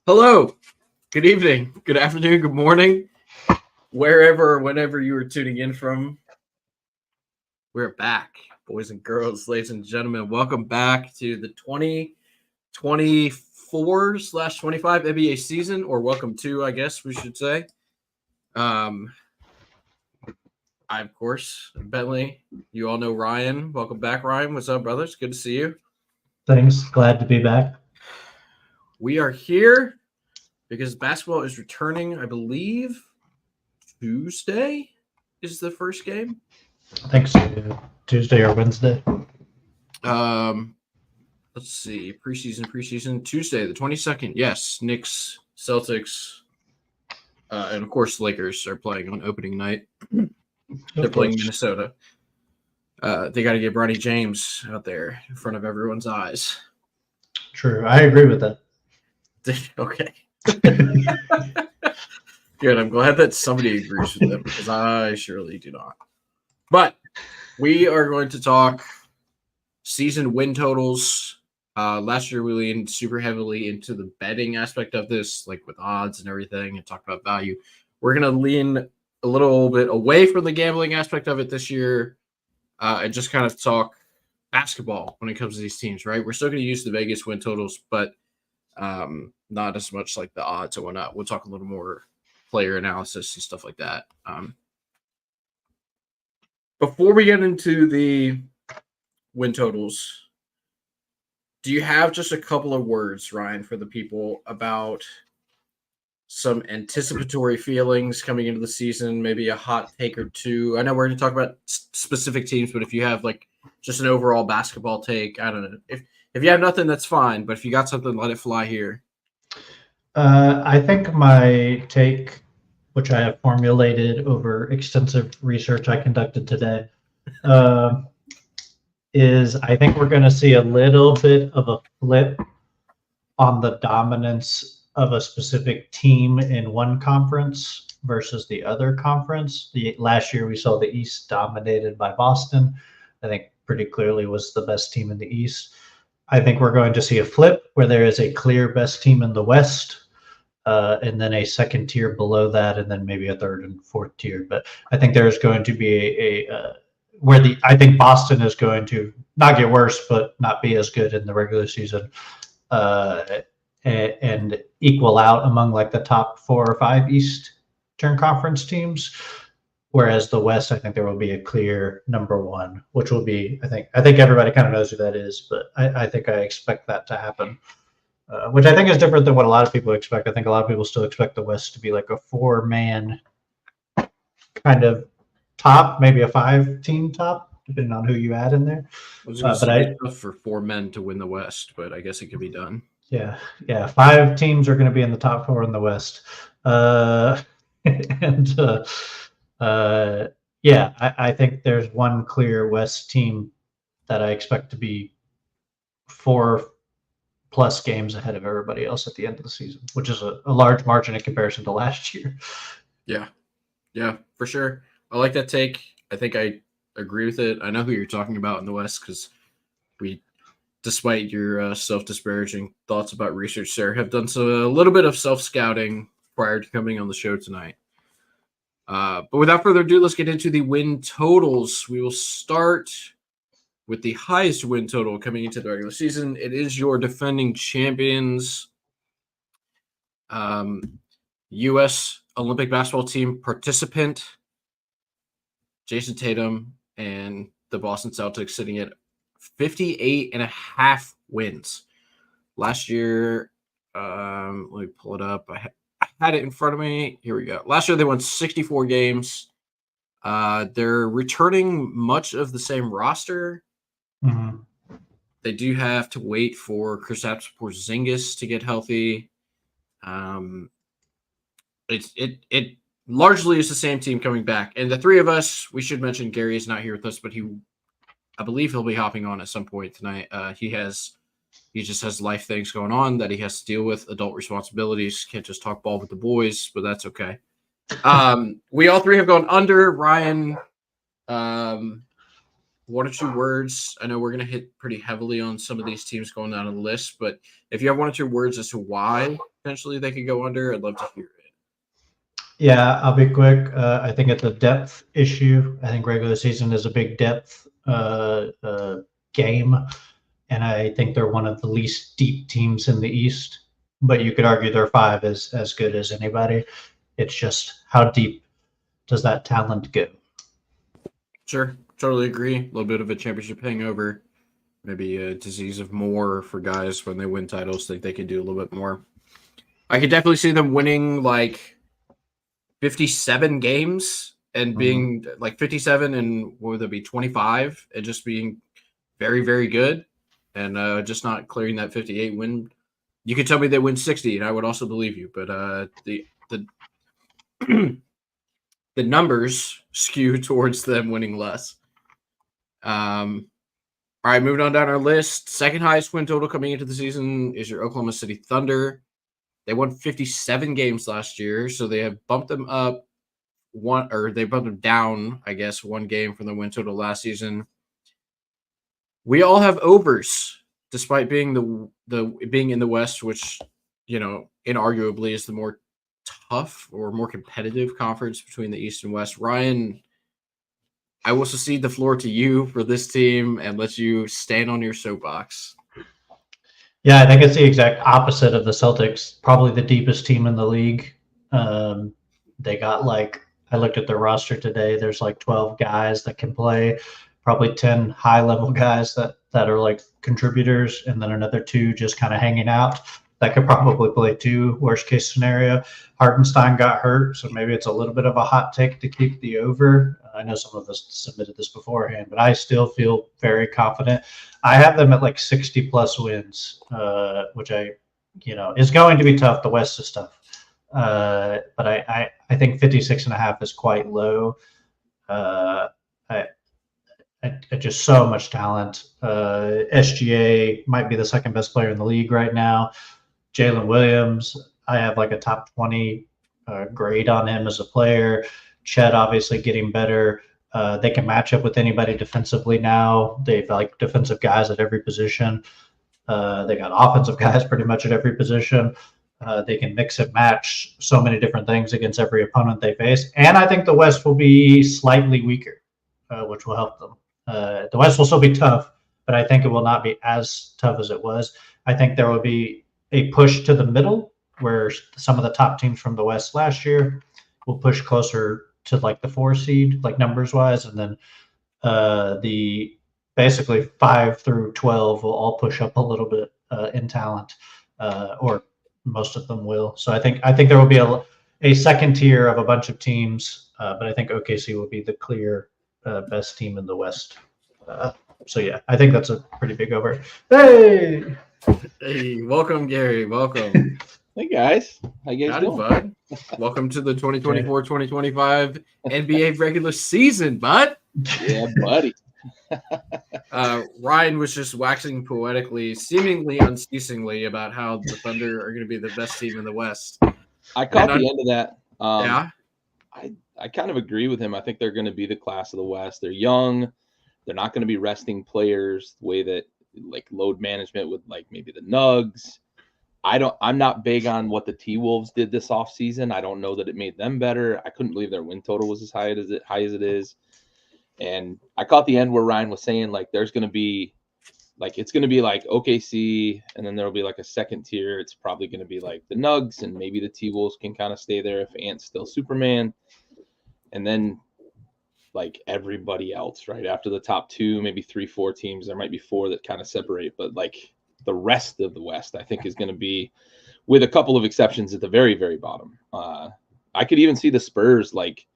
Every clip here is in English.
Hello, good evening, good afternoon, good morning, wherever or whenever you are tuning in from. We're back, boys and girls, ladies and gentlemen. Welcome back to the 2024/25 NBA season, or welcome to, I guess we should say. I, of course, Bentley. You all know Ryan. Welcome back, Ryan. What's up, brothers? Good to see you. Thanks. Glad to be back. We are here because basketball is returning, I believe, Tuesday is the first game. I think so. Tuesday or Wednesday. Let's see. Preseason. Tuesday, the 22nd. Yes, Knicks, Celtics, and of course, the Lakers are playing on opening night. They're playing Minnesota. They got to get Bronny James out there in front of everyone's eyes. True. I agree with that. Okay. Good. I'm glad that somebody agrees with them because I surely do not. But we are going to talk season win totals. Last year we leaned super heavily into the betting aspect of this, like with odds and everything, and talk about value. We're going to lean a little bit away from the gambling aspect of it this year and just kind of talk basketball when it comes to these teams, right? We're still going to use the Vegas win totals, but not as much like the odds and whatnot. We'll talk a little more player analysis and stuff like that. Before we get into the win totals, do you have just a couple of words, Ryan, for the people about some anticipatory feelings coming into the season, maybe a hot take or two? I know we're going to talk about specific teams, but if you have like just an overall basketball take, I don't know. If you have nothing, that's fine. But if you got something, let it fly here. I think my take, which I have formulated over extensive research I conducted today, is I think we're going to see a little bit of a flip on the dominance of a specific team in one conference versus the other conference. Last year we saw the East dominated by Boston. I think pretty clearly was the best team in the East. I think we're going to see a flip where there is a clear best team in the West, and then a second tier below that, and then maybe a third and fourth tier. But I think there's going to be I think Boston is going to not get worse, but not be as good in the regular season, and equal out among like the top 4 or 5 Eastern Conference teams. Whereas the West, I think there will be a clear number one, which will be, I think everybody kind of knows who that is, but I think I expect that to happen, which I think is different than what a lot of people expect. I think a lot of people still expect the West to be like a 4-man kind of top, maybe a 5-team top, depending on who you add in there. I was going to say tough for 4 men to win the West, but I guess it could be done. Yeah. 5 teams are going to be in the top 4 in the West. I think there's one clear West team that I expect to be 4+ games ahead of everybody else at the end of the season, which is a large margin in comparison to last year. Yeah, for sure. I like that take. I think I agree with it. I know who you're talking about in the West because we, despite your self-disparaging thoughts about research there, have done a little bit of self-scouting prior to coming on the show tonight. But without further ado, let's get into the win totals. We will start with the highest win total coming into the regular season. It is your defending champions, U.S. Olympic basketball team participant, Jason Tatum, and the Boston Celtics sitting at 58.5 wins. Last year, let me pull it up. I had it in front of me. Here we go. Last year, they won 64 games. They're returning much of the same roster. Mm-hmm. They do have to wait for Kristaps Porzingis to get healthy. It largely is the same team coming back. And the three of us, we should mention Gary is not here with us, but I believe he'll be hopping on at some point tonight. He just has life things going on that he has to deal with, adult responsibilities. Can't just talk ball with the boys, but that's okay. We all three have gone under. Ryan one or two words. I know we're going to hit pretty heavily on some of these teams going down the list, but if you have one or two words as to why potentially they could go under, I'd love to hear it. Yeah, I'll be quick. I think it's a depth issue. I think regular season is a big depth game, and I think they're one of the least deep teams in the East. But you could argue their five is as good as anybody. It's just how deep does that talent go? Sure, totally agree. A little bit of a championship hangover, maybe a disease of more for guys when they win titles. Think they can do a little bit more. I could definitely see them winning like 57 games and being like 57 and what would that be 25 and just being very, very good and just not clearing that 58 win. You could tell me they win 60 and I would also believe you, but the the numbers skew towards them winning less. All right, moving on down our list. Second highest win total coming into the season is your Oklahoma City Thunder. They won 57 games last year, so they have bumped them up they bumped them down, I guess, one game from the win total last season. We all have overs, despite being the being in the West, which, you know, inarguably is the more tough or more competitive conference between the East and West. Ryan, I will cede the floor to you for this team and let you stand on your soapbox. Yeah, I think it's the exact opposite of the Celtics. Probably the deepest team in the league. They got like, I looked at their roster today. There's like 12 guys that can play, probably 10 high level guys that are like contributors, and then another 2 just kind of hanging out that could probably play 2. Worst case scenario, Hartenstein got hurt, so maybe it's a little bit of a hot take to keep the over. I know some of us submitted this beforehand, but I still feel very confident. I have them at like 60 plus wins, which is going to be tough. The West is tough. But I think 56.5 is quite low. Just so much talent. SGA might be the second best player in the league right now. Jalen Williams, I have like a top 20 grade on him as a player. Chet obviously getting better. They can match up with anybody defensively now. They've like defensive guys at every position. They got offensive guys pretty much at every position. They can mix and match so many different things against every opponent they face. And I think the West will be slightly weaker, which will help them. The West will still be tough, but I think it will not be as tough as it was. I think there will be a push to the middle where some of the top teams from the West last year will push closer to like the 4 seed, like numbers wise. And then the basically 5 through 12 will all push up a little bit in talent, or most of them will. So I think there will be a second tier of a bunch of teams, but I think OKC will be the clear best team in the West. So yeah, I think that's a pretty big over. Hey, welcome, Gary. Welcome. Hey guys, how you guys doing? Bud. Welcome to the 2024-2025 NBA regular season, bud. Yeah, buddy. Ryan was just waxing poetically, seemingly unceasingly, about how the Thunder are going to be the best team in the West. I caught the end of that. Yeah. I kind of agree with him. I think they're going to be the class of the West. They're young. They're not going to be resting players the way that like load management with like maybe the Nugs. I'm not big on what the T-Wolves did this offseason. I don't know that it made them better. I couldn't believe their win total was as high as it is. And I caught the end where Ryan was saying like there's going to be like it's going to be like OKC, and then there'll be like a second tier. It's probably going to be like the Nugs, and maybe the T-Wolves can kind of stay there if Ant's still Superman. And then like everybody else, right after the top 2, maybe 3-4 teams, there might be 4 that kind of separate, but like the rest of the West, I think, is going to be, with a couple of exceptions, at the very, very bottom. I could even see the Spurs like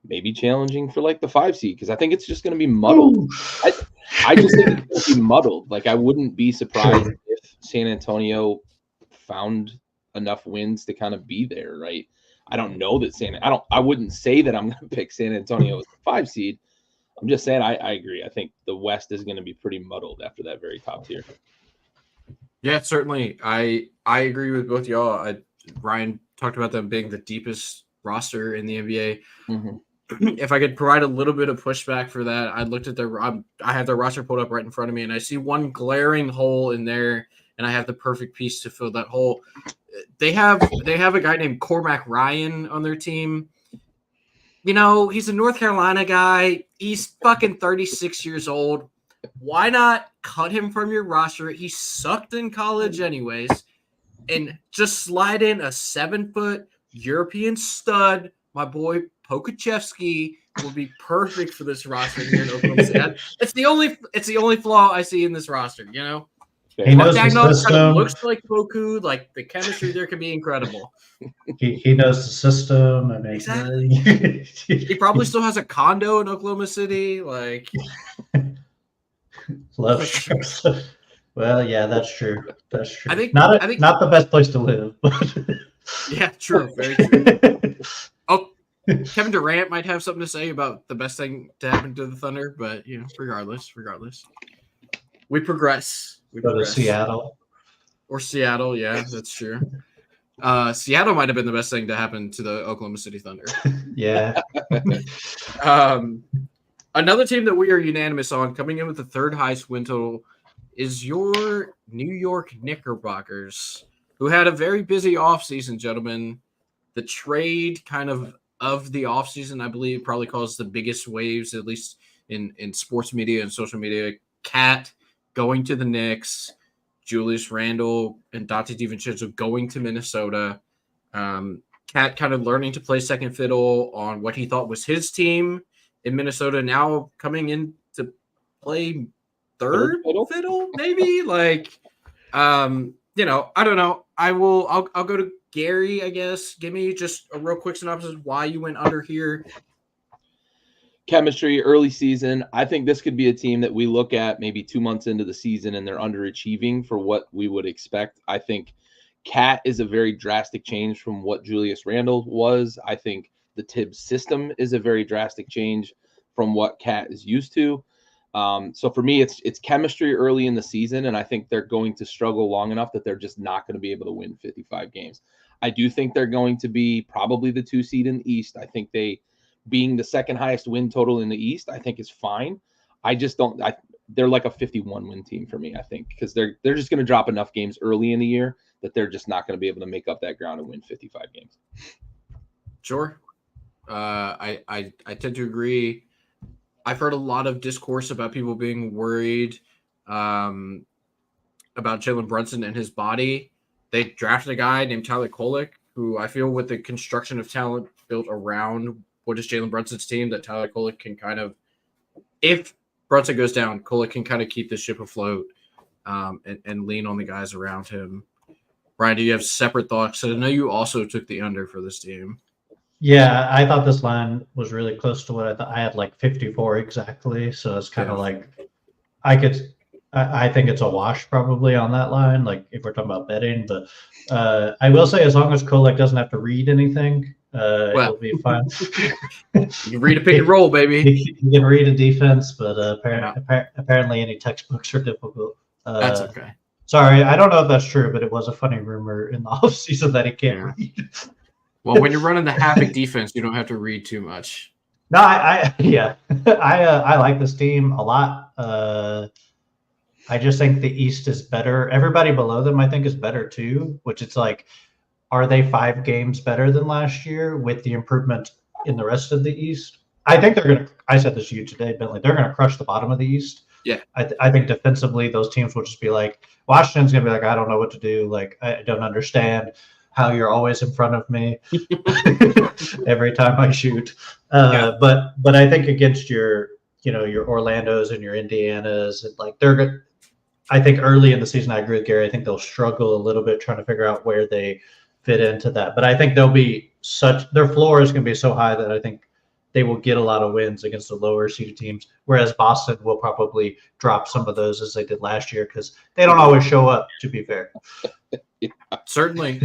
maybe challenging for like the 5 seed, because I think it's just going to be muddled. I just think it's going to be muddled. Like I wouldn't be surprised if San Antonio found enough wins to kind of be there, right? I don't know that I wouldn't say that I'm going to pick San Antonio as the 5 seed. I'm just saying I agree. I think the West is going to be pretty muddled after that very top tier. Yeah, certainly. I agree with both y'all. Ryan talked about them being the deepest roster in the NBA. Mm-hmm. if I could provide a little bit of pushback for that, I looked at I have their roster pulled up right in front of me, and I see one glaring hole in there, and I have the perfect piece to fill that hole. They have a guy named Cormac Ryan on their team. You know, he's a North Carolina guy. He's fucking 36 years old. Why not cut him from your roster? He sucked in college anyways, and just slide in a 7-foot European stud. My boy Pokachevsky will be perfect for this roster here in Oklahoma City. It's the only flaw I see in this roster. You know, He knows the Dagnall kind of system. looks like Poku. Like the chemistry there can be incredible. He knows the system. I mean, Exactly. He probably still has a condo in Oklahoma City. Like, love strips. Well, yeah, that's true. That's true. I think not the best place to live. But yeah, true, very true. Oh, Kevin Durant might have something to say about the best thing to happen to the Thunder, but you know, regardless, we progress. We Go to progress. Seattle. Or Seattle, yeah, that's true. Seattle might have been the best thing to happen to the Oklahoma City Thunder. Yeah. Another team that we are unanimous on, coming in with the third highest win total, is your New York Knickerbockers, who had a very busy offseason, gentlemen. The trade kind of the offseason, I believe, probably caused the biggest waves, at least in sports media and social media. Cat going to the Knicks, Julius Randle and Dante DiVincenzo going to Minnesota. Cat kind of learning to play second fiddle on what he thought was his team in Minnesota, now coming in to play third fiddle, maybe. Like, you know, I don't know. I'll go to Gary, I guess. Give me just a real quick synopsis of why you went under here. Chemistry, early season. I think this could be a team that we look at maybe 2 months into the season and they're underachieving for what we would expect. I think Cat is a very drastic change from what Julius Randle was. I think the Tibbs system is a very drastic change from what Cat is used to. So for me, it's chemistry early in the season, and I think they're going to struggle long enough that they're just not going to be able to win 55 games. I do think they're going to be probably the 2 seed in the East. I think being the second highest win total in the East, I think is fine. I just don't. They're like a 51 win team for me. I think because they're just going to drop enough games early in the year that they're just not going to be able to make up that ground and win 55 games. Sure, I tend to agree. I've heard a lot of discourse about people being worried about Jalen Brunson and his body. They drafted a guy named Tyler Kolek, who I feel with the construction of talent built around what is Jalen Brunson's team, that Tyler Kolek can kind of, if Brunson goes down, Kolek can kind of keep the ship afloat and lean on the guys around him. Brian, do you have separate thoughts? I know you also took the under for this team. Yeah, I thought this line was really close to what I thought. I had like 54 exactly, so it's kind of like I think it's a wash probably on that line. Like if we're talking about betting, but I will say as long as Kolek doesn't have to read anything, it'll be fine. You can read a pick and roll, baby. He can read a defense, but apparently any textbooks are difficult. That's okay. Sorry, I don't know if that's true, but it was a funny rumor in the offseason that he can't read. Well, when you're running the Havoc defense, you don't have to read too much. No, I like this team a lot. I just think the East is better. Everybody below them, I think, is better too. Which it's like, are they 5 games better than last year with the improvement in the rest of the East? I think they're gonna. I said this to you today, Bentley. They're gonna crush the bottom of the East. Yeah, I think defensively, those teams will just be like, Washington's gonna be like, I don't know what to do. Like, I don't understand how you're always in front of me every time I shoot. But I think against your Orlandos and your Indianas, and like they're good. I think early in the season, I agree with Gary. I think they'll struggle a little bit trying to figure out where they fit into that. But I think they'll be their floor is going to be so high that I think they will get a lot of wins against the lower seeded teams. Whereas Boston will probably drop some of those as they did last year because they don't always show up, to be fair. Certainly.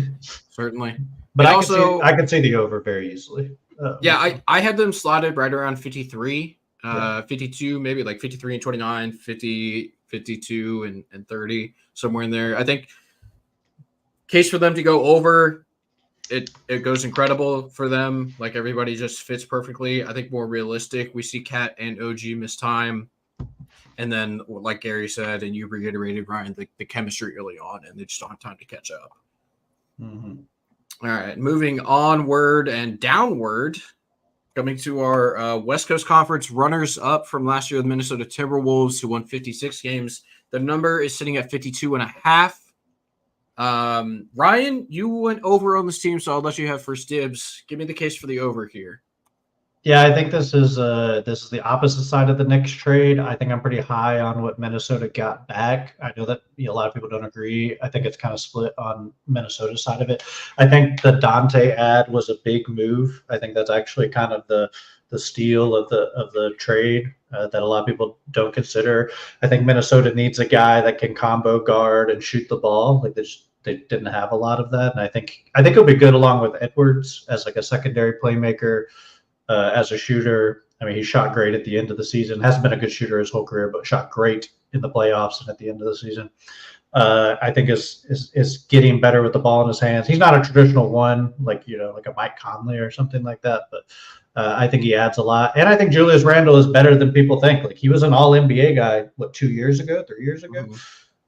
But I could see the over very easily. I had them slotted right around 53, 52, maybe like 53 and 29, 50, 52 and 30, somewhere in there. I think case for them to go over, it goes incredible for them. Like everybody just fits perfectly. I think more realistic, we see Cat and OG miss time. And then, like Gary said, and you reiterated, Ryan, the chemistry early on, and they just don't have time to catch up. Mm-hmm. All right, moving onward and downward, coming to our West Coast Conference runners up from last year, the Minnesota Timberwolves, who won 56 games. The number is sitting at 52.5. Ryan, you went over on this team, so I'll let you have first dibs. Give me the case for the over here. Yeah, I think this is the opposite side of the Knicks trade. I think I'm pretty high on what Minnesota got back. I know that a lot of people don't agree. I think it's kind of split on Minnesota's side of it. I think the Dante ad was a big move. I think that's actually kind of the steal of the trade that a lot of people don't consider. I think Minnesota needs a guy that can combo guard and shoot the ball. Like they didn't have a lot of that, and I think it'll be good along with Edwards as like a secondary playmaker. As a shooter, I mean, he shot great at the end of the season. Hasn't been a good shooter his whole career, but shot great in the playoffs and at the end of the season. I think is getting better with the ball in his hands. He's not a traditional one like a Mike Conley or something like that, but I think he adds a lot. And I think Julius Randle is better than people think. Like he was an All NBA guy 3 years ago. Mm-hmm.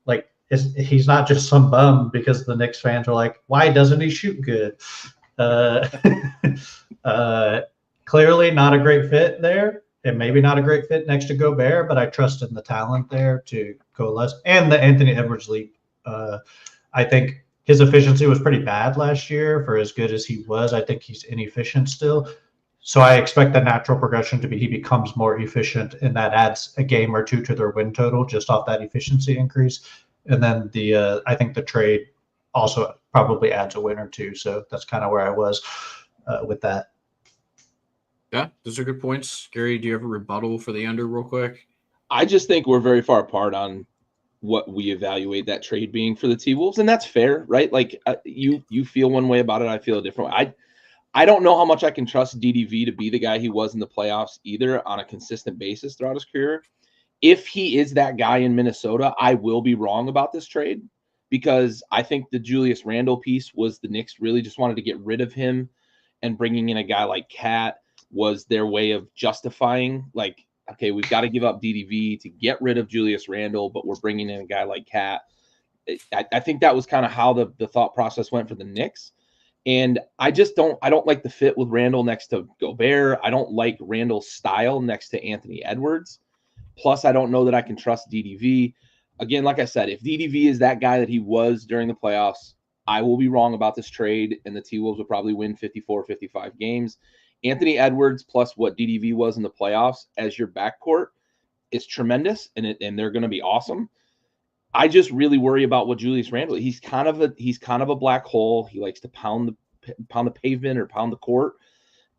Like he's not just some bum because the Knicks fans are like, why doesn't he shoot good? Clearly not a great fit there, and maybe not a great fit next to Gobert, but I trust in the talent there to coalesce. And the Anthony Edwards leap. I think his efficiency was pretty bad last year for as good as he was. I think he's inefficient still. So I expect the natural progression to be he becomes more efficient, and that adds a game or two to their win total just off that efficiency increase. And then I think the trade also probably adds a win or two. So that's kind of where I was with that. Yeah, those are good points. Gary, do you have a rebuttal for the under real quick? I just think we're very far apart on what we evaluate that trade being for the T-Wolves, and that's fair, right? Like you feel one way about it, I feel a different way. I don't know how much I can trust DDV to be the guy he was in the playoffs either on a consistent basis throughout his career. If he is that guy in Minnesota, I will be wrong about this trade because I think the Julius Randle piece was the Knicks really just wanted to get rid of him, and bringing in a guy like Cat was their way of justifying, like, okay, we've got to give up DDV to get rid of Julius Randle, but we're bringing in a guy like Cat. I think that was kind of how the thought process went for the Knicks. And I don't like the fit with Randle next to Gobert. I don't like Randle's style next to Anthony Edwards. Plus, I don't know that I can trust DDV. Again, like I said, if DDV is that guy that he was during the playoffs, I will be wrong about this trade, and the T-Wolves will probably win 54, 55 games. Anthony Edwards plus what DDV was in the playoffs as your backcourt is tremendous, and they're going to be awesome. I just really worry about what Julius Randle. He's kind of a black hole. He likes to pound the pavement or pound the court,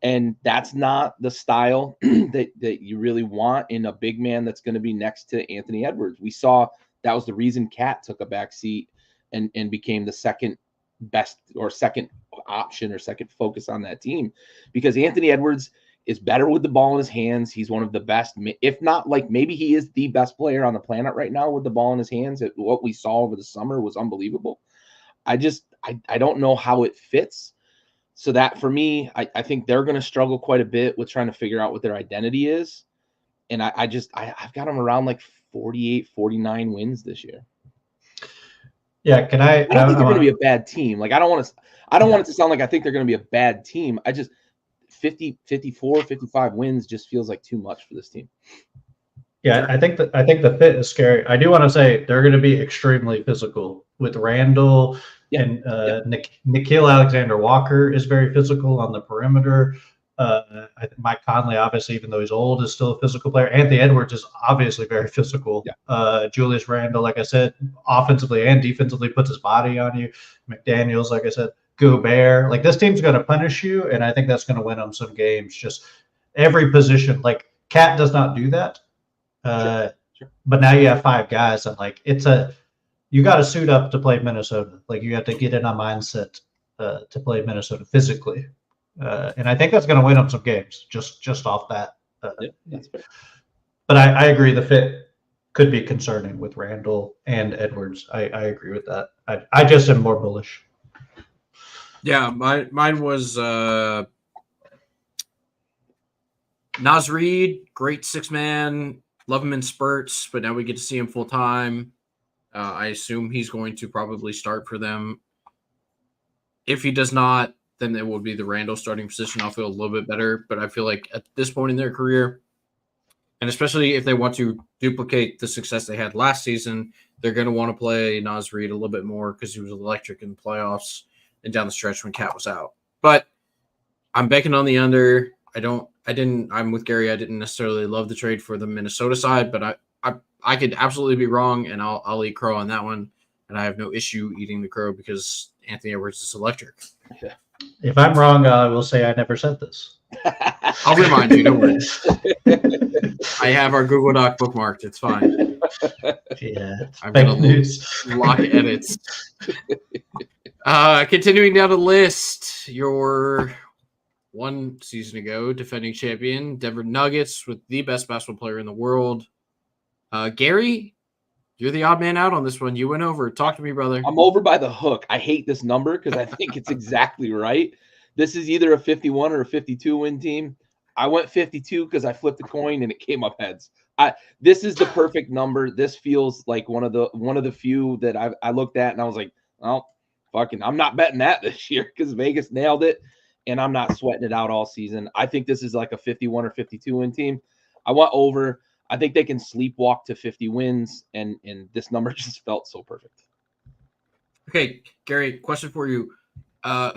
and that's not the style that you really want in a big man that's going to be next to Anthony Edwards. We saw that was the reason Cat took a back seat and became the second best or second option or second focus on that team, because Anthony Edwards is better with the ball in his hands. He's one of the best, if not like maybe he is the best player on the planet right now with the ball in his hands. What we saw over the summer was unbelievable. I don't know how it fits. So that for me, I think they're going to struggle quite a bit with trying to figure out what their identity is. And I've got them around like 48, 49 wins this year. Yeah, I don't think they're going to be a bad team. Like I don't want it to sound like I think they're going to be a bad team. I just 50, 54, 55 wins just feels like too much for this team. Yeah, I think the fit is scary. I do want to say they're going to be extremely physical with Randle and Nickeil Alexander-Walker is very physical on the perimeter. I think Mike Conley, obviously, even though he's old, is still a physical player. Anthony Edwards is obviously very physical. Yeah. Julius Randle, like I said, offensively and defensively puts his body on you. McDaniels, like I said, Gobert. Like this team's going to punish you, and I think that's going to win them some games. Just every position. Like Cat does not do that. Sure. But now you have 5 guys, and like you got to suit up to play Minnesota. Like you have to get in a mindset to play Minnesota physically. And I think that's going to win them some games just off that. That's fair. But I agree the fit could be concerning with Randle and Edwards. I agree with that. I just am more bullish. Yeah, mine was Naz Reid, great 6-man. Love him in spurts, but now we get to see him full time. I assume he's going to probably start for them. If he does not, then it will be the Randall starting position. I'll feel a little bit better, but I feel like at this point in their career, and especially if they want to duplicate the success they had last season, they're going to want to play Naz Reid a little bit more because he was electric in the playoffs and down the stretch when Cat was out. But I'm banking on the under. I'm with Gary. I didn't necessarily love the trade for the Minnesota side, but I could absolutely be wrong, and I'll eat crow on that one. And I have no issue eating the crow because Anthony Edwards is electric. If I'm wrong, I will say I never said this. I'll remind you. Don't worry. I have our Google Doc bookmarked. It's fine. Yeah, I'm fake gonna news. lock edits. Continuing down the list, your one season ago defending champion Denver Nuggets with the best basketball player in the world. Gary, you're the odd man out on this one. You went over. Talk to me, brother. I'm over by the hook. I hate this number because I think it's exactly right. This is either a 51 or a 52 win team. I went 52 because I flipped a coin and it came up heads. This is the perfect number. This feels like one of the few that I looked at and I was like, well, fucking, I'm not betting that this year because Vegas nailed it, and I'm not sweating it out all season. I think this is like a 51 or 52 win team. I went over. I think they can sleepwalk to 50 wins, and this number just felt so perfect. Okay, Gary, question for you.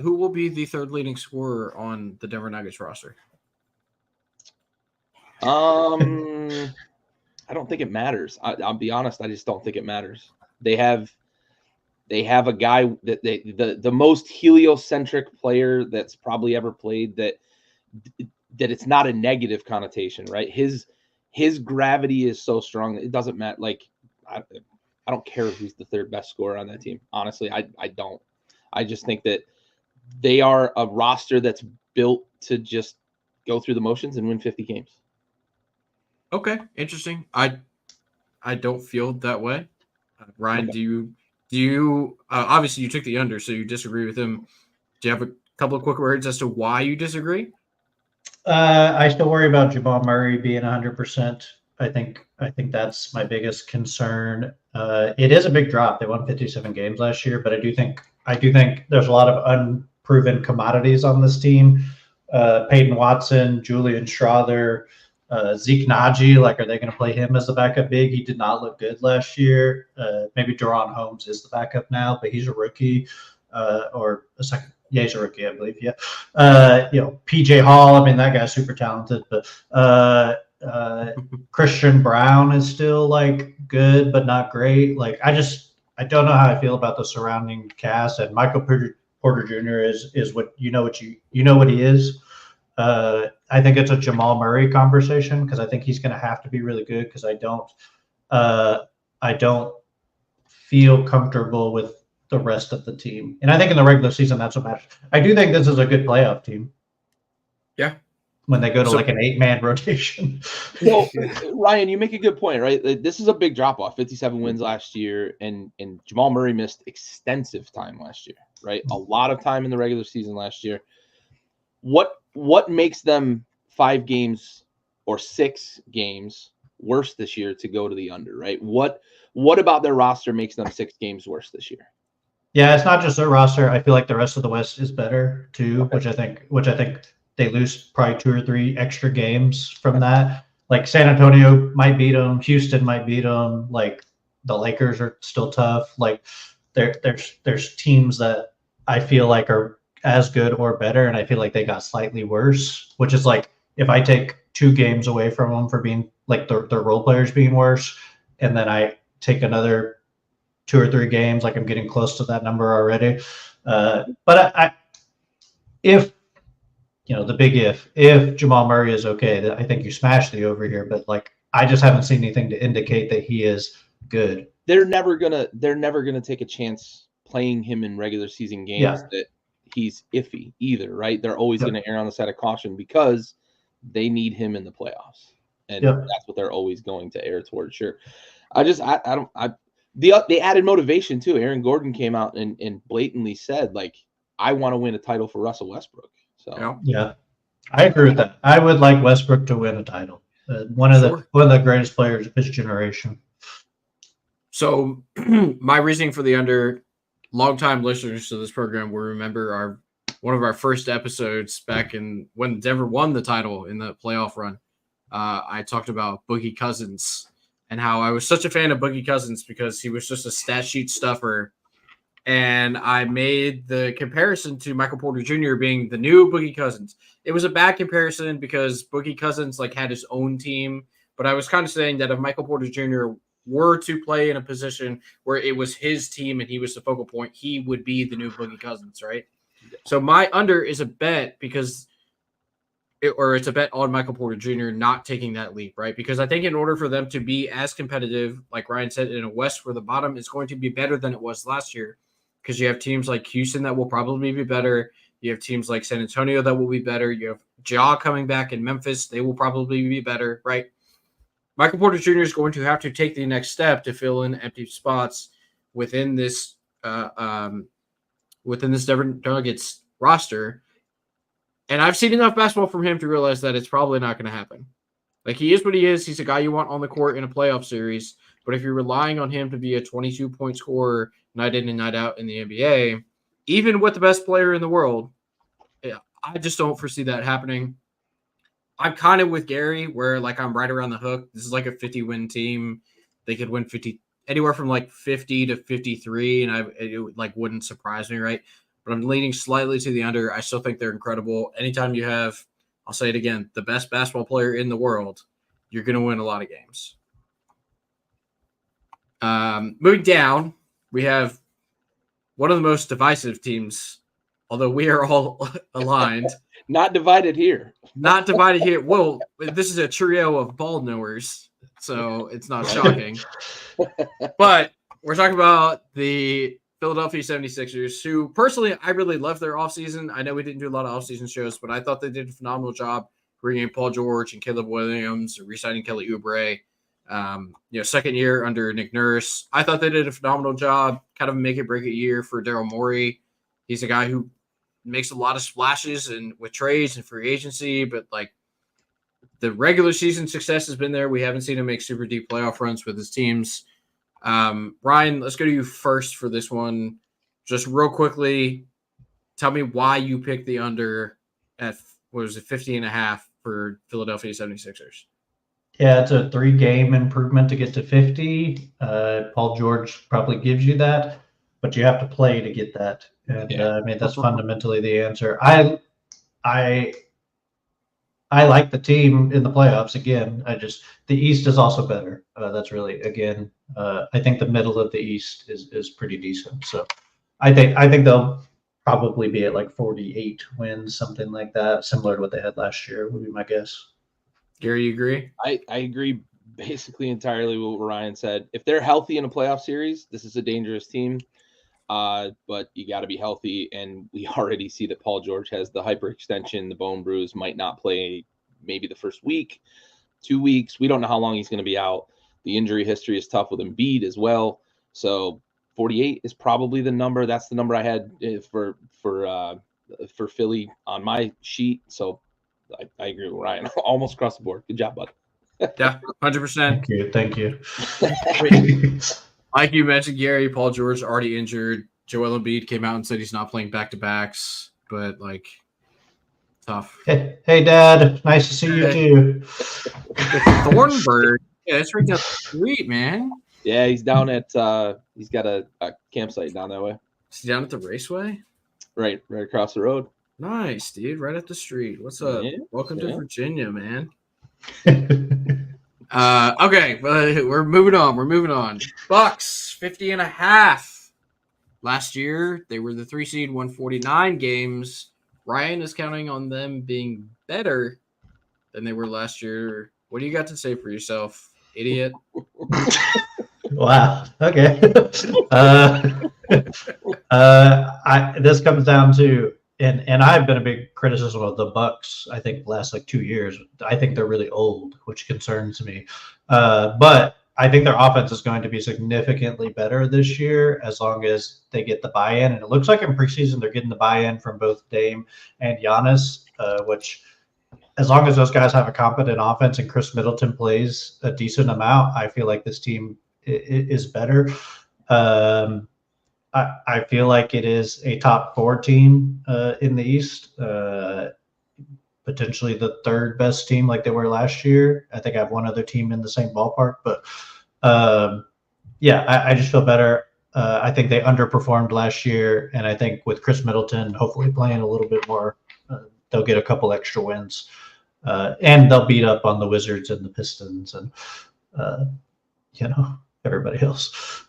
Who will be the third leading scorer on the Denver Nuggets roster? I don't think it matters. I'll be honest. I just don't think it matters. They have a guy that the most heliocentric player that's probably ever played that it's not a negative connotation, right? His gravity is so strong that it doesn't matter. Like I don't care who's the third best scorer on that team. Honestly, I don't. I just think that they are a roster that's built to just go through the motions and win 50 games. Okay, interesting. I don't feel that way. Ryan, Okay. do you obviously you took the under, so you disagree with him. Do you have a couple of quick words as to why you disagree? I still worry about Jamal Murray being 100%. I think that's my biggest concern. It is a big drop. They won 57 games last year, but I do think there's a lot of unproven commodities on this team. Peyton Watson, Julian Strawther, Zeke Naji. Like, are they going to play him as the backup big? He did not look good last year. Maybe Deron Holmes is the backup now, but he's a rookie or a second. Yeah, he's a rookie, I believe. Yeah. PJ Hall. I mean, that guy's super talented, but Christian Brown is still like good, but not great. Like, I don't know how I feel about the surrounding cast. And Michael Porter Jr. is what you know what he is. I think it's a Jamal Murray conversation because I think he's going to have to be really good because I don't feel comfortable with the rest of the team. And I think in the regular season, that's what matters. I do think this is a good playoff team. Yeah. When they go to like an 8-man rotation. Well, Ryan, you make a good point, right? This is a big drop off. 57 wins last year, and Jamal Murray missed extensive time last year, right? A lot of time in the regular season last year. What makes them 5 games or 6 games worse this year to go to the under, right? What about their roster makes them 6 games worse this year? Yeah, it's not just their roster. I feel like the rest of the West is better too, which I think they lose probably 2 or 3 extra games from that. Like San Antonio might beat them, Houston might beat them. Like the Lakers are still tough. Like there's teams that I feel like are as good or better, and I feel like they got slightly worse. Which is like if I take 2 games away from them for being like their role players being worse, and then I take another 2 or 3 games, like I'm getting close to that number already. But if the big if Jamal Murray is okay, I think you smash the over here. But like, I just haven't seen anything to indicate that he is good. They're never gonna take a chance playing him in regular season games that he's iffy either, right? They're always going to err on the side of caution because they need him in the playoffs, and that's what they're always going to err towards. Sure, they added motivation too. Aaron Gordon came out and blatantly said, like, I want to win a title for Russell Westbrook. So Yeah. Yeah, I agree with that. I would like Westbrook to win a title. One of the greatest players of his generation. So my reasoning for the under, longtime listeners to this program will remember one of our first episodes back in when Denver won the title in the playoff run. I talked about Boogie Cousins and how I was such a fan of Boogie Cousins because he was just a stat sheet stuffer. And I made the comparison to Michael Porter Jr. being the new Boogie Cousins. It was a bad comparison because Boogie Cousins had his own team, but I was kind of saying that if Michael Porter Jr. were to play in a position where it was his team and he was the focal point, he would be the new Boogie Cousins, right? So my under is a bet because it's a bet on Michael Porter Jr. not taking that leap, right? Because I think in order for them to be as competitive, like Ryan said, in a West where the bottom is going to be better than it was last year, because you have teams like Houston that will probably be better. You have teams like San Antonio that will be better. You have Ja coming back in Memphis. They will probably be better, right? Michael Porter Jr. is going to have to take the next step to fill in empty spots within this Denver Nuggets roster. And I've seen enough basketball from him to realize that it's probably not going to happen. He is what he is. He's a guy you want on the court in a playoff series. But if you're relying on him to be a 22-point scorer night in and night out in the NBA, even with the best player in the world, I just don't foresee that happening. I'm kind of with Gary where I'm right around the hook. This is a 50-win team. They could win 50 anywhere from 50 to 53, and it wouldn't surprise me, right? But I'm leaning slightly to the under. I still think they're incredible. Anytime you have, I'll say it again, the best basketball player in the world, you're going to win a lot of games. Moving down, we have one of the most divisive teams, although we are all aligned. Not divided here. Not divided here. Well, this is a trio of ball knowers, so it's not shocking. But we're talking about the Philadelphia 76ers, who personally I really love their offseason. I know we didn't do a lot of offseason shows, but I thought they did a phenomenal job bringing in Paul George and Caleb Williams, re-signing Kelly Oubre. Second year under Nick Nurse. I thought they did a phenomenal job, kind of make it break it year for Daryl Morey. He's a guy who makes a lot of splashes and with trades and free agency, but the regular season success has been there. We haven't seen him make super deep playoff runs with his teams. Ryan, let's go to you first for this one. Just real quickly, tell me why you picked the under at 50.5 for Philadelphia 76ers. Yeah, it's a 3-game improvement to get to 50. Paul George probably gives you that, but you have to play to get that. And that's fundamentally the answer. I like the team in the playoffs again. The East is also better. That's really I think the middle of the East is pretty decent. So I think they'll probably be at 48 wins, something like that, similar to what they had last year would be my guess. Gary, you agree? I agree basically entirely with what Ryan said. If they're healthy in a playoff series, this is a dangerous team. But you got to be healthy, and we already see that Paul George has the hyperextension, the bone bruise, might not play maybe the first week, 2 weeks. We don't know how long he's going to be out. The injury history is tough with Embiid as well. So 48 is probably the number. That's the number I had for Philly on my sheet. So I agree with Ryan. Almost across the board. Good job, bud. Yeah, 100%. Thank you. Like you mentioned, Gary, Paul George already injured. Joel Embiid came out and said he's not playing back-to-backs, but tough. Hey, Dad. Nice to see you too. Thornburg. Yeah, that's right down the street, man. Yeah, he's down at he's got a campsite down that way. Is he down at the Raceway? Right across the road. Nice, dude. Right up the street. What's up? Yeah, Welcome to Virginia, man. Okay, we're moving on. Bucks 50.5. Last year they were the 3 seed, 149 games. Ryan is counting on them being better than they were last year. What do you got to say for yourself, idiot? Wow. Okay. This comes down to, and I've been a big criticism of the Bucks. I think the last 2 years, I think they're really old, which concerns me. But I think their offense is going to be significantly better this year as long as they get the buy-in. And it looks like in preseason they're getting the buy-in from both Dame and Giannis, which as long as those guys have a competent offense and Chris Middleton plays a decent amount, I feel like this team is better. I feel like it is a top 4 team in the East. Potentially the 3rd best team like they were last year. I think I have one other team in the same ballpark, but I just feel better. I think they underperformed last year, and I think with Chris Middleton hopefully playing a little bit more, they'll get a couple extra wins, and they'll beat up on the Wizards and the Pistons and everybody else.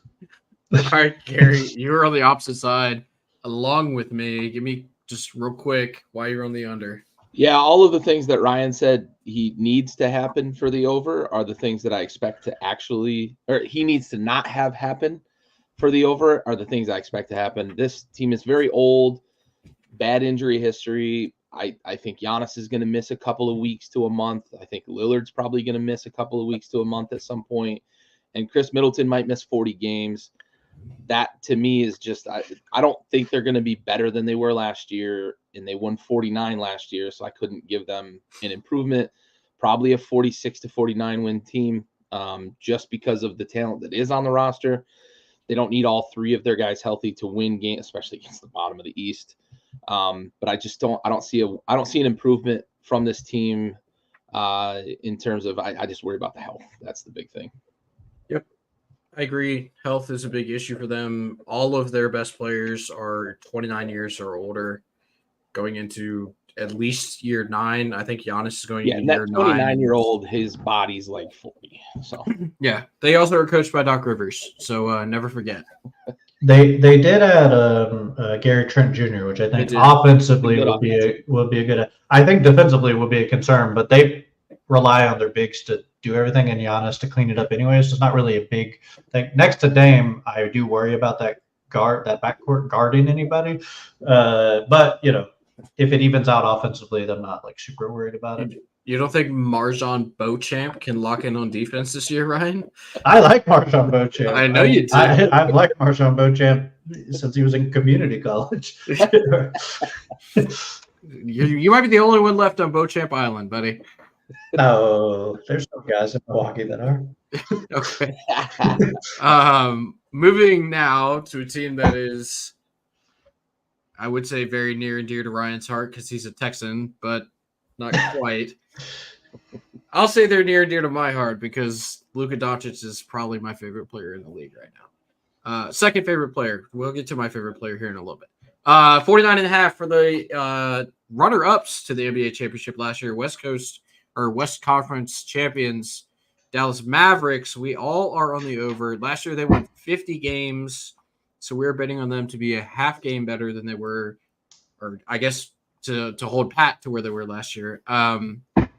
All right, Gary, you were on the opposite side along with me. Give me just real quick why you're on the under. Yeah, all of the things that Ryan said he needs to happen for the over are the things that I expect to he needs to not have happen for the over are the things I expect to happen. This team is very old, bad injury history. I think Giannis is going to miss a couple of weeks to a month. I think Lillard's probably going to miss a couple of weeks to a month at some point. And Chris Middleton might miss 40 games. That to me is just, I don't think they're going to be better than they were last year, and they won 49 last year, so I couldn't give them an improvement. Probably a 46-49 win team, just because of the talent that is on the roster. They don't need all 3 of their guys healthy to win games, especially against the bottom of the East. But I don't see an improvement from this team in terms of, I just worry about the health. That's the big thing. Yep. I agree. Health is a big issue for them. All of their best players are 29 years or older, going into at least year 9. I think Giannis is going into year 9. 29-year-old, his body's like 40. So yeah, they also are coached by Doc Rivers, so never forget. They did add Gary Trent Jr., which I think offensively will be a good. I think defensively will be a concern, but they rely on their bigs to do everything and Giannis to clean it up anyways. So it's not really a big thing. Next to Dame, I do worry about that backcourt guarding anybody. But if it evens out offensively, I'm not like super worried about it. You don't think MarJon Beauchamp can lock in on defense this year, Ryan? I like MarJon Beauchamp. I know you do. I've liked MarJon Beauchamp since he was in community college. You might be the only one left on Beauchamp Island, buddy. No, there's some guys in Milwaukee that are. Okay. Moving now to a team that is, I would say, very near and dear to Ryan's heart because he's a Texan, but not quite. I'll say they're near and dear to my heart because Luka Doncic is probably my favorite player in the league right now. Second favorite player. We'll get to my favorite player here in a little bit. 49.5 for the runner-ups to the NBA championship last year. West Conference champions, Dallas Mavericks. We all are on the over. Last year they won 50 games, so we're betting on them to be a half game better than they were, or I guess to hold pat to where they were last year.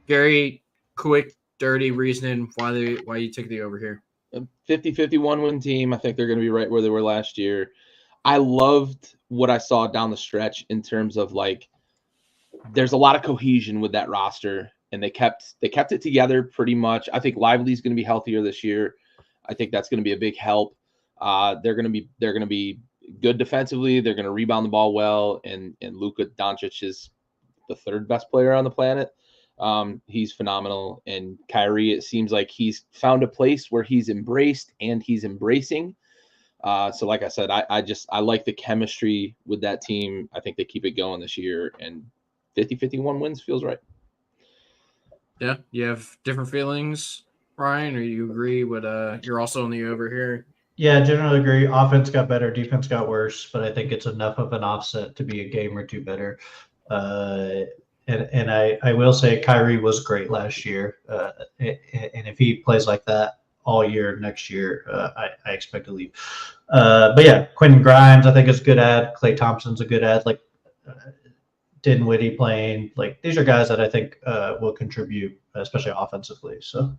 Very quick, dirty reasoning why you took the over here. 50-51 win team. I think they're going to be right where they were last year. I loved what I saw down the stretch in terms of there's a lot of cohesion with that roster. And they kept it together pretty much. I think Lively's going to be healthier this year. I think that's going to be a big help. They're going to be good defensively. They're going to rebound the ball well. And Luka Doncic is the 3rd best player on the planet. He's phenomenal. And Kyrie, it seems like he's found a place where he's embraced and he's embracing. So like I said, I like the chemistry with that team. I think they keep it going this year. And 50-51 wins feels right. Yeah, you have different feelings, Ryan, or you agree with you're also on the over here? Yeah, generally agree. Offense got better, defense got worse, but I think it's enough of an offset to be a game or two better. And I will say Kyrie was great last year. And if he plays like that all year next year, I expect to leave. But yeah, Quentin Grimes I think is a good ad. Klay Thompson's a good ad. Dinwiddie playing, these are guys that I think will contribute, especially offensively. So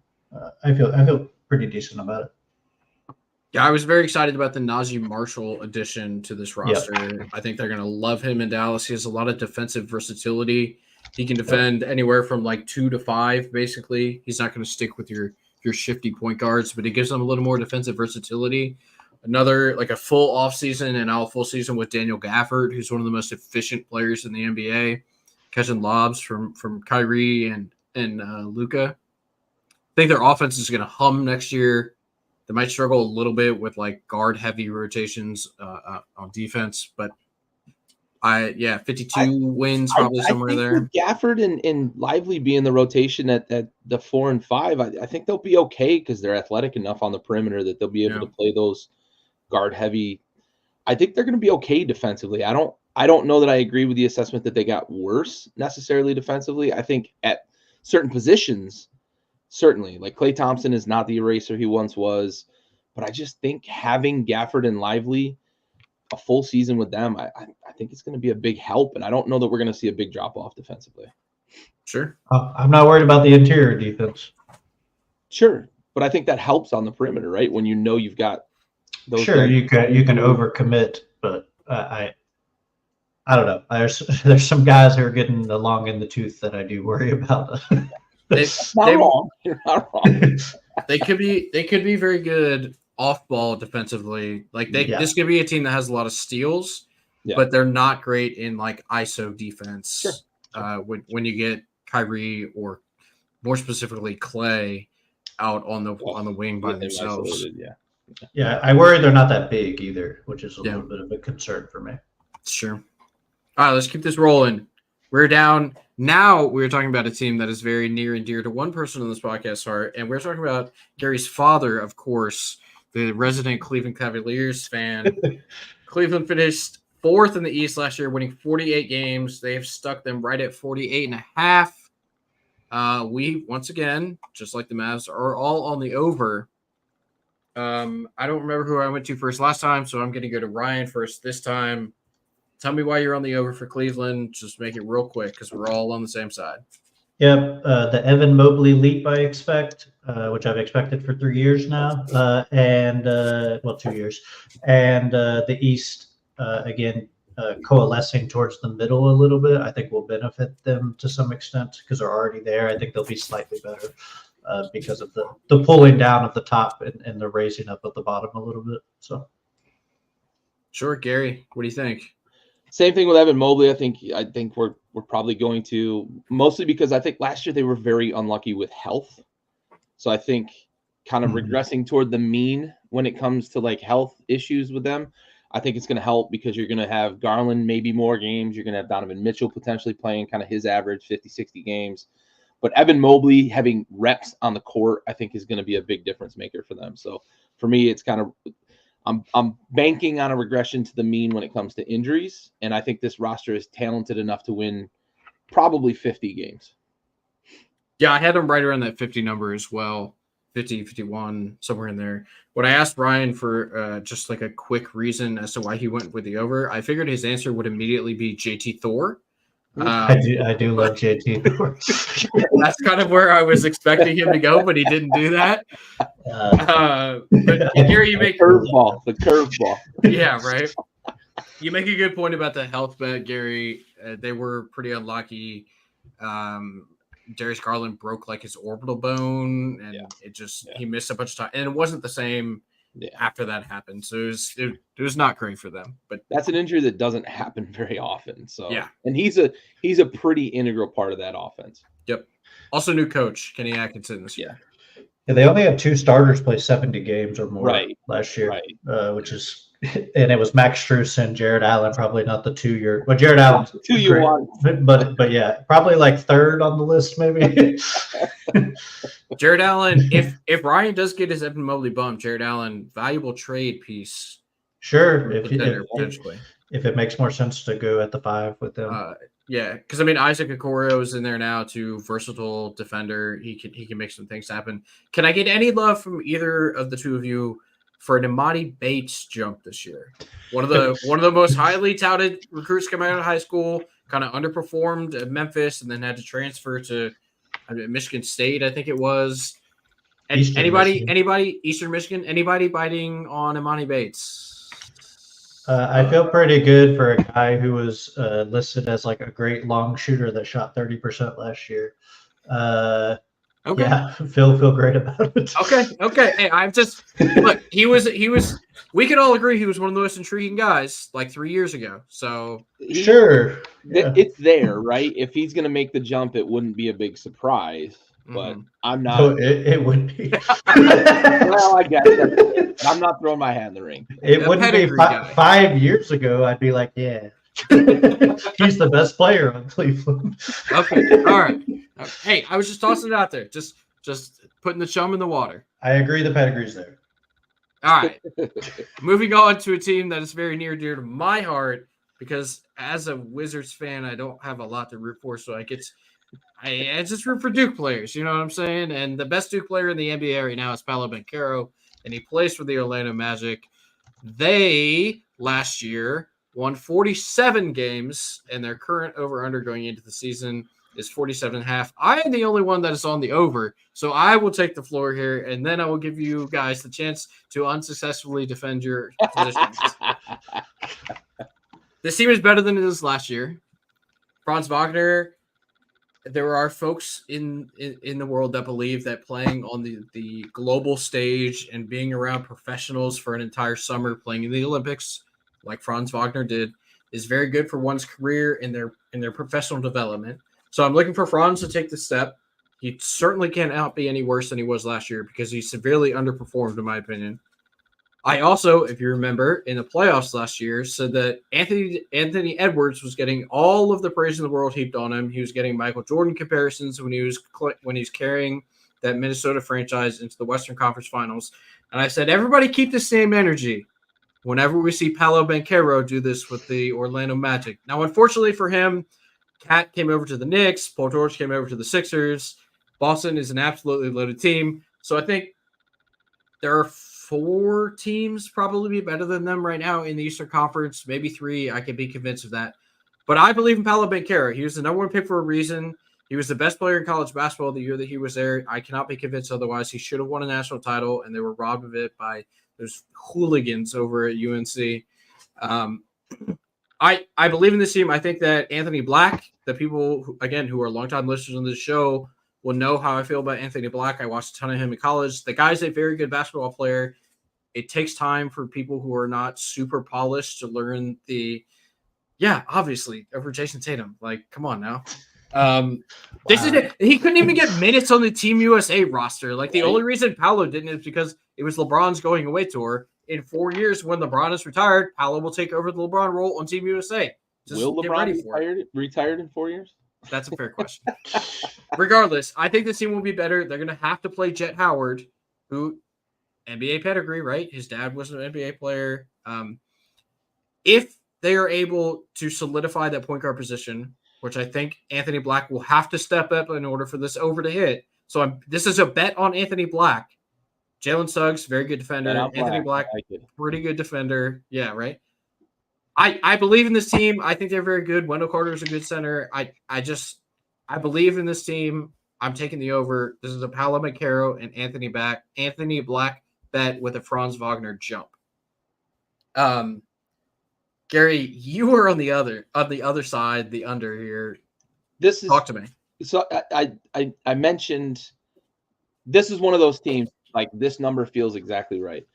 I feel pretty decent about it. Yeah, I was very excited about the Najee Marshall addition to this roster. Yep. I think they're going to love him in Dallas. He has a lot of defensive versatility. He can defend anywhere from 2 to 5, basically. He's not going to stick with your your shifty point guards, but it gives them a little more defensive versatility. Another like a full offseason and now a full season with Daniel Gafford, who's one of the most efficient players in the NBA, catching lobs from Kyrie and Luka. I think their offense is going to hum next year. They might struggle a little bit with like guard heavy rotations on defense, but 52 wins probably somewhere I think there. With Gafford and Lively being the rotation at the 4 and 5, I think they'll be okay because they're athletic enough on the perimeter that they'll be able to play those guard heavy. I think they're going to be okay defensively. I don't know that I agree with the assessment that they got worse necessarily defensively. I think at certain positions, certainly, like Klay Thompson is not the eraser he once was, but I just think having Gafford and Lively a full season with them, I think it's going to be a big help, and I don't know that we're going to see a big drop off defensively. Sure. I'm not worried about the interior defense. Sure, but I think that helps on the perimeter, right? When you know you've got those. Sure, you can overcommit, but I don't know. There's some guys who are getting the long in the tooth that I do worry about. You're not wrong. They could be very good off ball defensively. Like this could be a team that has a lot of steals, but they're not great in like ISO defense. Sure. When you get Kyrie or more specifically Klay out on the wing by themselves. Yeah, I worry they're not that big either, which is a little bit of a concern for me. Sure. All right, let's keep this rolling. We're down. Now we're talking about a team that is very near and dear to one person on this podcast heart, and we're talking about Gary's father, of course, the resident Cleveland Cavaliers fan. Cleveland finished 4th in the East last year, winning 48 games. They have stuck them right at 48.5. We, once again, just like the Mavs, are all on the over. I don't remember who I went to first last time, so I'm going to go to Ryan first this time. Tell me why you're on the over for Cleveland. Just make it real quick because we're all on the same side. Yep, the Evan Mobley leap I expect, which I've expected for 3 years now, and 2 years. And the East, again, coalescing towards the middle a little bit, I think will benefit them to some extent because they're already there. I think they'll be slightly better because of the pulling down of the top and the raising up of the bottom a little bit. So, sure, Gary, what do you think? Same thing with Evan Mobley. I think we're probably going to, mostly because I think last year they were very unlucky with health. So I think kind of regressing toward the mean when it comes to like health issues with them. I think it's going to help because you're going to have Garland maybe more games. You're going to have Donovan Mitchell potentially playing kind of his average 50, 60 games. But Evan Mobley having reps on the court, I think is going to be a big difference maker for them. So for me, it's kind of, I'm banking on a regression to the mean when it comes to injuries. And I think this roster is talented enough to win probably 50 games. Yeah, I had them right around that 50 number as well. 50, 51, somewhere in there. When I asked Ryan for just like a quick reason as to why he went with the over, I figured his answer would immediately be JT Thor. I do love JT Thor. That's kind of where I was expecting him to go, but he didn't do that. But Gary, you make the curveball. Yeah, right. You make a good point about the health bet, Gary. They were pretty unlucky. Darius Garland broke like his orbital bone, and he missed a bunch of time, and it wasn't the same after that happened. So it was not great for them. But that's an injury that doesn't happen very often. So and he's a pretty integral part of that offense. Yep. Also, new coach Kenny Atkinson this year. Yeah, they only had 2 starters play 70 games or more last year, which is. And it was Max Strus and Jared Allen, probably not the 2 year. Well, Jared Allen's 2 year one, but yeah, probably like 3rd on the list, maybe. Jared Allen, if Ryan does get his Evan Mobley bump, Jared Allen, valuable trade piece. Sure, if it makes more sense to go at the 5 with them. Yeah, because I mean Isaac Okoro is in there now too, versatile defender. He can make some things happen. Can I get any love from either of the two of you for an Emoni Bates jump this year? One of the most highly touted recruits coming out of high school, kind of underperformed at Memphis and then had to transfer to Michigan State, I think it was. Eastern Michigan, anybody biting on Emoni Bates? I feel pretty good for a guy who was listed as like a great long shooter that shot 30% last year. Okay. Yeah, feel great about it. Okay. Hey, I'm just look. He was. We can all agree he was one of the most intriguing guys like 3 years ago. So Sure. Yeah. It's there, right? If he's going to make the jump, it wouldn't be a big surprise. But I'm not. No, it would be. Well, I guess I'm not throwing my hat in the ring. It The wouldn't be pedigree guy. 5 years ago. I'd be like, yeah, he's the best player on Cleveland. Okay. All right. Hey, I was just tossing it out there. Just putting the chum in the water. I agree. The pedigree's there. All right. Moving on to a team that is very near and dear to my heart because as a Wizards fan, I don't have a lot to root for, so I just root for Duke players. You know what I'm saying? And the best Duke player in the NBA right now is Paolo Banchero, and he plays for the Orlando Magic. They last year won 47 games, and their current over/under going into the season is 47.5. I am the only one that is on the over, so I will take the floor here, and then I will give you guys the chance to unsuccessfully defend your positions. This team is better than it was last year. Franz Wagner, there are folks in the world that believe that playing on the global stage and being around professionals for an entire summer playing in the Olympics, like Franz Wagner did, is very good for one's career in their professional development. So I'm looking for Franz to take the step. He certainly can't be any worse than he was last year because he severely underperformed, in my opinion. I also, if you remember, in the playoffs last year, said that Anthony Edwards was getting all of the praise in the world heaped on him. He was getting Michael Jordan comparisons when he was carrying that Minnesota franchise into the Western Conference Finals. And I said, everybody keep the same energy whenever we see Paolo Banchero do this with the Orlando Magic. Now, unfortunately for him, Cat came over to the Knicks. Paul George came over to the Sixers. Boston is an absolutely loaded team. So I think there are 4 teams probably be better than them right now in the Eastern Conference, maybe 3. I can be convinced of that. But I believe in Paolo Banchero. He was the number 1 pick for a reason. He was the best player in college basketball the year that he was there. I cannot be convinced otherwise. He should have won a national title, and they were robbed of it by those hooligans over at UNC. I believe in this team. I think that Anthony Black, the people, who are longtime listeners on this show, will know how I feel about Anthony Black. I watched a ton of him in college. The guy's a very good basketball player. It takes time for people who are not super polished to learn obviously, over Jason Tatum. Like, come on now. This is it. He couldn't even get minutes on the Team USA roster. Like, the only reason Paolo didn't is because it was LeBron's going away tour. In 4 years, when LeBron is retired, Paolo will take over the LeBron role on Team USA. Just will get LeBron ready be for it. retired in 4 years? That's a fair question. Regardless, I think this team will be better. They're going to have to play Jet Howard, who NBA pedigree, right? His dad was an NBA player. If they are able to solidify that point guard position, which I think Anthony Black will have to step up in order for this over to hit. So this is a bet on Anthony Black. Jalen Suggs, very good defender. Anthony Black, pretty good defender. Yeah, right. I believe in this team. I think they're very good. Wendell Carter is a good center. I believe in this team. I'm taking the over. This is a Paolo Banchero and Anthony Black bet with a Franz Wagner jump. Gary, you were on the other side, the under here. Talk to me. So I mentioned this is one of those teams, like, this number feels exactly right.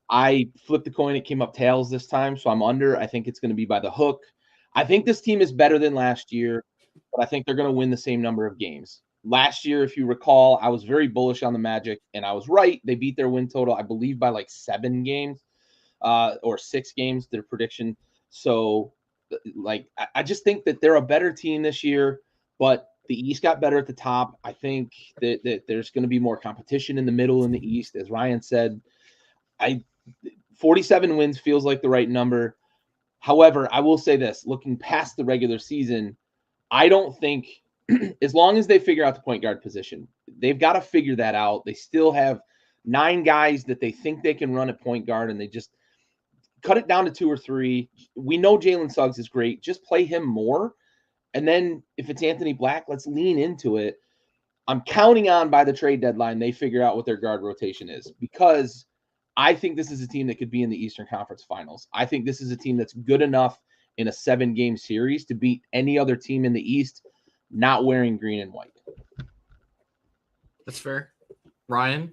I flipped the coin. It came up tails this time, so I'm under. I think it's going to be by the hook. I think this team is better than last year, but I think they're going to win the same number of games. Last year, if you recall, I was very bullish on the Magic, and I was right. They beat their win total, I believe, by like 7 games or 6 games, their prediction. So, like, I just think that they're a better team this year, but the East got better at the top. I think that there's going to be more competition in the middle in the East. As Ryan said, 47 wins feels like the right number. However, I will say this, looking past the regular season, I don't think, as long as they figure out the point guard position, they've got to figure that out. They still have 9 guys that they think they can run at point guard, and they just cut it down to 2 or 3. We know Jalen Suggs is great. Just play him more. And then if it's Anthony Black, let's lean into it. I'm counting on by the trade deadline they figure out what their guard rotation is, because I think this is a team that could be in the Eastern Conference Finals. I think this is a team that's good enough in a 7-game series to beat any other team in the East not wearing green and white. That's fair. Ryan,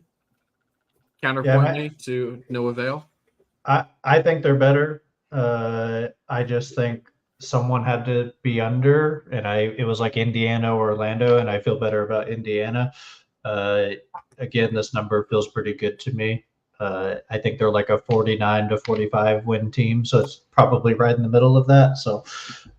counterpoint me to no avail. I think they're better. I just think someone had to be under, and it was like Indiana or Orlando, and I feel better about Indiana. Again, this number feels pretty good to me. I think they're like a 49 to 45 win team, so it's probably right in the middle of that. So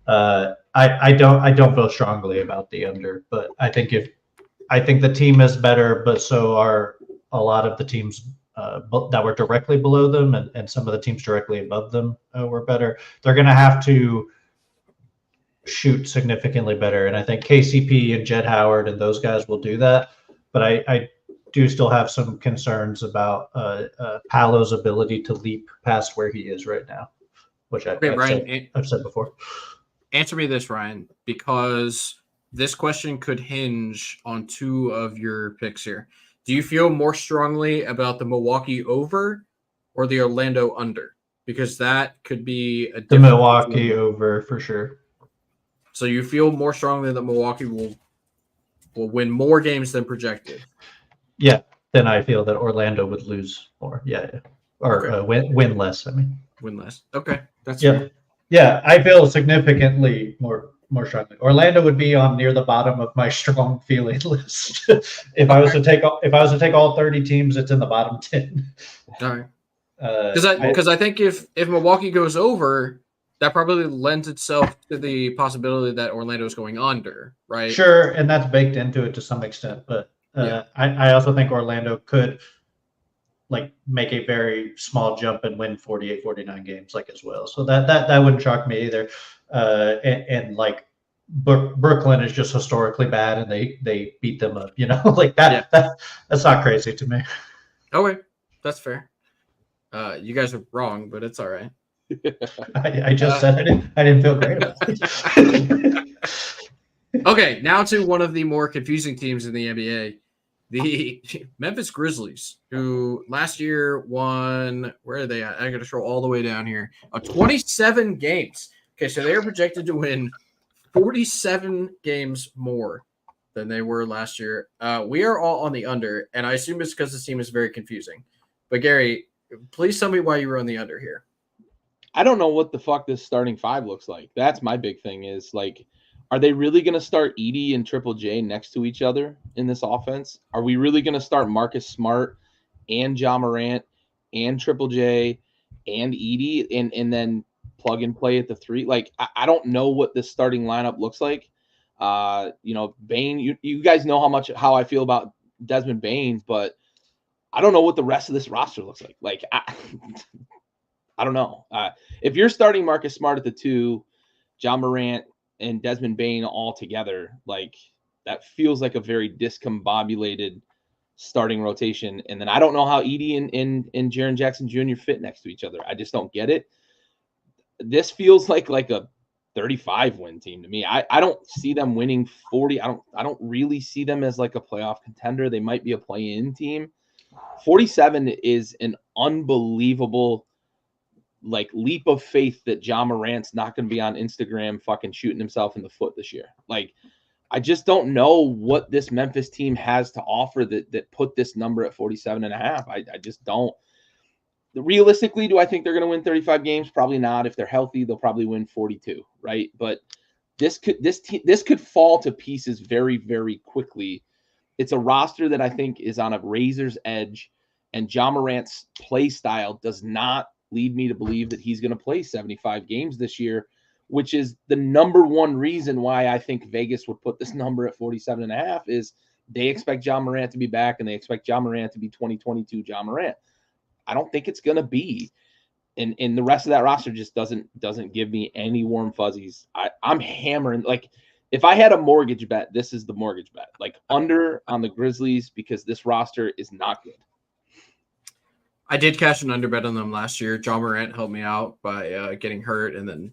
I don't feel strongly about the under, but I think the team is better, but so are a lot of the teams that were directly below them, and some of the teams directly above them were better. They're going to have to shoot significantly better, and I think KCP and Jett Howard and those guys will do that. But I do still have some concerns about Paolo's ability to leap past where he is right now, which I've said before. Answer me this, Ryan, because this question could hinge on two of your picks here. Do you feel more strongly about the Milwaukee over or the Orlando under? Because that could be the Milwaukee over for sure. So you feel more strongly that Milwaukee will win more games than projected? Yeah, then I feel that Orlando would lose more. Yeah. Or Okay. Win less, I mean. Win less. Okay. That's fair. Yeah, I feel significantly more strongly. Orlando would be on near the bottom of my strong feeling list. If I was to take all 30 teams, it's in the bottom 10. All right. Because I think if Milwaukee goes over, that probably lends itself to the possibility that Orlando is going under, right? Sure, and that's baked into it to some extent. But I also think Orlando could make a very small jump and win 48, 49 games as well. So that wouldn't shock me either. And Brooklyn is just historically bad, and they beat them up. That's not crazy to me. Okay, that's fair. You guys are wrong, but it's all right. I just said I didn't feel great about it. Okay, now to one of the more confusing teams in the NBA, the Memphis Grizzlies, who last year won, where are they at? I got to scroll all the way down here. 27 games. Okay, so they are projected to win 47 games more than they were last year. We are all on the under, and I assume it's because this team is very confusing. But Gary, please tell me why you were on the under here. I don't know what the fuck this starting five looks like. That's my big thing is are they really going to start Edey and Triple J next to each other in this offense? Are we really going to start Marcus Smart and Ja Morant and Triple J and Edey and then plug and play at the three? I don't know what this starting lineup looks like. Bane, you guys know how I feel about Desmond Bane, but I don't know what the rest of this roster looks like. I don't know. If you're starting Marcus Smart at the two, Ja Morant and Desmond Bane all together, that feels like a very discombobulated starting rotation. And then I don't know how Edey and Jaren Jackson Jr. fit next to each other. I just don't get it. This feels like a 35 win team to me. I don't see them winning 40. I don't really see them as a playoff contender. They might be a play-in team. 47 is an unbelievable leap of faith that Ja Morant's not going to be on Instagram fucking shooting himself in the foot this year. I just don't know what this Memphis team has to offer that put this number at 47.5. I just don't. Realistically, do I think they're going to win 35 games? Probably not. If they're healthy, they'll probably win 42, right? But this could fall to pieces very, very quickly. It's a roster that I think is on a razor's edge, and Ja Morant's play style does not lead me to believe that he's going to play 75 games this year, which is the number one reason why I think Vegas would put this number at 47.5 is they expect Ja Morant to be back, and they expect Ja Morant to be 2022 Ja Morant. I don't think it's going to be. And the rest of that roster just doesn't give me any warm fuzzies. I'm hammering. If I had a mortgage bet, this is the mortgage bet. Under on the Grizzlies because this roster is not good. I did cash an under bet on them last year. Ja Morant helped me out by getting hurt, and then,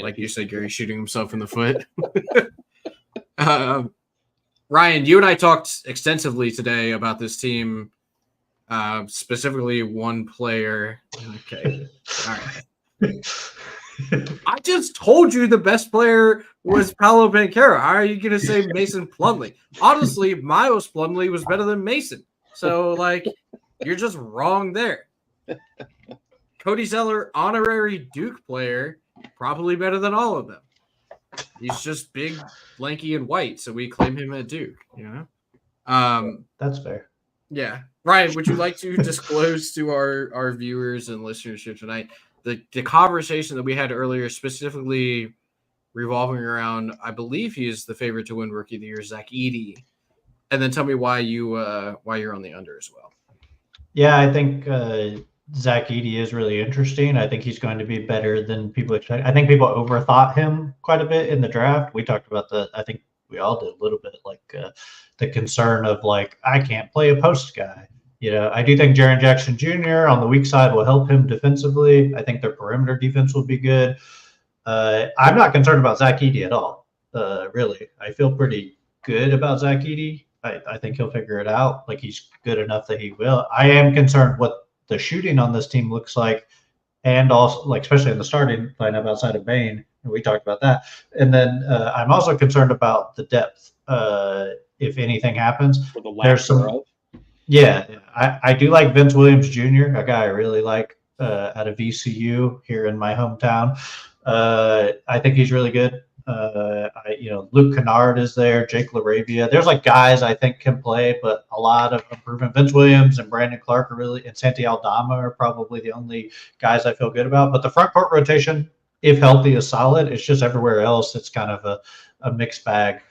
like you said, Gary shooting himself in the foot. Ryan, you and I talked extensively today about this team, specifically one player. Okay, all right. I just told you the best player was Paolo Banchero. How are you going to say Mason Plumlee? Honestly, Miles Plumlee was better than Mason. So, like, you're just wrong there. Cody Zeller, honorary Duke player, probably better than all of them. He's just big, lanky, and white, so we claim him at Duke, you know? That's fair. Yeah. Ryan, would you like to disclose to our viewers and listenership tonight the conversation that we had earlier, specifically revolving around, I believe he is the favorite to win Rookie of the Year, Zach Edey, and then tell me why you're on the under as well. Yeah, I think Zach Edey is really interesting. I think he's going to be better than people expect. I think people overthought him quite a bit in the draft. We talked about I think we all did a little bit, like the concern of like, I can't play a post guy. You know, I do think Jaren Jackson Jr. on the weak side will help him defensively. I think their perimeter defense will be good. I'm not concerned about Zach Edey at all. Really, I feel pretty good about Zach Edey. I think he'll figure it out. Like, he's good enough that he will. I am concerned what the shooting on this team looks like, and also, like, especially in the starting lineup outside of Bane. And we talked about that. And then I'm also concerned about the depth. If anything happens, For the there's some. Yeah, I do like Vince Williams Jr., a guy I really like out of VCU here in my hometown. I think he's really good. Luke Kennard is there, Jake LaRavia. There's like guys I think can play, but a lot of improvement. Vince Williams and Brandon Clark are really, and Santi Aldama are probably the only guys I feel good about. But the front court rotation, if healthy, is solid. It's just everywhere else, it's kind of a mixed bag.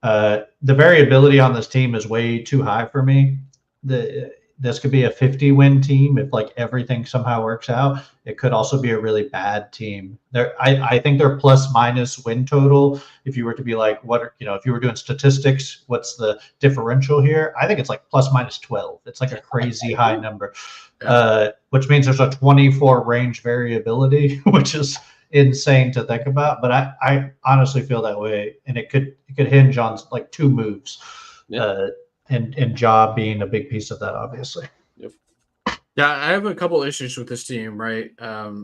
The variability on this team is way too high for me. This could be a 50-win team if like everything somehow works out. It could also be a really bad team. I think their plus minus win total, if you were to be like, if you were doing statistics, what's the differential here? I think it's like plus minus 12. It's like a crazy high number, which means there's a 24 range variability, which is insane to think about. But I honestly feel that way, and it could hinge on like two moves. Yeah. And Ja being a big piece of that, obviously. Yep. Yeah, I have a couple issues with this team, right?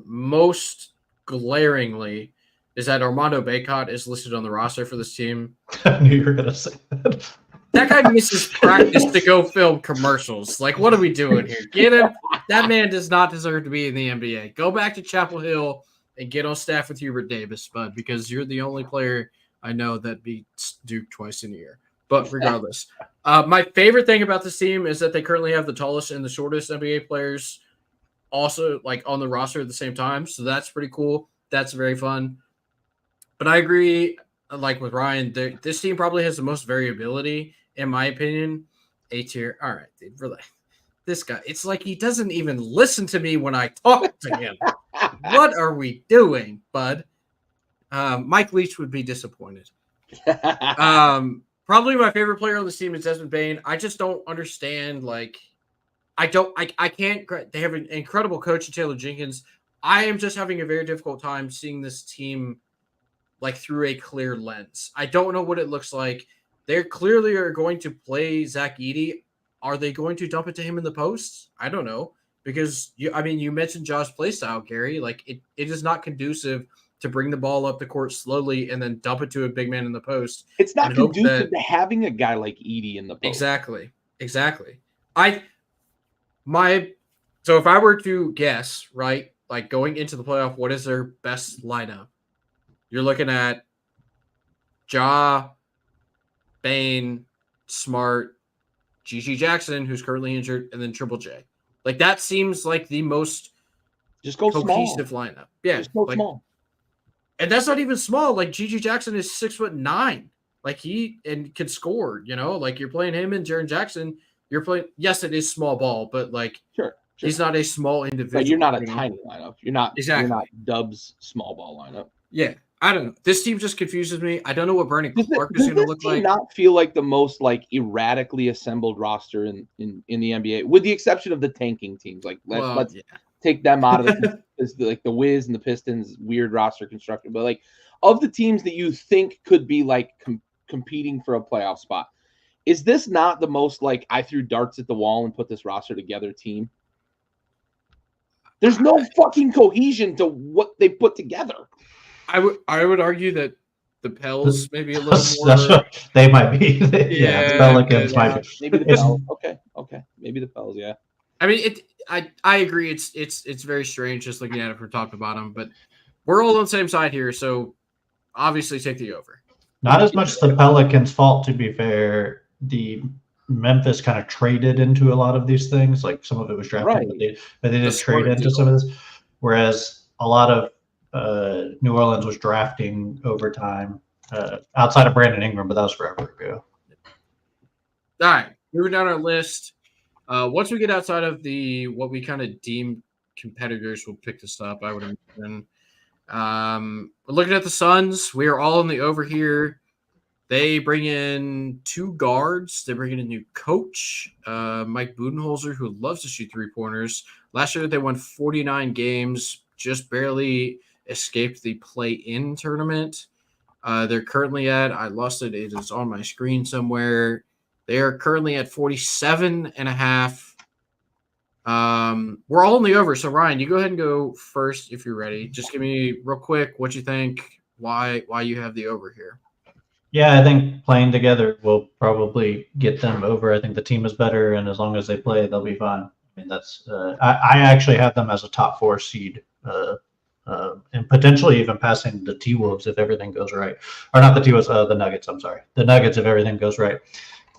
Most glaringly is that Armando Bacot is listed on the roster for this team. I knew you were going to say that. That guy misses practice to go film commercials. Like, what are we doing here? Get him. That man does not deserve to be in the NBA. Go back to Chapel Hill and get on staff with Hubert Davis, bud, because you're the only player I know that beats Duke twice in a year. But regardless, my favorite thing about this team is that they currently have the tallest and the shortest NBA players also like on the roster at the same time. So that's pretty cool. That's very fun. But I agree, like with Ryan, this team probably has the most variability, in my opinion. A tier. All right, dude, relax. This guy, it's like he doesn't even listen to me when I talk to him. What are we doing, bud? Mike Leach would be disappointed. Probably my favorite player on this team is Desmond Bane. I just don't understand. Like, I can't. They have an incredible coach in Taylor Jenkins. I am just having a very difficult time seeing this team like through a clear lens. I don't know what it looks like. They clearly are going to play Zach Edey. Are they going to dump it to him in the post? I don't know, because you mentioned Josh's play style, Gary. Like it is not conducive to bring the ball up the court slowly and then dump it to a big man in the post. It's not conducive to having a guy like Edey in the post. Exactly. So if I were to guess, right, like going into the playoff, what is their best lineup? You're looking at Ja, Bane, Smart, GG Jackson, who's currently injured, and then Triple J. Like that seems like the most just go cohesive small. Lineup. Yeah, just go small. And that's not even small. Like GG Jackson is 6'9". Like he can score. You know, like you're playing him and Jaren Jackson. You're playing. Yes, it is small ball, but like sure. He's not a small individual. But you're not a tiny lineup. You're not exactly. You're not Dub's small ball lineup. Yeah, I don't know. This team just confuses me. I don't know what Brandon Clark is going to look like. Does not feel like the most like erratically assembled roster in the NBA, with the exception of the tanking teams. Like let's take them out of the Wiz and the Pistons weird roster construction. But like of the teams that you think could be like competing for a playoff spot, is this not the most like I threw darts at the wall and put this roster together team? There's no fucking cohesion to what they put together. I would argue that the Pels maybe a little That's more. what they might be. The Yeah, Pelicans Yeah, might be. maybe the It's- Pels. Okay, maybe the Pels. Yeah. I mean, I agree. It's very strange just looking at it from top to bottom, but we're all on the same side here, so obviously take the over. Not as much the Pelicans' fault, to be fair. The Memphis kind of traded into a lot of these things. Like some of it was drafted, Right. but they did smart trade into deal. some of this. Whereas a lot of New Orleans was drafting over time, outside of Brandon Ingram, but that was forever ago. All right, moving down our list. Once we get outside of what we kind of deem competitors will pick this up, I would imagine. We're looking at the Suns. We are all in the over here. They bring in 2 guards. They bring in a new coach, Mike Budenholzer, who loves to shoot 3-pointers. Last year, they won 49 games, just barely escaped the play-in tournament. They're currently I lost it. It is on my screen somewhere. They are currently at 47.5. We're all in the over. So Ryan, you go ahead and go first if you're ready. Just give me real quick what you think, why you have the over here. Yeah, I think playing together will probably get them over. I think the team is better, and as long as they play, they'll be fine. I mean, that's I actually have them as a top 4 seed, and potentially even passing the T-Wolves if everything goes right. Or not the T-Wolves, the Nuggets. I'm sorry, the Nuggets if everything goes right.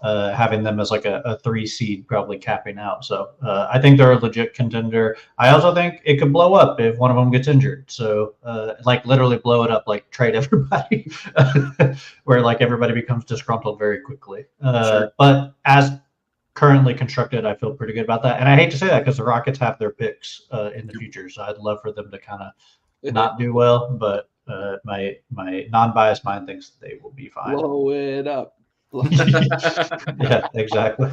Having them as like a 3 seed, probably capping out. So I think they're a legit contender. I also think it could blow up if one of them gets injured. So like literally blow it up, like trade everybody, where like everybody becomes disgruntled very quickly. Sure. But as currently constructed, I feel pretty good about that. And I hate to say that because the Rockets have their picks in the future. So I'd love for them to kind of not do well. But my non-biased mind thinks they will be fine. Blow it up. Yeah, exactly.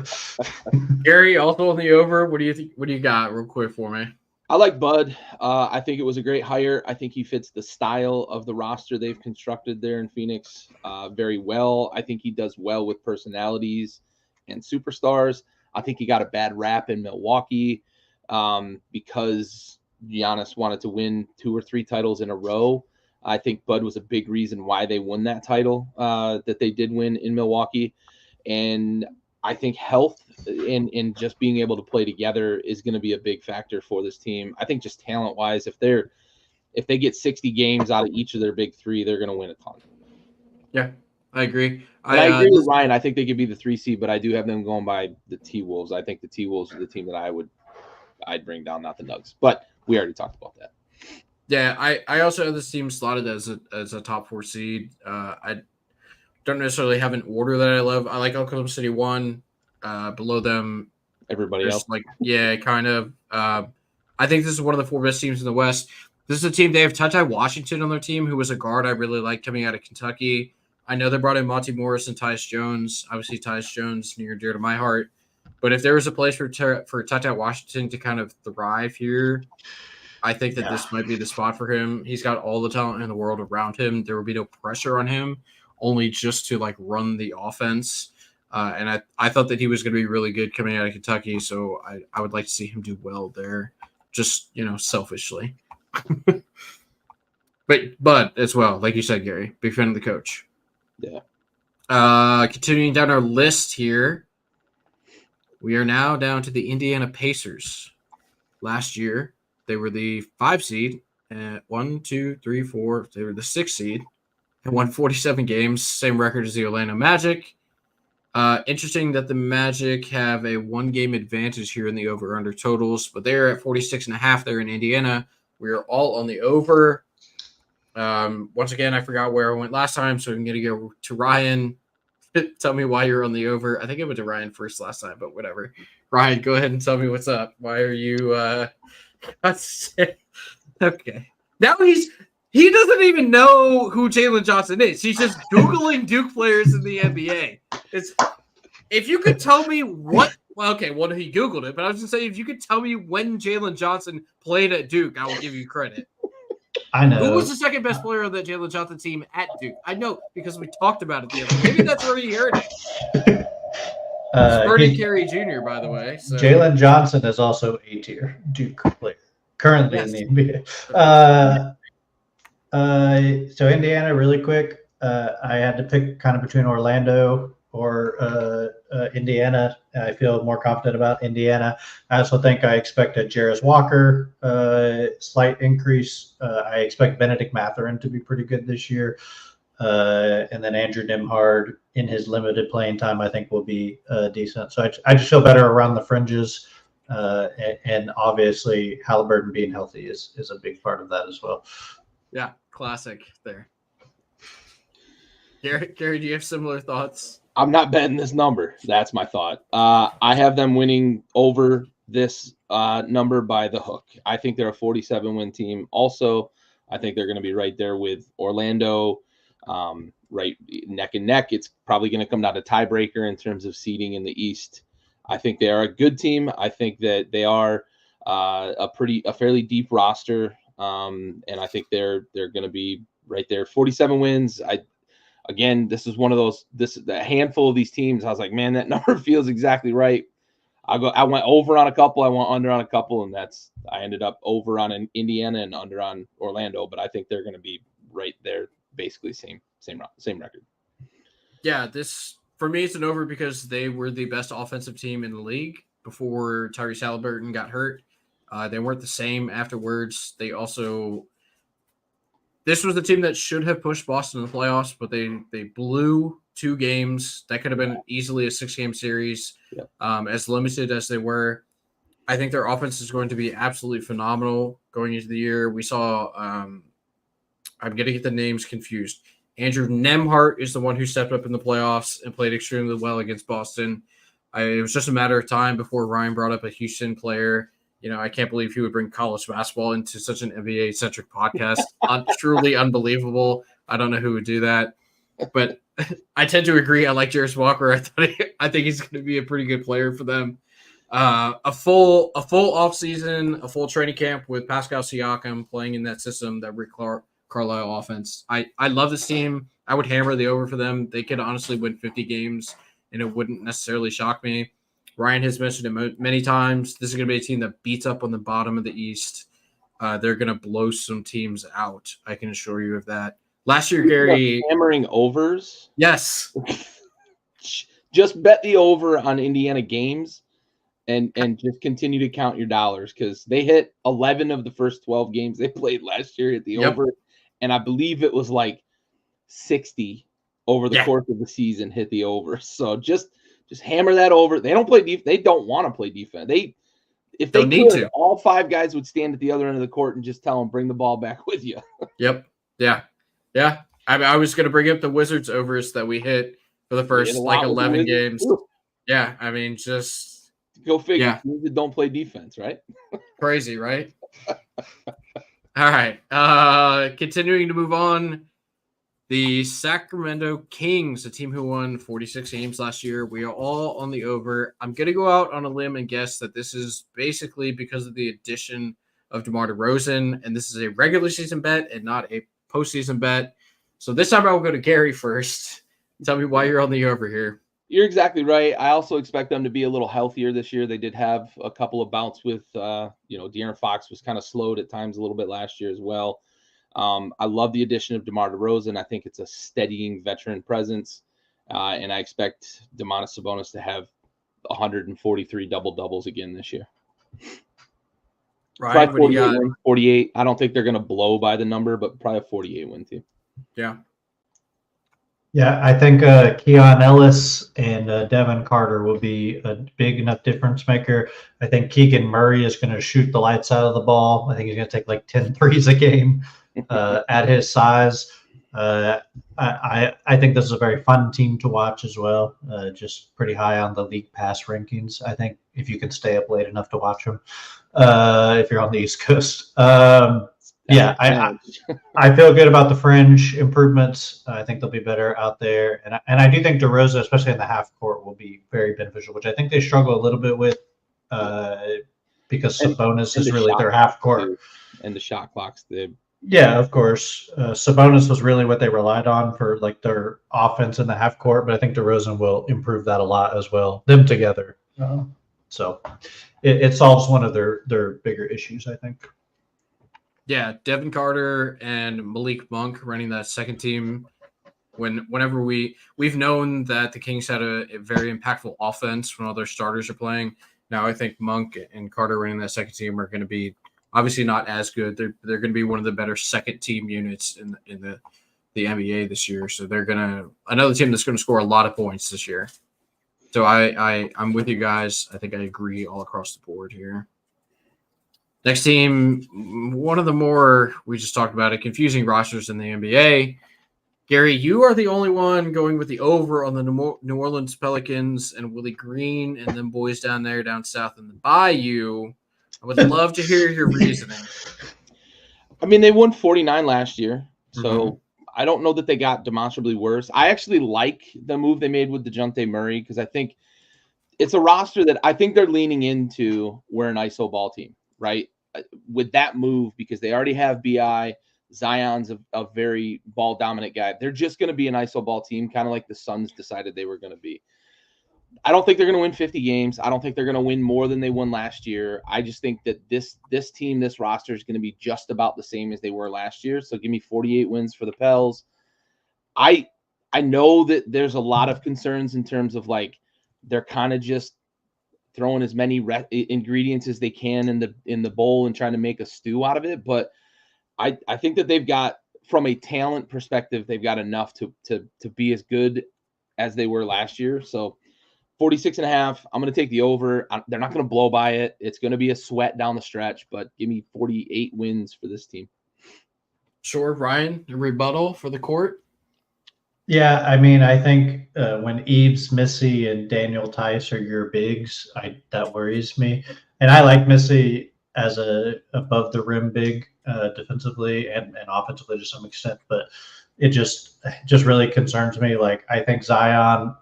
Gary, also on the over. What do you think? What do you got, real quick for me? I like Bud. I think it was a great hire. I think he fits the style of the roster they've constructed there in Phoenix very well. I think he does well with personalities and superstars. I think he got a bad rap in Milwaukee because Giannis wanted to win 2 or 3 titles in a row. I think Bud was a big reason why they won that title that they did win in Milwaukee. And I think health and just being able to play together is going to be a big factor for this team. I think just talent-wise, if they get 60 games out of each of their big 3, they're going to win a ton. Yeah, I agree. I agree with Ryan. I think they could be the 3 seed, but I do have them going by the T-Wolves. I think the T-Wolves are the team that I'd bring down, not the Nugs. But we already talked about that. Yeah, I also have this team slotted as a top 4 seed. I don't necessarily have an order that I love. I like Oklahoma City 1. Below them, Everybody else. like kind of. I think this is one of the 4 best teams in the West. This is a team, they have Ty Washington on their team, who was a guard I really like coming out of Kentucky. I know they brought in Monty Morris and Tyus Jones. Obviously, Tyus Jones near and dear to my heart. But if there was a place for Ty Washington to kind of thrive here, I think that this might be the spot for him. He's got all the talent in the world around him. There will be no pressure on him, only just to like run the offense. And I thought that he was going to be really good coming out of Kentucky. So I would like to see him do well there, just, selfishly. but as well, like you said, Gary, big fan of the coach. Yeah. Continuing down our list here, we are now down to the Indiana Pacers. Last year, they were the 5 seed. 1, 2, 3, 4. They were the 6 seed and won 47 games. Same record as the Orlando Magic. Interesting that the Magic have a 1-game advantage here in the over-under totals, but they're at 46.5. They're in Indiana. We are all on the over. Once again, I forgot where I went last time, so I'm going to go to Ryan. Tell me why you're on the over. I think I went to Ryan first last time, but whatever. Ryan, go ahead and tell me what's up. Why are you okay. Now he doesn't even know who Jalen Johnson is. He's just Googling Duke players in the NBA. If you could tell me he Googled it, but I was going to say, if you could tell me when Jalen Johnson played at Duke, I will give you credit. I know. Who was the second best player of the Jalen Johnson team at Duke? I know because we talked about it the other day. Maybe that's where you heard it. Bernie Carey Jr., by the way. So. Jalen Johnson is also A tier Duke player. currently Yes. in the NBA. So Indiana, really quick. I had to pick kind of between Orlando or Indiana. I feel more confident about Indiana. I also think I expect a Jarris Walker slight increase. I expect Benedict Mathurin to be pretty good this year. And then Andrew Nimhard in his limited playing time, I think will be decent. So I just feel better around the fringes. And obviously Halliburton being healthy is a big part of that as well. Yeah, classic there. Gary, do you have similar thoughts? I'm not betting this number. That's my thought. I have them winning over this number by the hook. I think they're a 47-win team. Also, I think they're going to be right there with Orlando, right neck and neck. It's probably going to come down to tiebreaker in terms of seeding in the East. I think they are a good team. I think that they are a fairly deep roster, and I think they're going to be right there. 47 wins. Again, this is one of those. A handful of these teams. I was like, man, that number feels exactly right. I went over on a couple. I went under on a couple, and I ended up over on Indiana and under on Orlando. But I think they're going to be right there, basically same record. Yeah, this for me it's an over because they were the best offensive team in the league before Tyrese Halliburton got hurt. They weren't the same afterwards. This was the team that should have pushed Boston in the playoffs, but they blew 2 games. That could have been easily a 6-game series. Yep. As limited as they were. I think their offense is going to be absolutely phenomenal going into the year. We saw I'm going to get the names confused. Andrew Nembhard is the one who stepped up in the playoffs and played extremely well against Boston. It was just a matter of time before Ryan brought up a Houston player. I can't believe he would bring college basketball into such an NBA-centric podcast. Truly unbelievable. I don't know who would do that. But I tend to agree. I like Jarris Walker. I think he's going to be a pretty good player for them. A full offseason, a full training camp with Pascal Siakam playing in that system, that Rick Carlisle offense. I love this team. I would hammer the over for them. They could honestly win 50 games, and it wouldn't necessarily shock me. Ryan has mentioned it many times. This is going to be a team that beats up on the bottom of the East. They're going to blow some teams out. I can assure you of that. Last year, Gary, hammering overs. Yes. Just bet the over on Indiana games, and just continue to count your dollars because they hit 11 of the first 12 games they played last year at the over, and I believe it was like 60 over the course of the season hit the over. So just hammer that over. They don't play defense. They don't want to play defense. If they need could, to. all 5 guys would stand at the other end of the court and just tell them, bring the ball back with you. Yep. Yeah. I was going to bring up the Wizards overs that we hit for the first 11 games. Too. Yeah. I mean, just go figure. Yeah. Teams that don't play defense, right? Crazy, right? All right. Continuing to move on. The Sacramento Kings, a team who won 46 games last year. We are all on the over. I'm going to go out on a limb and guess that this is basically because of the addition of DeMar DeRozan, and this is a regular season bet and not a postseason bet. So this time I will go to Gary first. Tell me why you're on the over here. You're exactly right. I also expect them to be a little healthier this year. They did have a couple of bouts with, De'Aaron Fox was kind of slowed at times a little bit last year as well. I love the addition of DeMar DeRozan. I think it's a steadying veteran presence, and I expect Domantas Sabonis to have 143 double-doubles again this year. Right, 48. I don't think they're going to blow by the number, but probably a 48-win team. Yeah. Yeah, I think Keon Ellis and Devin Carter will be a big enough difference maker. I think Keegan Murray is going to shoot the lights out of the ball. I think he's going to take like 10 threes a game at his size. I think this is a very fun team to watch as well. Just pretty high on the league pass rankings. I think if you can stay up late enough to watch them, if you're on the East Coast. Yeah, I feel good about the fringe improvements. I think they'll be better out there, and I do think DeRozan, especially in the half court, will be very beneficial, which I think they struggle a little bit with because Sabonis is really their half court and the shot clocks. Yeah, of course. Sabonis was really what they relied on for like their offense in the half court, but I think DeRozan will improve that a lot as well. Them together, so it solves one of their bigger issues, I think. Yeah, Devin Carter and Malik Monk running that second team. Whenever we've known that the Kings had a very impactful offense when all their starters are playing. Now I think Monk and Carter running that second team are going to be obviously not as good. They're going to be one of the better second team units in the NBA this year. So they're another team that's going to score a lot of points this year. So I'm with you guys. I think I agree all across the board here. Next team, one of the more, we just talked about it, confusing rosters in the NBA. Gary, you are the only one going with the over on the New Orleans Pelicans and Willie Green and them boys down south in the Bayou. I would love to hear your reasoning. I mean, they won 49 last year, so I don't know that they got demonstrably worse. I actually like the move they made with DeJounte Murray because I think it's a roster that I think they're leaning into. We're an ISO ball team, right? With that move, because they already have BI. Zion's a very ball dominant guy. They're just going to be an ISO ball team, kind of like the Suns decided they were going to be. I don't think they're going to win 50 games. I don't think they're going to win more than they won last year. I just think that this team, this roster is going to be just about the same as they were last year. So give me 48 wins for the Pels. I know that there's a lot of concerns in terms of like they're kind of just throwing as many ingredients as they can in the bowl and trying to make a stew out of it, but I think that they've got, from a talent perspective, they've got enough to be as good as they were last year. So 46.5, I'm going to take the over. They're not going to blow by it. It's going to be a sweat down the stretch, but give me 48 wins for this team. Sure, Ryan, a rebuttal for the court? Yeah, I mean, I think when Eves, Missy, and Daniel Tice are your bigs, that worries me. And I like Missy as a above the rim big defensively and offensively to some extent, but it just really concerns me. Like, I think Zion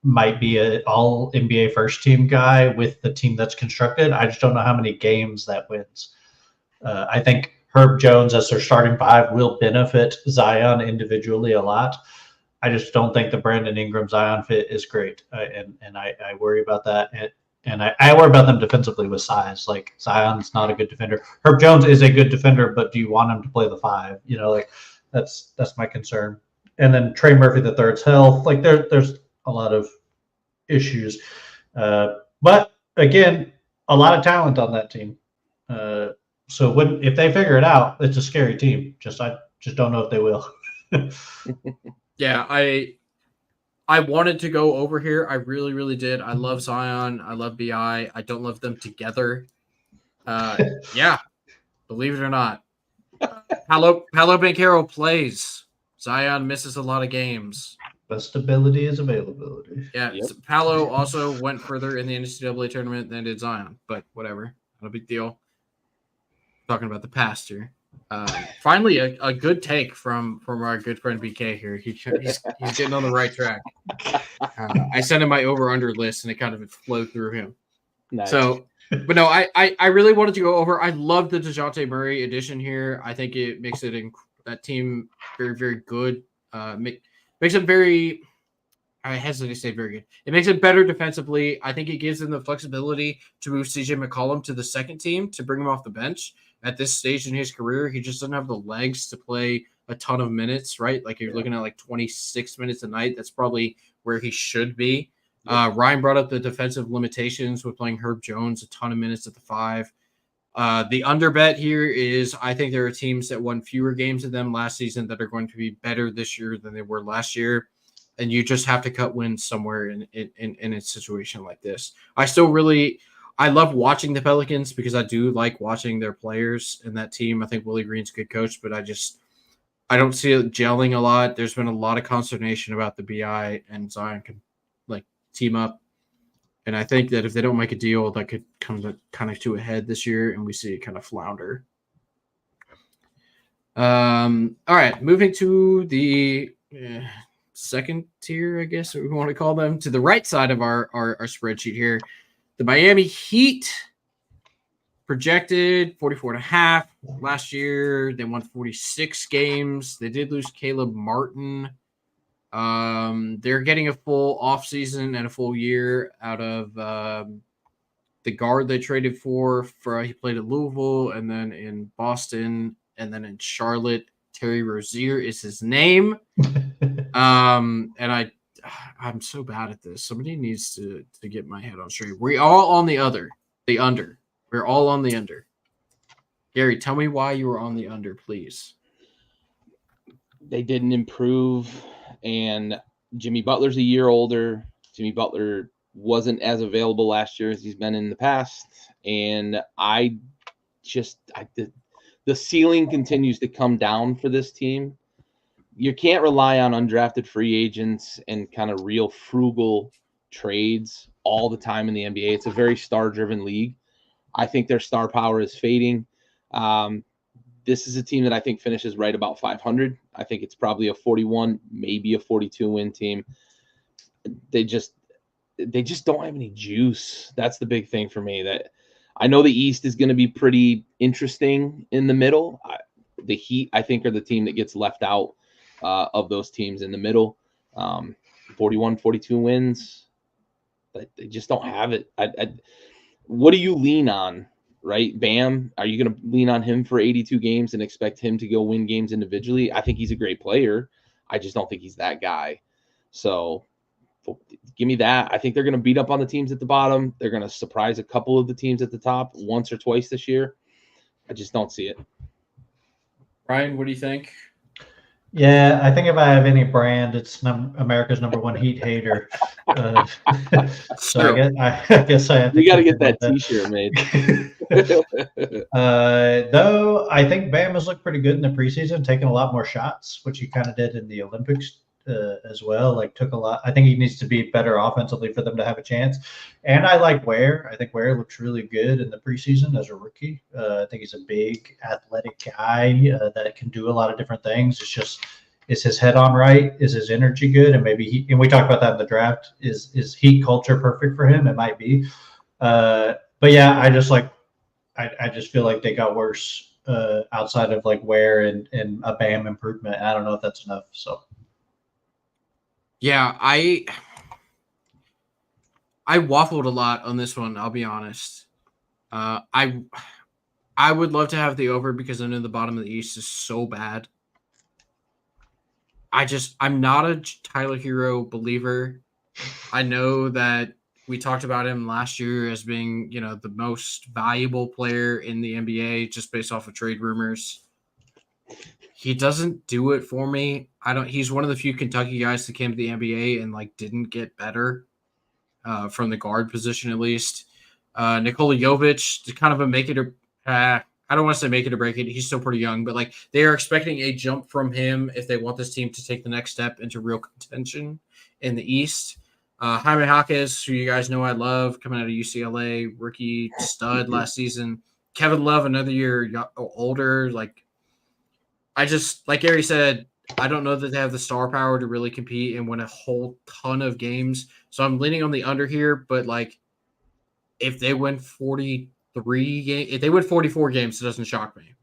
might be an all NBA first team guy with the team that's constructed. I just don't know how many games that wins. I think Herb Jones as their starting five will benefit Zion individually a lot. I just don't think the Brandon Ingram Zion fit is great, and I worry about that. And I worry about them defensively with size. Like, Zion's not a good defender. Herb Jones is a good defender, but do you want him to play the five? You know, like that's my concern. And then Trey Murphy the third's health. Like there's a lot of issues. But again, a lot of talent on that team. So if they figure it out, it's a scary team. I just don't know if they will. Yeah, I wanted to go over here. I really, really did. I love Zion. I love BI. I don't love them together. Yeah, believe it or not. Paolo Banchero plays. Zion misses a lot of games. Best ability is availability. Yeah, Yep. so Paolo also went further in the NCAA tournament than did Zion, but whatever. Not a big deal. Talking about the past here. Finally, a good take from our good friend BK here. He's getting on the right track. I sent him my over/under list, and it kind of flowed through him. Nice. So, but no, I really wanted to go over. I love the DeJounte Murray addition here. I think it makes that team very, very good. Makes it very. I hesitate to say very good. It makes it better defensively. I think it gives them the flexibility to move CJ McCollum to the second team to bring him off the bench. At this stage in his career, he just doesn't have the legs to play a ton of minutes, right? Like, you're looking at like 26 minutes a night. That's probably where he should be. Ryan brought up the defensive limitations with playing Herb Jones a ton of minutes at the five. The under bet here is I think there are teams that won fewer games than them last season that are going to be better this year than they were last year. And you just have to cut wins somewhere in a situation like this. I love watching the Pelicans because I do like watching their players in that team. I think Willie Green's a good coach, but I don't see it gelling a lot. There's been a lot of consternation about the BI and Zion can like team up. And I think that if they don't make a deal, that could come to a head this year, and we see it kind of flounder. All right, moving to the second tier, I guess we want to call them, to the right side of our spreadsheet here. The Miami Heat projected 44.5 last year. They won 46 games. They did lose Caleb Martin. They're getting a full offseason and a full year out of the guard they traded for. He played at Louisville and then in Boston. and then in Charlotte, Terry Rozier is his name. And I'm so bad at this. Somebody needs to get my head on straight. We're all on the under. We're all on the under. Gary, tell me why you were on the under, please. They didn't improve, and Jimmy Butler's a year older. Jimmy Butler wasn't as available last year as he's been in the past, and the ceiling continues to come down for this team. You can't rely on undrafted free agents and kind of real frugal trades all the time in the NBA. It's a very star-driven league. I think their star power is fading. This is a team that I think finishes right about 500. I think it's probably a 41, maybe a 42 win team. They just don't have any juice. That's the big thing for me. That I know the East is going to be pretty interesting in the middle. The Heat, I think, are the team that gets left out of those teams in the middle. 41, 42 wins. But they just don't have it. What do you lean on? Right? Bam. Are you going to lean on him for 82 games and expect him to go win games individually? I think he's a great player. I just don't think he's that guy. So give me that. I think they're going to beat up on the teams at the bottom. They're going to surprise a couple of the teams at the top once or twice this year. I just don't see it. Ryan, what do you think? Yeah, I think if I have any brand, it's America's #1 Heat hater. So I guess I have to. You got to get that T-shirt made. Though I think Bam has looked pretty good in the preseason, taking a lot more shots, which he kind of did in the Olympics as well. Like took a lot. I think he needs to be better offensively for them to have a chance. And I like Ware. I think Ware looks really good in the preseason as a rookie. I think he's a big athletic guy that can do a lot of different things. It's just, is his head on right? Is his energy good? And maybe and we talked about that in the draft. Is Heat culture perfect for him? It might be. But yeah, I just feel like they got worse outside of like Ware and a Bam improvement. I don't know if that's enough. So. Yeah, I waffled a lot on this one, I'll be honest. I would love to have the over because I know the bottom of the East is so bad. I'm not a Tyler Hero believer. I know that we talked about him last year as being, the most valuable player in the NBA just based off of trade rumors. He doesn't do it for me. He's one of the few Kentucky guys that came to the NBA and didn't get better from the guard position at least. Nikola Jovic, to kind of make it I don't want to say make it or break it. He's still pretty young, but they are expecting a jump from him if they want this team to take the next step into real contention in the East. Jaime Jaquez, who you guys know I love, coming out of UCLA, rookie stud last season. Kevin Love, another year older. I just, like Gary said, I don't know that they have the star power to really compete and win a whole ton of games. So I'm leaning on the under here, but if they win 43 games, if they win 44 games, it doesn't shock me.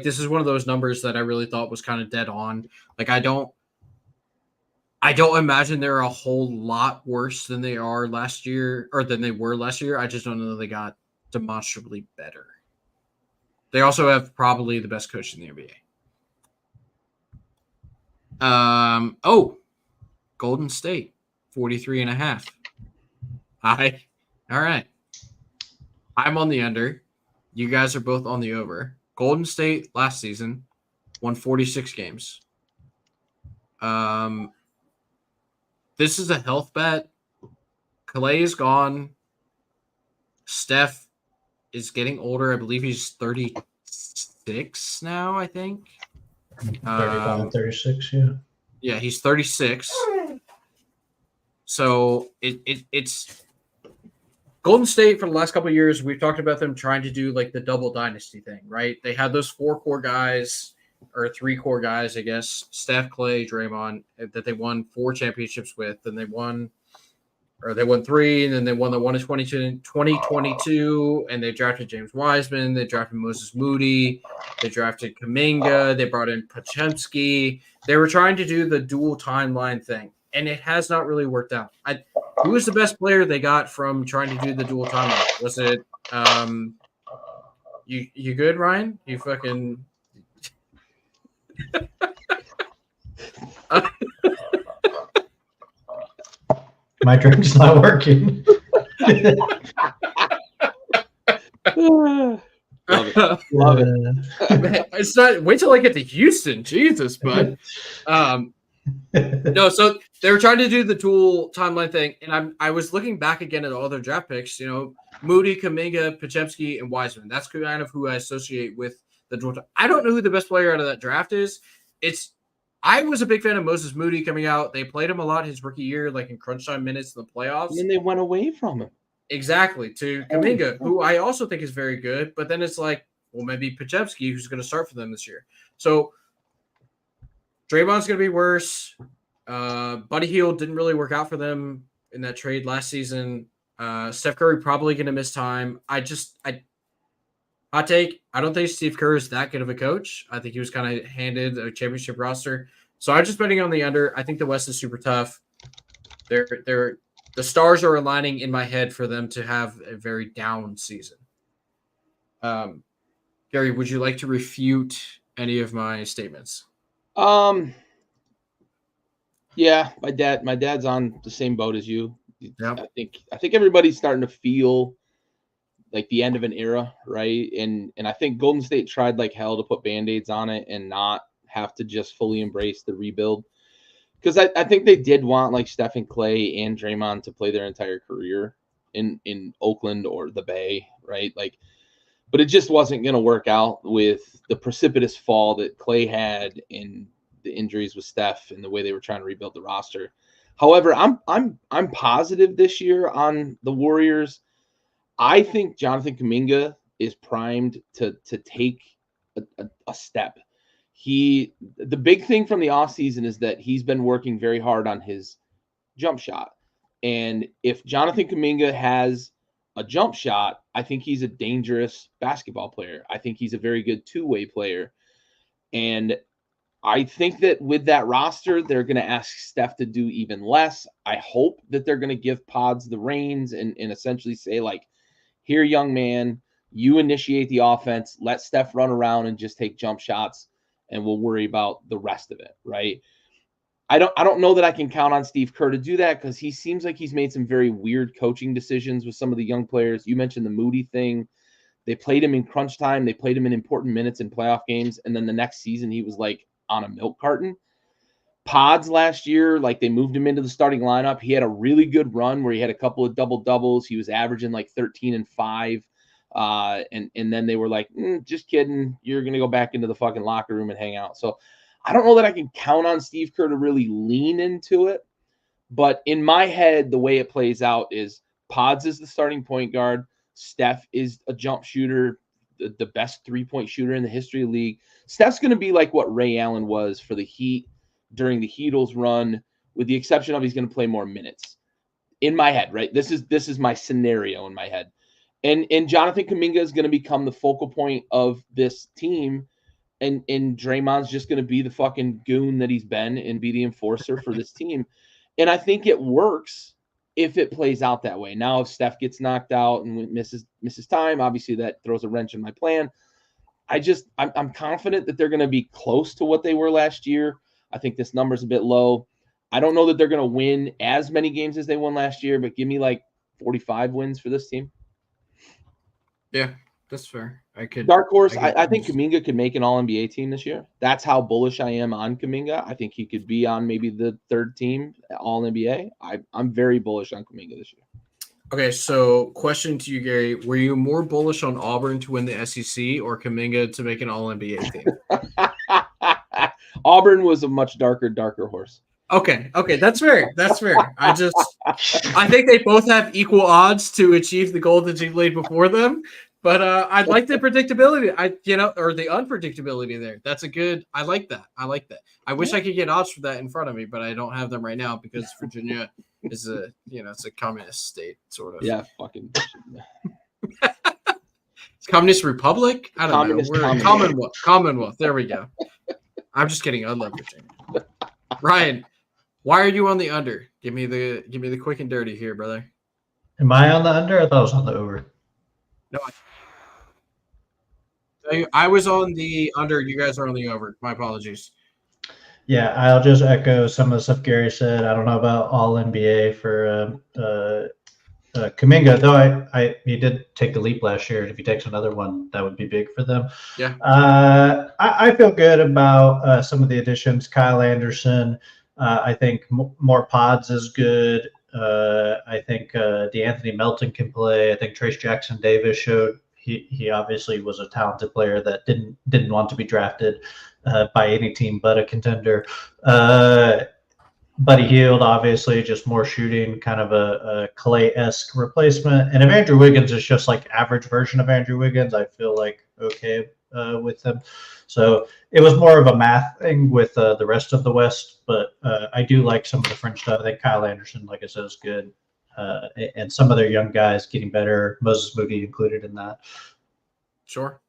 This is one of those numbers that I really thought was kind of dead on. I don't imagine they're a whole lot worse than they are last year or than they were last year. I just don't know that they got demonstrably better. They also have probably the best coach in the NBA. Golden State, 43.5. All right. I'm on the under. You guys are both on the over. Golden State last season won 46 games. This is a health bet. Clay is gone. Steph is getting older. I believe he's 36 now, I think. 35, 36, yeah. Yeah, he's 36. So it's Golden State for the last couple of years. We've talked about them trying to do the double dynasty thing, right? They had those 4 core guys or 3 core guys, I guess, Steph, Clay, Draymond, that they won 4 championships with. Then they won 3, and then they won the one in 2022, and they drafted James Wiseman. They drafted Moses Moody. They drafted Kuminga. They brought in Podziemski. They were trying to do the dual timeline thing, and it has not really worked out. Who was the best player they got from trying to do the dual timeline? Was it you good, Ryan? You fucking My drink's not working. Love it. Love it. Man, it's not. Wait till I get to Houston, Jesus, bud. No, so they were trying to do the dual timeline thing, and I was looking back again at all their draft picks. You know, Moody, Kuminga, Podziemski, and Wiseman. That's kind of who I associate with the dual. I don't know who the best player out of that draft is. I was a big fan of Moses Moody coming out. They played him a lot his rookie year, like in crunch time minutes in the playoffs. And then they went away from him. Exactly, to Kuminga, who I also think is very good. But then it's like, well, maybe Podziemski, who's going to start for them this year. So Draymond's going to be worse. Buddy Hield didn't really work out for them in that trade last season. Steph Curry probably going to miss time. Hot take, I don't think Steve Kerr is that good of a coach. I think he was kind of handed a championship roster. So I'm just betting on the under. I think the West is super tough. The stars are aligning in my head for them to have a very down season. Gary, would you like to refute any of my statements? Yeah, my dad's on the same boat as you. Yep. I think everybody's starting to feel like the end of an era, right? And I think Golden State tried like hell to put Band-Aids on it and not have to just fully embrace the rebuild. Because I think they did want like Steph and Clay and Draymond to play their entire career in Oakland or the Bay, right? Like, but it just wasn't going to work out with the precipitous fall that Clay had and the injuries with Steph and the way they were trying to rebuild the roster. However, I'm positive this year on the Warriors. I think Jonathan Kuminga is primed to take a step. The big thing from the offseason is that he's been working very hard on his jump shot. And if Jonathan Kuminga has a jump shot, I think he's a dangerous basketball player. I think he's a very good two-way player. And I think that with that roster, they're going to ask Steph to do even less. I hope that they're going to give Pods the reins and essentially say, like, here, young man, you initiate the offense, let Steph run around and just take jump shots, and we'll worry about the rest of it, right? I don't know that I can count on Steve Kerr to do that because he seems like he's made some very weird coaching decisions with some of the young players. You mentioned the Moody thing. They played him in crunch time. They played him in important minutes in playoff games, and then the next season he was like on a milk carton. Pods last year, like they moved him into the starting lineup. He had a really good run where he had a couple of double-doubles. He was averaging like 13 and 5. And then they were like, just kidding. You're going to go back into the fucking locker room and hang out. So I don't know that I can count on Steve Kerr to really lean into it. But in my head, the way it plays out is Pods is the starting point guard. Steph is a jump shooter, the best three-point shooter in the history of the league. Steph's going to be like what Ray Allen was for the Heat during the Heatles run, with the exception of he's going to play more minutes. In my head, right? This is my scenario in my head. And Jonathan Kuminga is going to become the focal point of this team, and Draymond's just going to be the fucking goon that he's been and be the enforcer for this team. And I think it works if it plays out that way. Now, if Steph gets knocked out and misses time, obviously that throws a wrench in my plan. I'm confident that they're going to be close to what they were last year. I think this number's a bit low. I don't know that they're going to win as many games as they won last year, but give me like 45 wins for this team. Yeah, that's fair. Dark horse. I think Kuminga could make an All-NBA team this year. That's how bullish I am on Kuminga. I think he could be on maybe the third team All-NBA. I'm very bullish on Kuminga this year. Okay, so question to you, Gary. Were you more bullish on Auburn to win the SEC or Kuminga to make an All-NBA team? Auburn was a much darker horse. Okay, that's fair. That's fair. I think they both have equal odds to achieve the goal that you laid before them. But I'd like the predictability, or the unpredictability there. That's a good. I like that. I wish I could get odds for that in front of me, but I don't have them right now because Virginia is it's a communist state, sort of. Yeah, fucking. It's Communist Republic. I don't know. We're Commonwealth. There we go. I'm just kidding. I love Virginia. Ryan, why are you on the under? Give me the quick and dirty here, brother. Am I on the under? I thought I was on the over. No. I was on the under. You guys are on the over. My apologies. Yeah, I'll just echo some of the stuff Gary said. I don't know about all NBA for Kuminga, though he did take the leap last year. If he takes another one, that would be big for them. Yeah. I feel good about some of the additions. Kyle Anderson, I think more Pods is good. I think DeAnthony Melton can play. I think Trace Jackson Davis showed he obviously was a talented player that didn't want to be drafted by any team but a contender. Buddy Hield, obviously, just more shooting, kind of a Clay-esque replacement. And if Andrew Wiggins is just like average version of Andrew Wiggins, I feel like okay with him. So it was more of a math thing with the rest of the West, but I do like some of the French stuff. I think Kyle Anderson, like I said, is good. And some of their young guys getting better. Moses Moody included in that. Sure.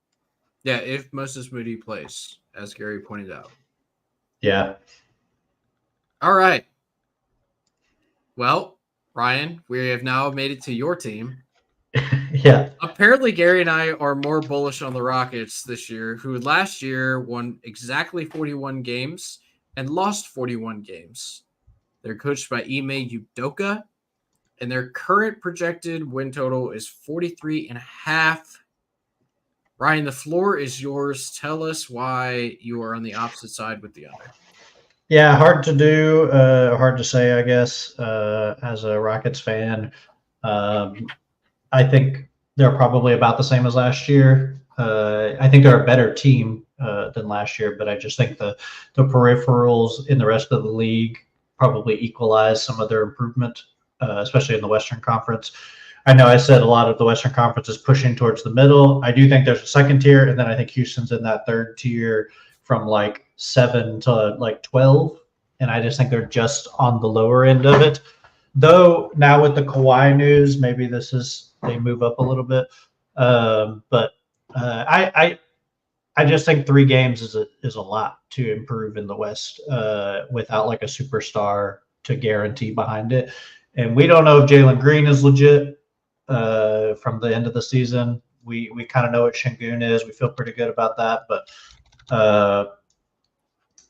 Yeah, if Moses Moody plays, as Gary pointed out. Yeah. All right. Well, Ryan, we have now made it to your team. Yeah. Apparently, Gary and I are more bullish on the Rockets this year, who last year won exactly 41 games and lost 41 games. They're coached by Ime Udoka, and their current projected win total is 43.5. Ryan, the floor is yours. Tell us why you are on the opposite side with the under. Yeah, hard to do, hard to say, I guess, as a Rockets fan. I think they're probably about the same as last year. I think they're a better team than last year, but I just think the peripherals in the rest of the league probably equalize some of their improvement, especially in the Western Conference. I know I said a lot of the Western Conference is pushing towards the middle. I do think there's a second tier, and then I think Houston's in that third tier from like 7 to like 12. And I just think they're just on the lower end of it. Though now with the Kawhi news, maybe they move up a little bit. But I just think 3 games is a lot to improve in the West without like a superstar to guarantee behind it. And we don't know if Jalen Green is legit from the end of the season. We kind of know what Şengün is. We feel pretty good about that, but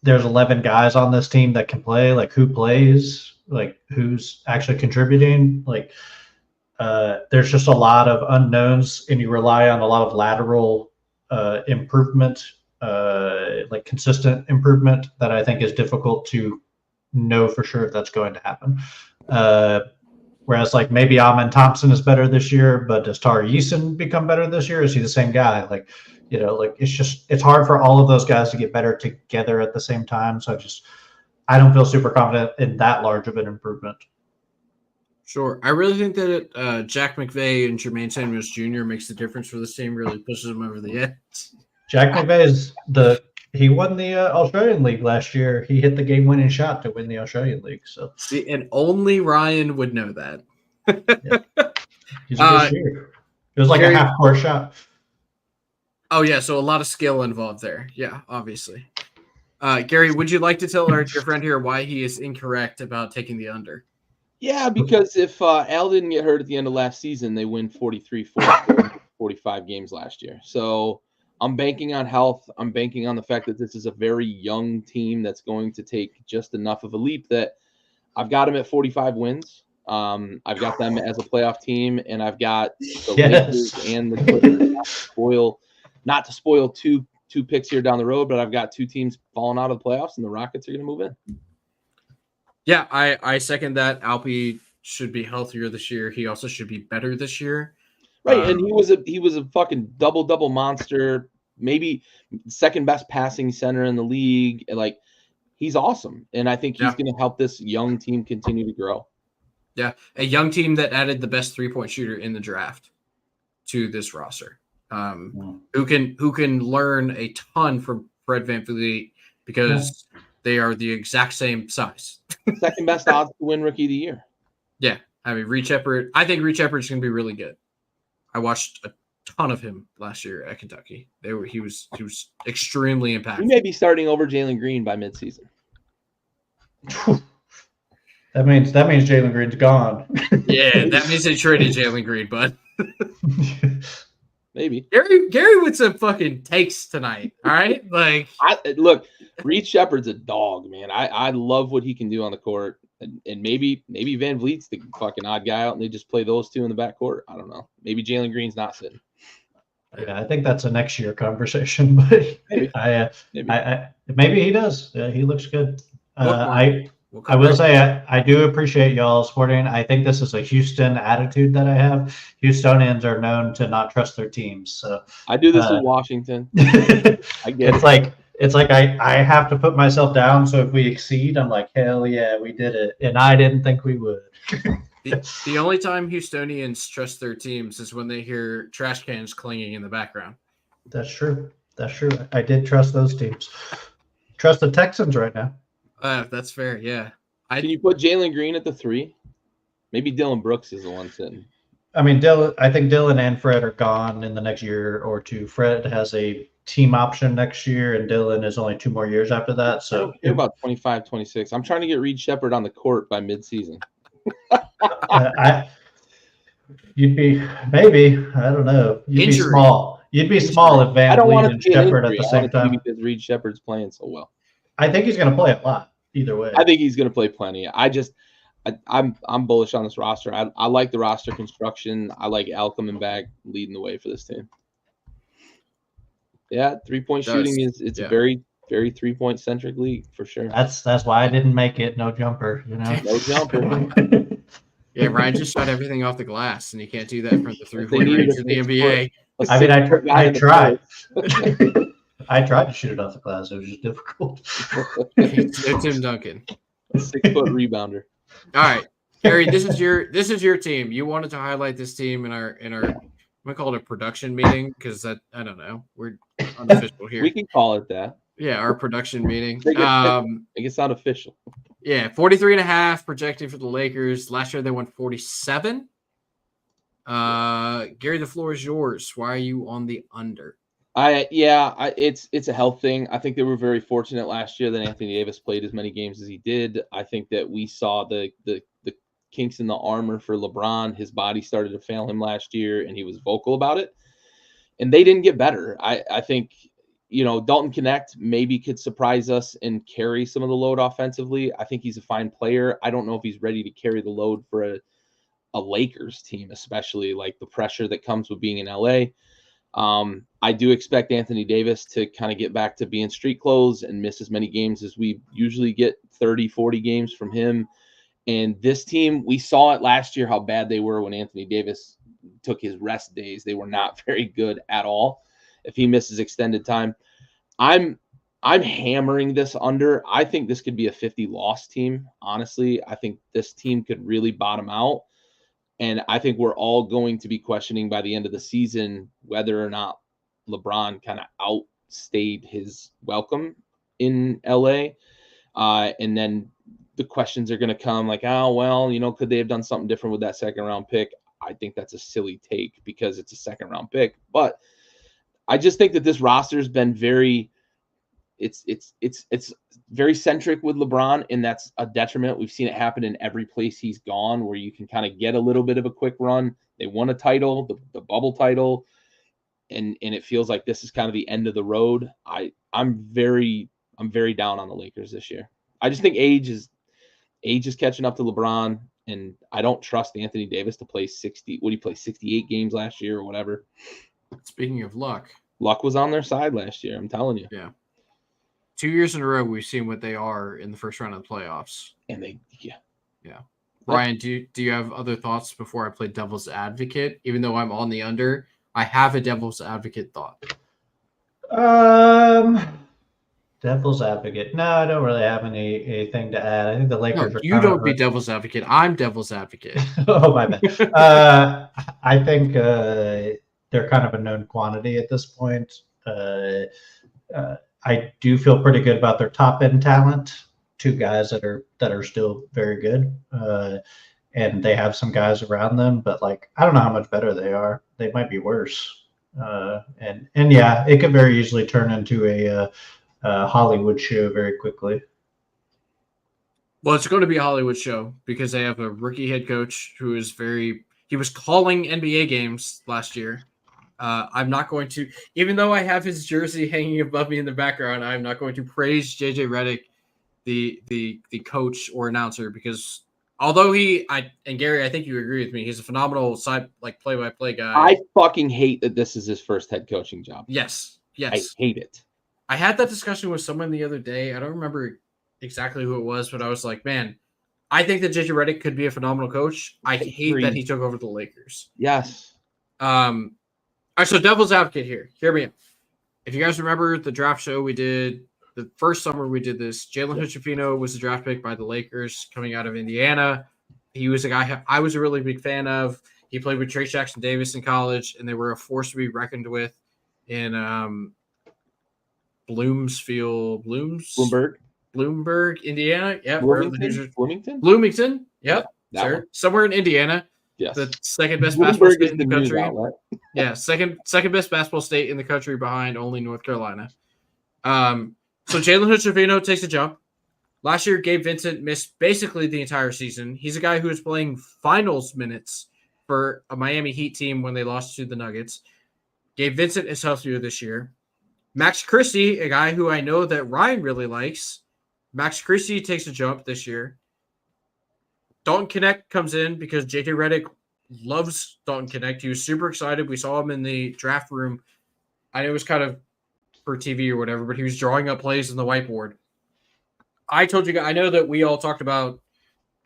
there's 11 guys on this team that can play. Like who plays? Like who's actually contributing? Like there's just a lot of unknowns, and you rely on a lot of lateral improvement, like consistent improvement that I think is difficult to know for sure if that's going to happen. Whereas like maybe Amen Thompson is better this year, but does Tari Eason become better this year? Is he the same guy? Like, you know, like it's hard for all of those guys to get better together at the same time. So I don't feel super confident in that large of an improvement. Sure. I really think that Jack McVay and Jermaine Samuels Jr. makes the difference for this team, really pushes them over the edge. Jack McVay he won the Australian League last year. He hit the game-winning shot to win the Australian League. So see, and only Ryan would know that. Yeah. He's a good shooter. It was like a half-court shot. Oh, yeah, so a lot of skill involved there. Yeah, obviously. Gary, would you like to tell your friend here why he is incorrect about taking the under? Yeah, because if Al didn't get hurt at the end of last season, they win 43, 45 games last year. So I'm banking on health. I'm banking on the fact that this is a very young team that's going to take just enough of a leap that I've got them at 45 wins. I've got them as a playoff team, and I've got the Lakers and the Clippers not to spoil two picks here down the road, but I've got 2 teams falling out of the playoffs, and the Rockets are going to move in. Yeah, I second that. Alpi should be healthier this year. He also should be better this year. Right, and he was a fucking double monster, maybe second best passing center in the league. Like he's awesome, and I think he's going to help this young team continue to grow. Yeah, a young team that added the best 3-point shooter in the draft to this roster. Who can learn a ton from Fred VanVleet because they are the exact same size. Second best odds to win Rookie of the Year. Yeah, I mean Reach Shepard. I think Reach Shepard is going to be really good. I watched a ton of him last year at Kentucky. He was extremely impactful. He may be starting over Jalen Green by midseason. That means Jalen Green's gone. Yeah, that means they traded Jalen Green, bud. Maybe. Gary with some fucking takes tonight. All right, like Look, Reed Shepard's a dog, man. I love what he can do on the court, and maybe Van Vliet's the fucking odd guy out, and they just play those two in the backcourt. I don't know. Maybe Jalen Green's not sitting. Yeah, I think that's a next year conversation, but Maybe. Maybe he does. Yeah, he looks good. we'll I will say I do appreciate y'all supporting. I think this is a Houston attitude that I have. Houstonians are known to not trust their teams. So I do this with Washington. I get it's like I have to put myself down. So if we exceed, I'm like, hell yeah, we did it. And I didn't think we would. The only time Houstonians trust their teams is when they hear trash cans clanging in the background. That's true. That's true. I did trust those teams. Trust the Texans right now. That's fair. Yeah. Can you put Jalen Green at the 3? Maybe Dylan Brooks is the one sitting. I mean, I think Dylan and Fred are gone in the next year or two. Fred has a team option next year, and Dylan is only 2 more years after that. So about 25, 26. I'm trying to get Reed Shepard on the court by midseason. You'd be maybe, I don't know. You'd Injury. be small. You'd be small if Van Vliet and Shepard at the same time. Because Reed Shepard's playing so well. I think he's going to play a lot either way. I think he's going to play plenty. I'm bullish on this roster. I like the roster construction. I like Al coming back, leading the way for this team. Yeah, 3-point shooting is a very, very 3-point centric league for sure. That's why I didn't make it. No jumper, you know. No jumper. Yeah, Ryan just shot everything off the glass, and you can't do that from the 3-point range in the NBA. I mean, I tried. I tried to shoot it off the glass. It was just difficult. It's Tim Duncan. A 6-foot rebounder. All right, Gary, this is your team. You wanted to highlight this team in our I'm gonna call it a production meeting because I don't know, we're unofficial here. We can call it that. Yeah, our production meeting. I think it's not official. Yeah, 43.5 projected for the Lakers. Last year they won 47. Gary, the floor is yours. Why are you on the under? It's a health thing. I think they were very fortunate last year that Anthony Davis played as many games as he did. I think that we saw the kinks in the armor for LeBron. His body started to fail him last year, and he was vocal about it. And they didn't get better. I think, Dalton Connect maybe could surprise us and carry some of the load offensively. I think he's a fine player. I don't know if he's ready to carry the load for a Lakers team, especially like the pressure that comes with being in LA. I do expect Anthony Davis to kind of get back to being street clothes and miss as many games as we usually get, 30, 40 games from him. And this team, we saw it last year how bad they were when Anthony Davis took his rest days. They were not very good at all if he misses extended time. I'm hammering this under. I think this could be a 50-loss team, honestly. I think this team could really bottom out. And I think we're all going to be questioning by the end of the season whether or not LeBron kind of outstayed his welcome in LA. And then the questions are going to come like, could they have done something different with that second-round pick? I think that's a silly take because it's a second-round pick. But I just think that this roster has been very it's very centric with LeBron, and that's a detriment. We've seen it happen in every place he's gone where you can kind of get a little bit of a quick run. They won a title, the bubble title, and it feels like this is kind of the end of the road. I'm very down on the Lakers this year. I just think age is catching up to LeBron, and I don't trust Anthony Davis to play 60. Would he play 68 games last year or whatever? Speaking of luck was on their side last year. I'm telling you. Yeah. 2 years in a row, we've seen what they are in the first round of the playoffs. And yeah. Ryan, do you have other thoughts before I play devil's advocate? Even though I'm on the under, I have a devil's advocate thought. Devil's advocate. No, I don't really have anything to add. I think the Lakers are. You don't be devil's advocate. I'm devil's advocate. Oh, my bad. I think they're kind of a known quantity at this point. I do feel pretty good about their top end talent. 2 guys that are still very good, and they have some guys around them. But I don't know how much better they are. They might be worse. And yeah, it could very easily turn into a Hollywood show very quickly. Well, it's going to be a Hollywood show because they have a rookie head coach who is he was calling NBA games last year. I'm not going to, even though I have his jersey hanging above me in the background, I'm not going to praise JJ Redick, the coach or announcer, because although and Gary, I think you agree with me, he's a phenomenal play-by-play guy. I fucking hate that this is his first head coaching job. Yes. I hate it. I had that discussion with someone the other day. I don't remember exactly who it was, but I was like, man, I think that JJ Redick could be a phenomenal coach. I hate that he took over the Lakers. Yes. All right, so devil's advocate here. Hear me out. If you guys remember the draft show we did, the first summer we did this, Jalen Hood-Schifino was the draft pick by the Lakers coming out of Indiana. He was a guy I was a really big fan of. He played with Trace Jackson Davis in college, and they were a force to be reckoned with in Bloomsburg, Indiana. Yeah, Bloomington. Yep, sure. Somewhere in Indiana. Yes. The second best basketball state in the country. Yeah, second best basketball state in the country behind only North Carolina. So Jalen Hood-Schifino takes a jump. Last year, Gabe Vincent missed basically the entire season. He's a guy who was playing finals minutes for a Miami Heat team when they lost to the Nuggets. Gabe Vincent is healthier this year. Max Christie, a guy who I know that Ryan really likes. Max Christie takes a jump this year. Dalton Knecht comes in because JJ Redick loves Dalton Knecht. He was super excited. We saw him in the draft room. I know it was kind of for TV or whatever, but he was drawing up plays on the whiteboard. I told you guys, I know that we all talked about,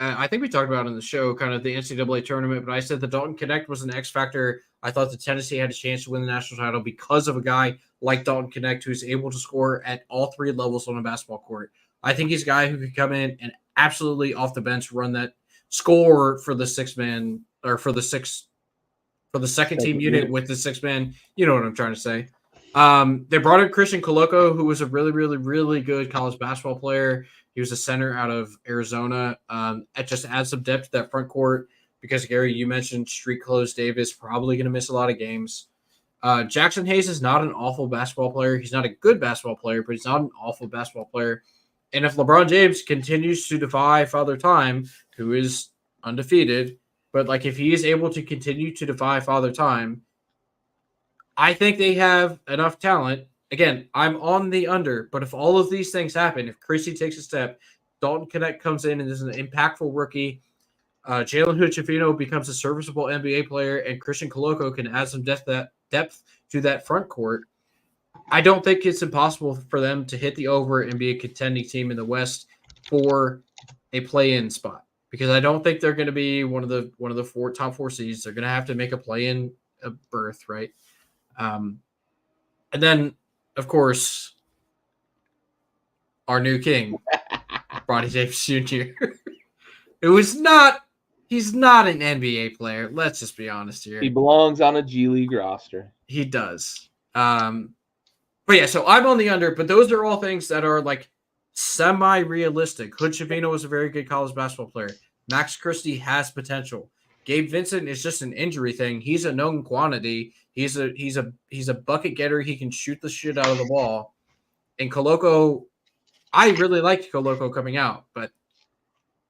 I think we talked about in the show, kind of the NCAA tournament, but I said that Dalton Knecht was an X factor. I thought that Tennessee had a chance to win the national title because of a guy like Dalton Knecht who's able to score at all three levels on a basketball court. I think he's a guy who could come in and absolutely off the bench run that score for the second team unit with the 6-man. You know what I'm trying to say. They brought in Christian Koloko, who was a really, really, really good college basketball player. He was a center out of Arizona. It just adds some depth to that front court because, Gary, you mentioned Street Clothes Davis probably going to miss a lot of games. Jackson Hayes is not an awful basketball player. He's not a good basketball player, but he's not an awful basketball player. And if LeBron James continues to defy Father Time, who is undefeated, but if he is able to continue to defy Father Time, I think they have enough talent. Again, I'm on the under, but if all of these things happen, if Christie takes a step, Dalton Knecht comes in and is an impactful rookie, Jalen Hood-Schifino becomes a serviceable NBA player, and Christian Koloko can add some depth to that front court, I don't think it's impossible for them to hit the over and be a contending team in the West for a play-in spot. Because I don't think they're going to be one of the top four seeds. They're going to have to make a play-in berth, right? And then, of course, our new king, Bronny James Jr. He's not an NBA player. Let's just be honest here. He belongs on a G League roster. He does. But yeah, so I'm on the under, but those are all things that are semi-realistic. Hood-Schifino was a very good college basketball player. Max Christie has potential. Gabe Vincent is just an injury thing. He's a known quantity. He's a bucket getter. He can shoot the shit out of the ball. And Koloko, I really liked Koloko coming out, but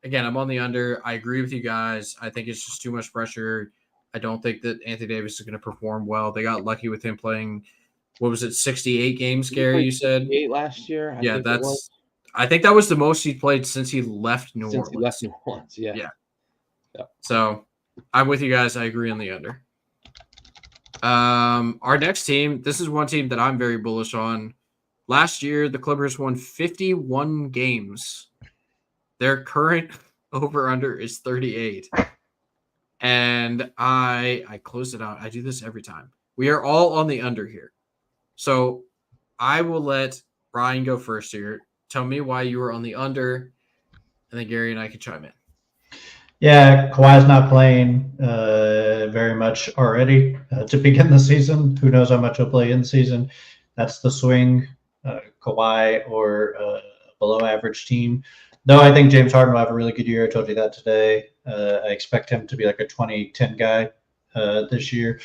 again, I'm on the under. I agree with you guys. I think it's just too much pressure. I don't think that Anthony Davis is going to perform well. They got lucky with him playing, 68 games, Gary, you said? 68 last year. I think that was the most he played since he left New Orleans. Yeah. So I'm with you guys. I agree on the under. Our next team, this is one team that I'm very bullish on. Last year, the Clippers won 51 games. Their current over-under is 38. And I closed it out. I do this every time. We are all on the under here. So I will let Brian go first here. Tell me why you were on the under, and then Gary and I can chime in. Yeah, Kawhi's not playing very much already to begin the season. Who knows how much he'll play in the season? That's the swing, Kawhi or a below-average team. Though I think James Harden will have a really good year. I told you that today. I expect him to be like a 20-10 guy this year.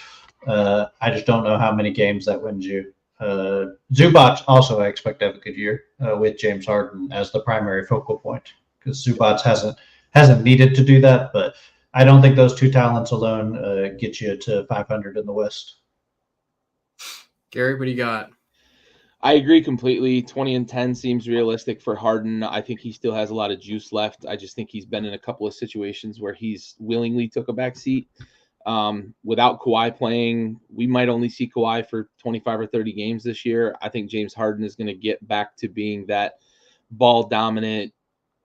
I just don't know how many games that wins you. Zubac also I expect to have a good year with James Harden as the primary focal point because Zubac hasn't needed to do that, but I don't think those two talents alone get you to 500 in the West. Gary, what do you got? I agree completely. 20-10 seems realistic for Harden. I think he still has a lot of juice left. I just think he's been in a couple of situations where he's willingly took a back seat. Without Kawhi playing, we might only see Kawhi for 25 or 30 games this year. I think James Harden is going to get back to being that ball dominant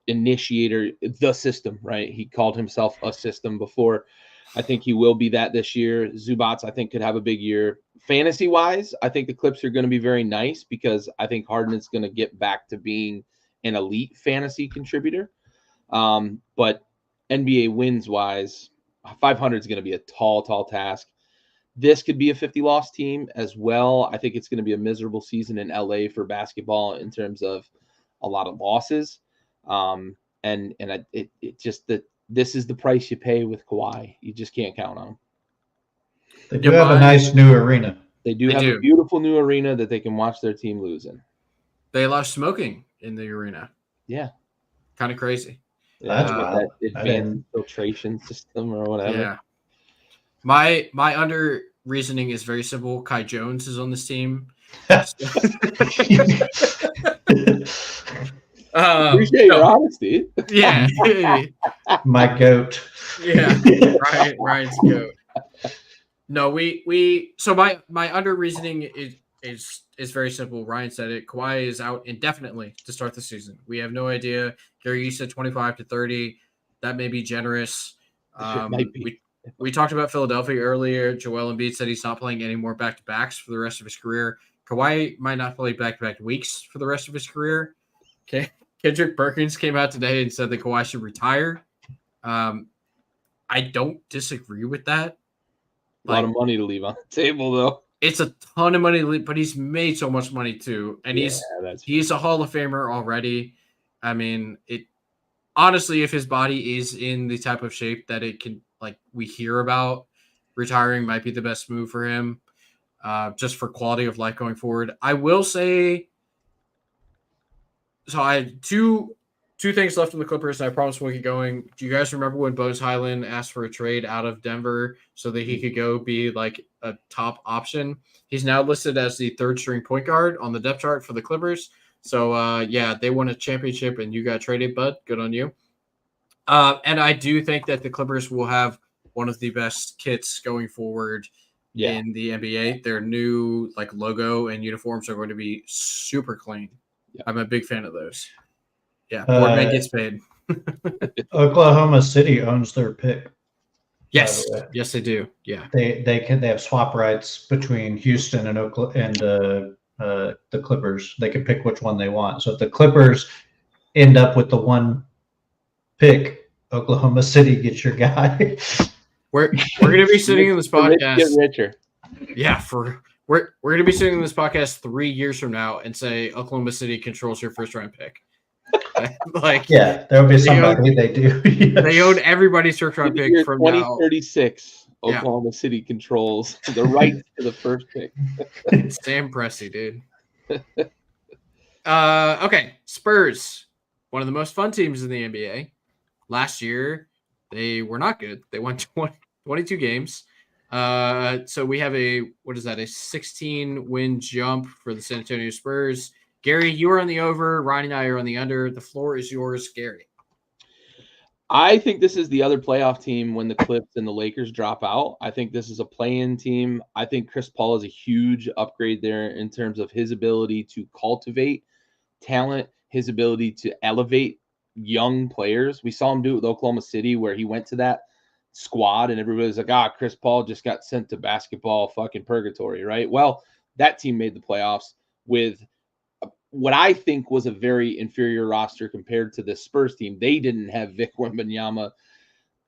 initiator, the system, right? He called himself a system before. I think he will be that this year. Zubats, I think, could have a big year. Fantasy-wise, I think the Clips are going to be very nice because I think Harden is going to get back to being an elite fantasy contributor. But NBA wins-wise, 500 is going to be a tall task. This could be a 50-loss team as well. I think it's going to be a miserable season in LA for basketball in terms of a lot of losses. It just that this is the price you pay with Kawhi. You just can't count on them. They do have a nice new arena. They do have a beautiful new arena that they can watch their team lose in. They allow smoking in the arena. Yeah. Kind of crazy. Yeah, that advanced filtration system or whatever. Yeah. My under reasoning is very simple. Kai Jones is on this team. Appreciate your honesty. Yeah. My goat. Yeah. Ryan's goat. No, so my under reasoning is very simple. Ryan said it. Kawhi is out indefinitely to start the season. We have no idea. Gary, you said 25 to 30. That may be generous. Might be. We talked about Philadelphia earlier. Joel Embiid said he's not playing any more back-to-backs for the rest of his career. Kawhi might not play back-to-back weeks for the rest of his career. Okay. Kendrick Perkins came out today and said that Kawhi should retire. I don't disagree with that. A lot of money to leave on the table, though. It's a ton of money, but he's made so much money too, and he's a Hall of Famer already. I mean, honestly, if his body is in the type of shape that it can, like we hear about, retiring might be the best move for him, just for quality of life going forward. I will say, so I had two things left in the Clippers, and I promise we'll get going. Do you guys remember when Bose Highland asked for a trade out of Denver so that he could go be like a top option? He's now listed as the third string point guard on the depth chart for the Clippers. So, they won a championship and you got traded, bud. Good on you. And I do think that the Clippers will have one of the best kits going forward in the NBA. Their new logo and uniforms are going to be super clean. Yeah. I'm a big fan of those. Yeah, Boardman gets paid. Oklahoma City owns their pick. Yes, yes, they do. Yeah, they have swap rights between Houston and the Clippers. They can pick which one they want. So if the Clippers end up with the one pick, Oklahoma City gets your guy. We're going to be sitting in this podcast. Get richer. Yeah, we're going to be sitting in this podcast 3 years from now and say Oklahoma City controls your first round pick. There'll be somebody they do. They own everybody's first round pick from 2036. Oklahoma City controls the right to the first pick. Sam Presti, dude. Okay, Spurs, one of the most fun teams in the NBA. Last year, they were not good. They won 22 games. So we have a 16-win jump for the San Antonio Spurs. Gary, you are on the over. Ryan and I are on the under. The floor is yours, Gary. I think this is the other playoff team when the Clips and the Lakers drop out. I think this is a play-in team. I think Chris Paul is a huge upgrade there in terms of his ability to cultivate talent, his ability to elevate young players. We saw him do it with Oklahoma City where he went to that squad and everybody was like, Chris Paul just got sent to basketball fucking purgatory, right? Well, that team made the playoffs with what I think was a very inferior roster compared to the Spurs team. They didn't have Vic Wembanyama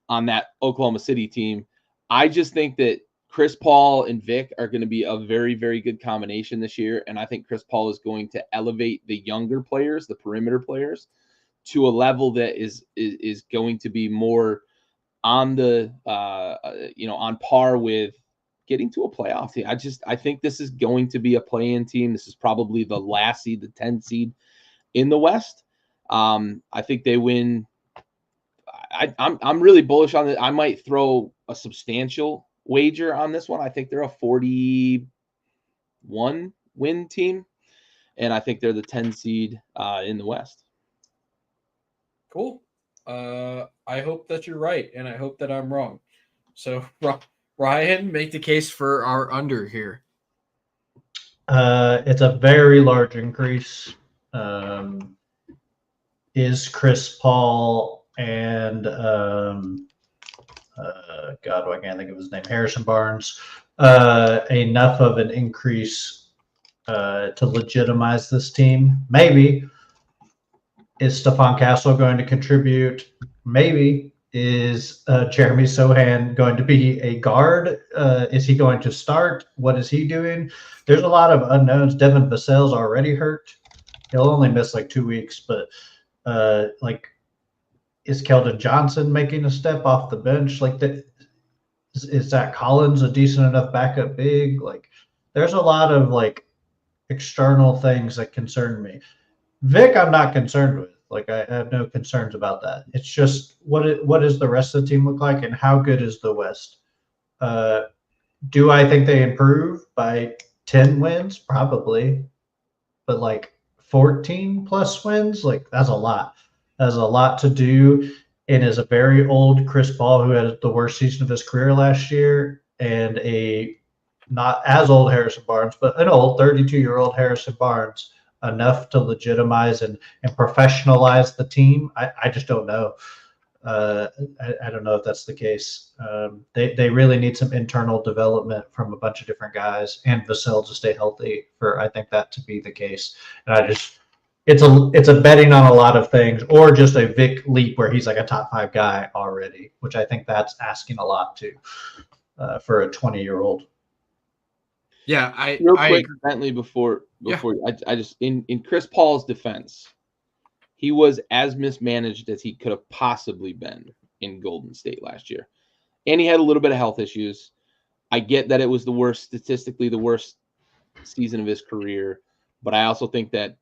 on that Oklahoma City team. I just think that Chris Paul and Vic are going to be a very, very good combination this year. And I think Chris Paul is going to elevate the younger players, the perimeter players, to a level that is going to be more on the, on par with getting to a playoff team. I think this is going to be a play-in team. This is probably the last seed, the 10th seed in the West. I think they win. I'm really bullish on it. I might throw a substantial wager on this one. I think they're a 40, win team, and I think they're the 10 seed in the West. Cool. I hope that you're right, and I hope that I'm wrong. So, Ryan, make the case for our under here. It's a very large increase. Is Chris Paul and God, I can't think of his name, Harrison Barnes, enough of an increase to legitimize this team? Maybe. Is Stephon Castle going to contribute? Maybe. Is Jeremy Sohan going to be a guard? Is he going to start? What is he doing? There's a lot of unknowns. Devin Vassell's already hurt. He'll only miss like 2 weeks, but is Keldon Johnson making a step off the bench? Like that, is Zach Collins a decent enough backup big? Like, there's a lot of like external things that concern me. Vic, I'm not concerned with. Like, I have no concerns about that. It's just what does the rest of the team look like, and how good is the West? Do I think they improve by 10 wins? Probably, but like 14 plus wins, like that's a lot. That's a lot to do. And is a very old Chris Paul, who had the worst season of his career last year, and a not as old Harrison Barnes, but an old 32-year-old Harrison Barnes, enough to legitimize and professionalize the team? I just don't know. I don't know if that's the case. They really need some internal development from a bunch of different guys, and Vassell to stay healthy for, I think, that to be the case. And it's a betting on a lot of things, or just a Vic leap where he's like a top 5 guy already, which I think that's asking a lot too for a 20-year-old. Yeah, real quick, Bentley, before I just in Chris Paul's defense, he was as mismanaged as he could have possibly been in Golden State last year, and he had a little bit of health issues. I get that it was statistically the worst season of his career, but I also think that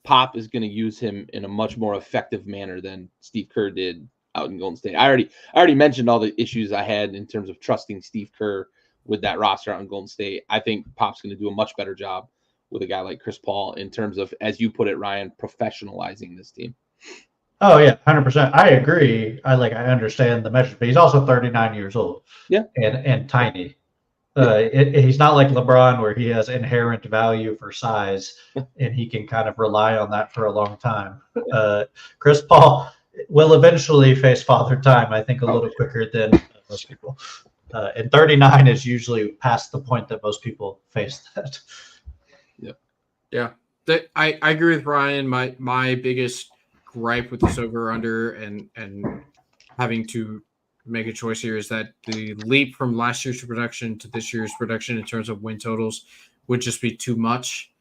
Pop is going to use him in a much more effective manner than Steve Kerr did out in Golden State. I already mentioned all the issues I had in terms of trusting Steve Kerr with that roster out in Golden State. I think Pop's going to do a much better job with a guy like Chris Paul in terms of, as you put it, Ryan, professionalizing this team. Oh yeah, 100%. I agree. I understand the measures, but he's also 39 years old. Yeah, and tiny. He's not like LeBron, where he has inherent value for size, and he can kind of rely on that for a long time. Chris Paul will eventually face father time, I think, a little quicker than most people. And 39 is usually past the point that most people face that. Yeah. I agree with Ryan. My biggest gripe with this over-under and having to make a choice here is that the leap from last year's production to this year's production in terms of win totals would just be too much.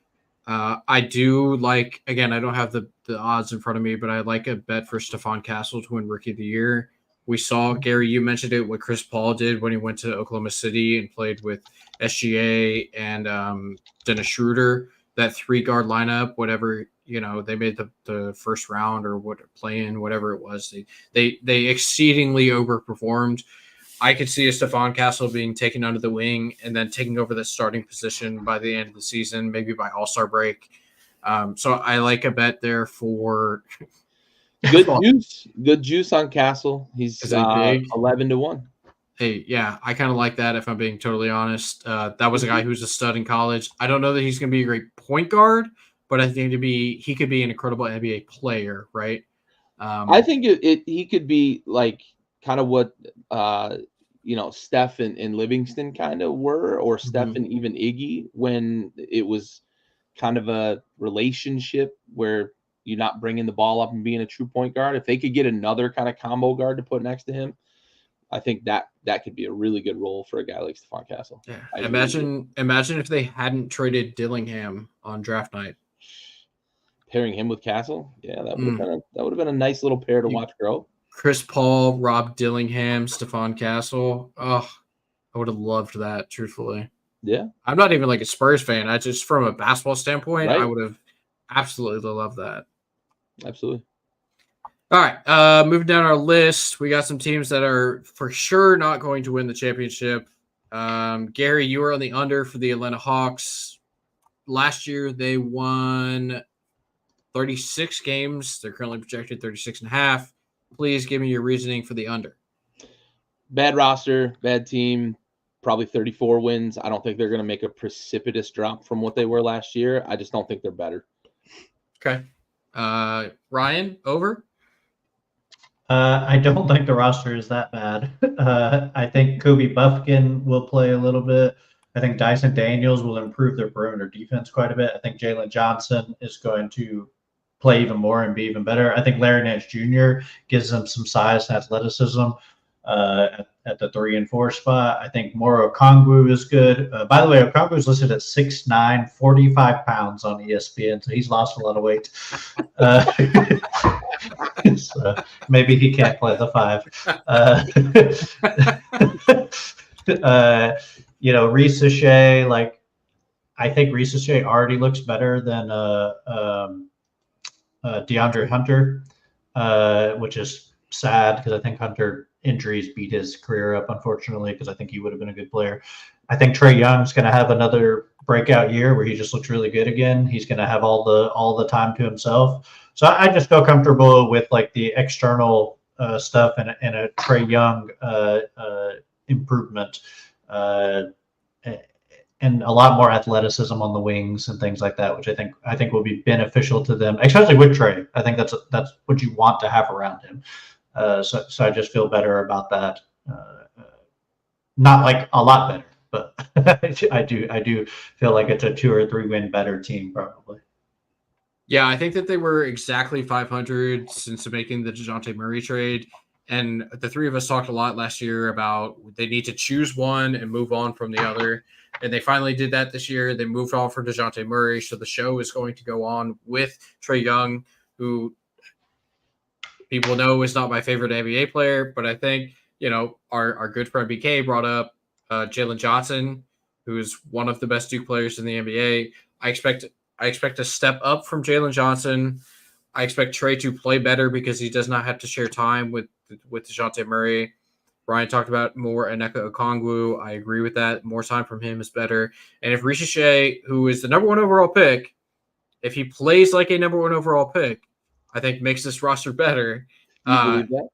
I do like, again, I don't have the odds in front of me, but I like a bet for Stephon Castle to win Rookie of the Year. We saw, Gary, you mentioned it, what Chris Paul did when he went to Oklahoma City and played with SGA and Dennis Schroeder. That 3-guard lineup, whatever, they made the first round or what play in, whatever it was. They exceedingly overperformed. I could see a Stephon Castle being taken under the wing and then taking over the starting position by the end of the season, maybe by All-Star break. So I like a bet there for good juice on Castle. He's 11-1. Hey, yeah, I kind of like that, if I'm being totally honest. That was a guy who was a stud in college. I don't know that he's going to be a great point guard, but I think he could be an incredible NBA player, right? I think he could be like kind of what Steph and Livingston kind of were, or Steph and even Iggy, when it was kind of a relationship where you're not bringing the ball up and being a true point guard. If they could get another kind of combo guard to put next to him, I think that could be a really good role for a guy like Stephon Castle. Yeah. Imagine if they hadn't traded Dillingham on draft night. Pairing him with Castle, yeah, that would have been a nice little pair to watch grow. Chris Paul, Rob Dillingham, Stephon Castle. Oh, I would have loved that, truthfully. Yeah. I'm not even like a Spurs fan. I just, from a basketball standpoint, right. I would have absolutely loved that. Absolutely. All right, moving down our list, we got some teams that are for sure not going to win the championship. Gary, you were on the under for the Atlanta Hawks. last year they won 36 games. They're currently projected 36 and a half. Please give me your reasoning for the under. Bad roster, bad team, probably 34 wins. I don't think they're going to make a precipitous drop from what they were last year. I just don't think they're better. Okay. Ryan, over? I don't think the roster is that bad. I think Kobe Buffkin will play a little bit. I think Dyson Daniels will improve their perimeter defense quite a bit. I think Jalen Johnson is going to play even more and be even better. I think Larry Nance Jr. gives them some size and athleticism at the 3 and 4 spot. I think Moro Okongwu is good. By the way, Okongwu is listed at 6'9", 45 pounds on ESPN, so he's lost a lot of weight. So maybe he can't play the 5. Reese Shea, I think Reese Shea already looks better than DeAndre Hunter, which is sad because I think Hunter injuries beat his career up, unfortunately, because I think he would have been a good player. I think Trae Young's going to have another breakout year where he just looks really good again. He's going to have all the time to himself. So I just feel comfortable with the external stuff and a Trae Young improvement and a lot more athleticism on the wings and things like that, which I think will be beneficial to them, especially with Trae. I think that's what you want to have around him. So I just feel better about that. Not a lot better, but I do feel like it's a 2 or 3 win better team probably. Yeah, I think that they were exactly 500 since making the DeJounte Murray trade. And the three of us talked a lot last year about they need to choose one and move on from the other. And they finally did that this year. They moved on for DeJounte Murray. So the show is going to go on with Trae Young, who people know is not my favorite NBA player. But I think, our good friend BK brought up Jalen Johnson, who is one of the best Duke players in the NBA. I expect a step up from Jalen Johnson. I expect Trae to play better because he does not have to share time with DeJounte Murray. Ryan talked about more Onyeka Okongwu. I agree with that. More time from him is better. And if Reese Shea, who is the number 1 overall pick, if he plays like a number 1 overall pick, I think makes this roster better. You believe that?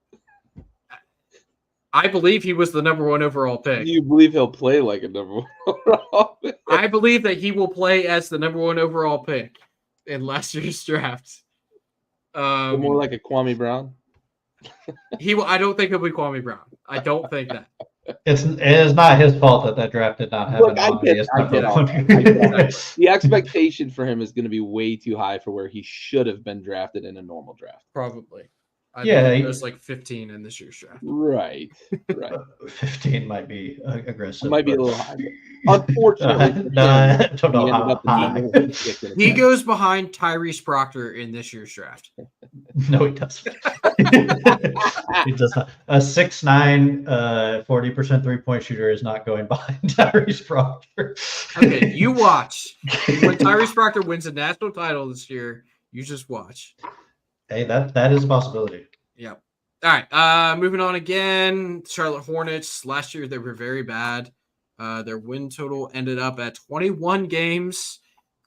I believe he was the number 1 overall pick. Do you believe he'll play like a number 1 overall pick? I believe that he will play as the number 1 overall pick in last year's draft. More like a Kwame Brown. I don't think he'll be Kwame Brown. I don't think that. It is not his fault that draft did not happen. The expectation for him is going to be way too high for where he should have been drafted in a normal draft. Probably. I Yeah, think it was 15 in this year's draft. Right. 15 might be aggressive. It might be a little high. Unfortunately, I don't know how high. He goes behind Tyrese Proctor in this year's draft. No, he doesn't. He does not. A 6'9", 40% 3-point shooter is not going behind Tyrese Proctor. Okay, you watch. When Tyrese Proctor wins a national title this year, you just watch. Hey, that is a possibility. Yeah. All right. Moving on again. Charlotte Hornets. Last year they were very bad. Their win total ended up at 21 games.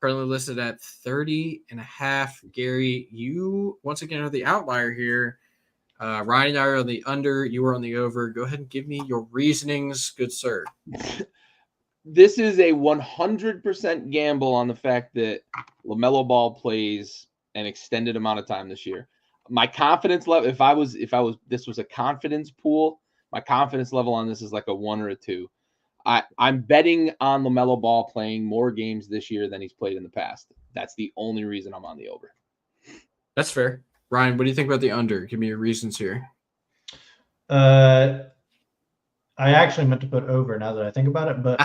Currently listed at 30.5. Gary, you once again are the outlier here. Ryan and I are on the under. You are on the over. Go ahead and give me your reasonings, good sir. This is a 100% gamble on the fact that LaMelo Ball plays an extended amount of time this year. My confidence level, if this was a confidence pool, my confidence level on this is like a 1 or a 2. I'm betting on LaMelo Ball playing more games this year than he's played in the past. That's the only reason I'm on the over. That's fair. Ryan, what do you think about the under? Give me your reasons here. I actually meant to put over now that I think about it, but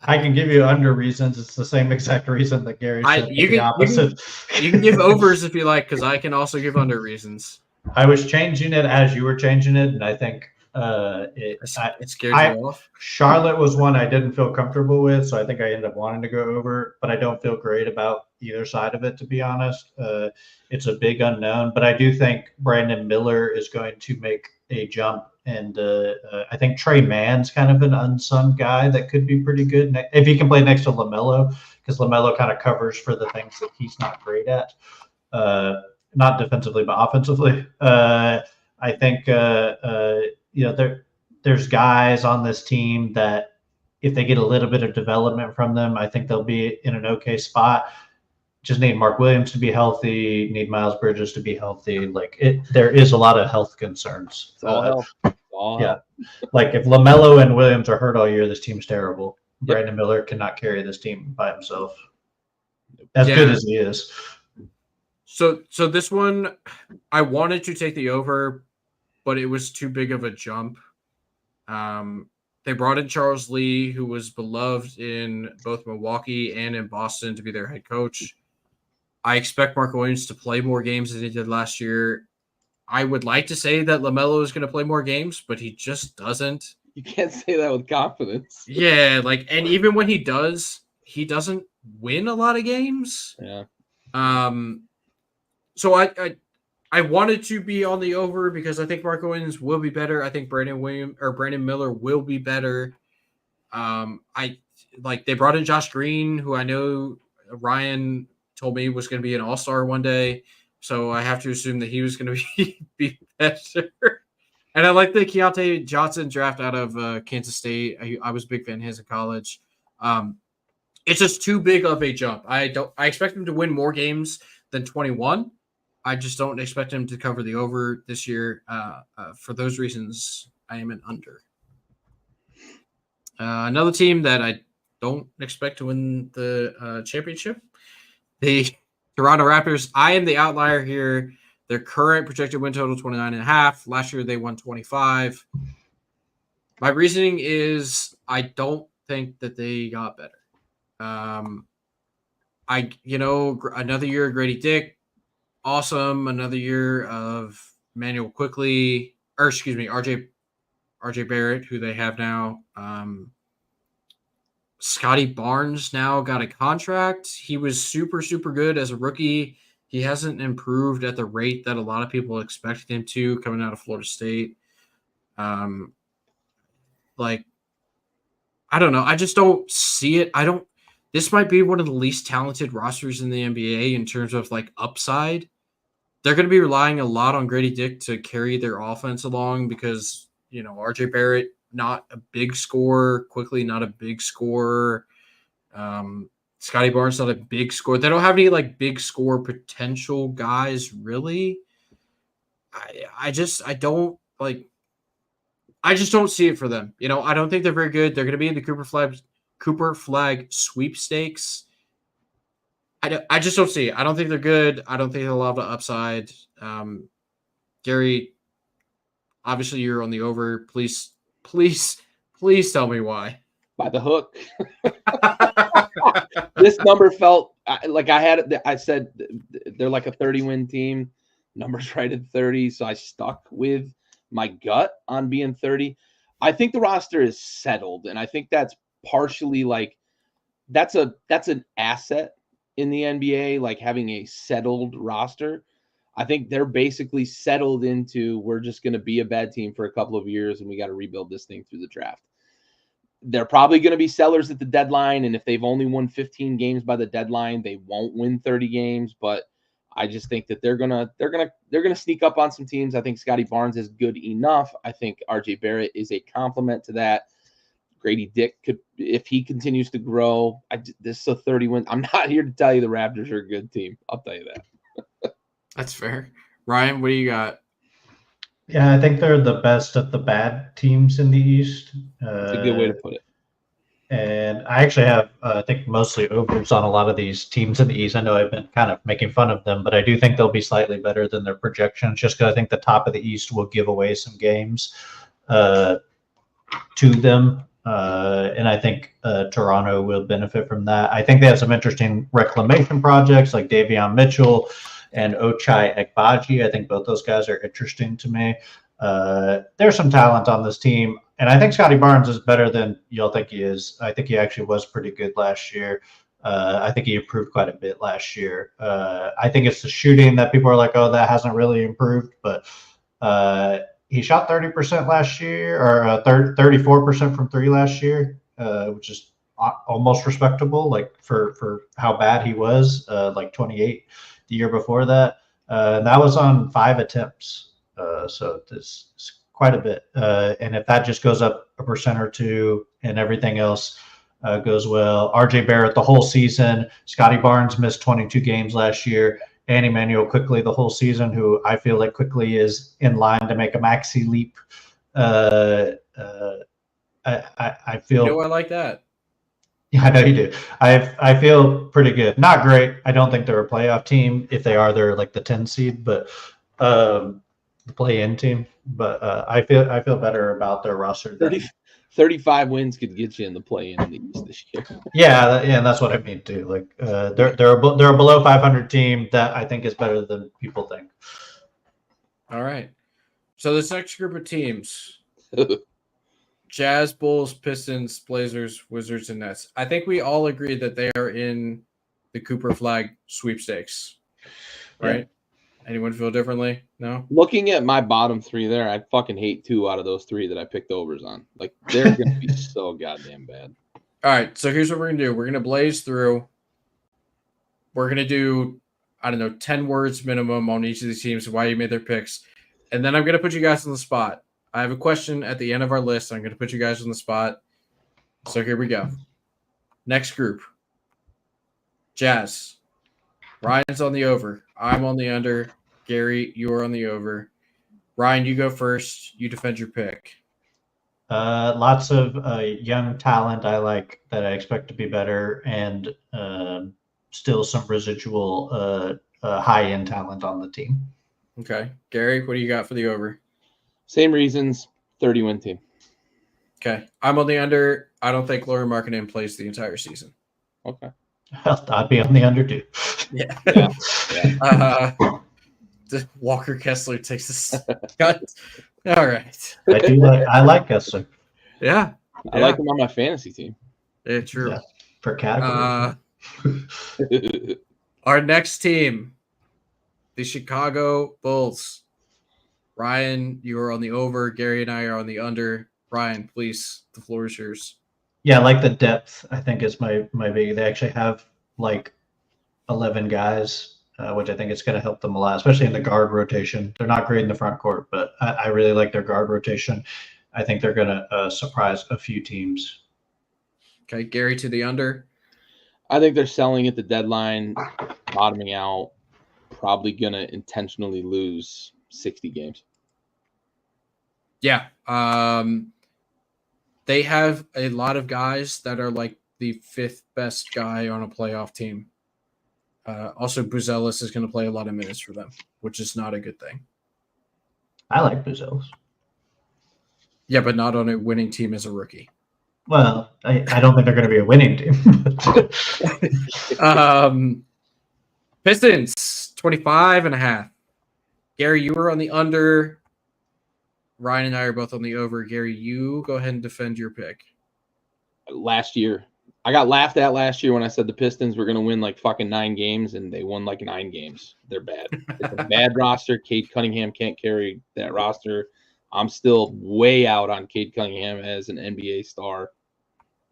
I can give you under reasons. It's the same exact reason that Gary said. You can give overs if you like, because I can also give under reasons. I was changing it as you were changing it, and I think it scared you off. Charlotte was one I didn't feel comfortable with, so I think I ended up wanting to go over, but I don't feel great about either side of it, to be honest. It's a big unknown, but I do think Brandon Miller is going to make a jump. And I think Trey Mann's kind of an unsung guy that could be pretty good if he can play next to LaMelo, because LaMelo kind of covers for the things that he's not great at, not defensively but offensively. I think there's guys on this team that if they get a little bit of development from them, I think they'll be in an okay spot. Just need Mark Williams to be healthy, need Miles Bridges to be healthy. There is a lot of health concerns. It's all health. Yeah. Like if LaMelo and Williams are hurt all year, this team's terrible. Yep. Brandon Miller cannot carry this team by himself. As good as he is. So this one, I wanted to take the over, but it was too big of a jump. They brought in Charles Lee, who was beloved in both Milwaukee and in Boston, to be their head coach. I expect Mark Williams to play more games than he did last year. I would like to say that LaMelo is going to play more games, but he just doesn't. You can't say that with confidence. Yeah, and even when he does, he doesn't win a lot of games. Yeah. So I wanted to be on the over because I think Mark Williams will be better. I think Brandon Miller will be better. They brought in Josh Green, who I know Ryan told me was going to be an all-star one day. So I have to assume that he was going to be better. And I like the Keontae Johnson draft out of Kansas State. I was a big fan of his in college. It's just too big of a jump. I expect him to win more games than 21. I just don't expect him to cover the over this year. For those reasons, I am an under. Another team that I don't expect to win the championship, the Toronto Raptors. I am the outlier here. Their current projected win total 29.5. Last year they won 25. My reasoning is I don't think that they got better. Another year of Grady Dick, awesome. Another year of Manuel Quickley, RJ Barrett, who they have now. Scotty Barnes now got a contract. He was super, super good as a rookie. He hasn't improved at the rate that a lot of people expected him to coming out of Florida State. I don't know. I just don't see it. This might be one of the least talented rosters in the NBA in terms of upside. They're going to be relying a lot on Grady Dick to carry their offense along because, RJ Barrett, not a big scorer, Quickly not a big scorer. Scotty Barnes not a big scorer. They don't have any big score potential guys really. I just don't see it for them. I don't think they're very good. They're going to be in the Cooper Flag sweepstakes. I just don't see it. I don't think they're good. I don't think they'll have the upside. Gary, obviously you're on the over. Please tell me why. By the hook. This number felt like I said they're like a 30-win team. Numbers right at 30, so I stuck with my gut on being 30. I think the roster is settled, and I think that's partially that's an asset in the NBA, having a settled roster. I think they're basically settled into we're just going to be a bad team for a couple of years, and we got to rebuild this thing through the draft. They're probably going to be sellers at the deadline, and if they've only won 15 games by the deadline, they won't win 30 games. But I just think that they're gonna sneak up on some teams. I think Scotty Barnes is good enough. I think RJ Barrett is a complement to that. Grady Dick could, if he continues to grow. This is a 30-win. I'm not here to tell you the Raptors are a good team. I'll tell you that. That's fair. Ryan, what do you got? Yeah, I think they're the best of the bad teams in the East. That's a good way to put it. And I actually have, I think, mostly overs on a lot of these teams in the East. I know I've been kind of making fun of them, but I do think they'll be slightly better than their projections just because I think the top of the East will give away some games to them. And I think Toronto will benefit from that. I think they have some interesting reclamation projects like Davion Mitchell and Ochai Agbaji. I think both those guys are interesting to me. There's some talent on this team. And I think Scotty Barnes is better than you'll think he is. I think he actually was pretty good last year. I think he improved quite a bit last year. I think it's the shooting that people are like, oh, that hasn't really improved. But he shot 30% last year, or 34% from three last year, which is almost respectable, like for how bad he was, like 28 the year before that. And that was on 5 attempts. So it's quite a bit. And if that just goes up a percent or two and everything else goes well, RJ Barrett the whole season, Scotty Barnes missed 22 games last year, and Emmanuel Quickly the whole season, who I feel like Quickly is in line to make a maxi leap. I feel I like that. Yeah, I know you do. I feel pretty good. Not great. I don't think they're a playoff team. If they are, they're like the 10 seed, but the play-in team. But I feel better about their roster. 35 wins could get you in the play-in in the East this year. Yeah, and that's what I mean too. Like they're a below 500 team that I think is better than people think. All right. So this next group of teams. Jazz, Bulls, Pistons, Blazers, Wizards, and Nets. I think we all agree that they are in the Cooper Flag sweepstakes, right? Yeah. Anyone feel differently? No? Looking at my bottom 3 there, I'd fucking hate 2 out of those 3 that I picked overs on. Like, they're going to be so goddamn bad. All right, so here's what we're going to do. We're going to blaze through. We're going to do, 10 words minimum on each of these teams, why you made their picks. And then I'm going to put you guys on the spot. I have a question at the end of our list. I'm going to put you guys on the spot. So here we go. Next group. Jazz. Ryan's on the over. I'm on the under. Gary, you're on the over. Ryan, you go first. You defend your pick. Lots of young talent I like that I expect to be better, and still some residual high-end talent on the team. Okay. Gary, what do you got for the over? Same reasons, 30-win team. Okay. I'm on the under. I don't think Lauri Markkanen plays the entire season. Okay. I'd be on the under too. Yeah. Walker Kessler takes a cut. All right. I like Kessler. Yeah. I like him on my fantasy team. Yeah, true. Yeah, per category. Our next team, the Chicago Bulls. Ryan, you are on the over. Gary and I are on the under. Ryan, please, the floor is yours. Yeah, I like the depth. I think is my big. They actually have like 11 guys, which I think it's going to help them a lot, especially in the guard rotation. They're not great in the front court, but I really like their guard rotation. I think they're going to surprise a few teams. Okay, Gary to the under. I think they're selling at the deadline, bottoming out, probably going to intentionally lose 60 games. Yeah. They have a lot of guys that are like the 5th best guy on a playoff team. Also, Buzelis is going to play a lot of minutes for them, which is not a good thing. I like Buzelis. Yeah, but not on a winning team as a rookie. Well, I don't think they're going to be a winning team. Pistons, 25.5. Gary, you were on the under. Ryan and I are both on the over. Gary, you go ahead and defend your pick. Last year, I got laughed at last year when I said the Pistons were going to win like fucking 9 games, and they won like 9 games. They're bad. It's a bad roster. Cade Cunningham can't carry that roster. I'm still way out on Cade Cunningham as an NBA star.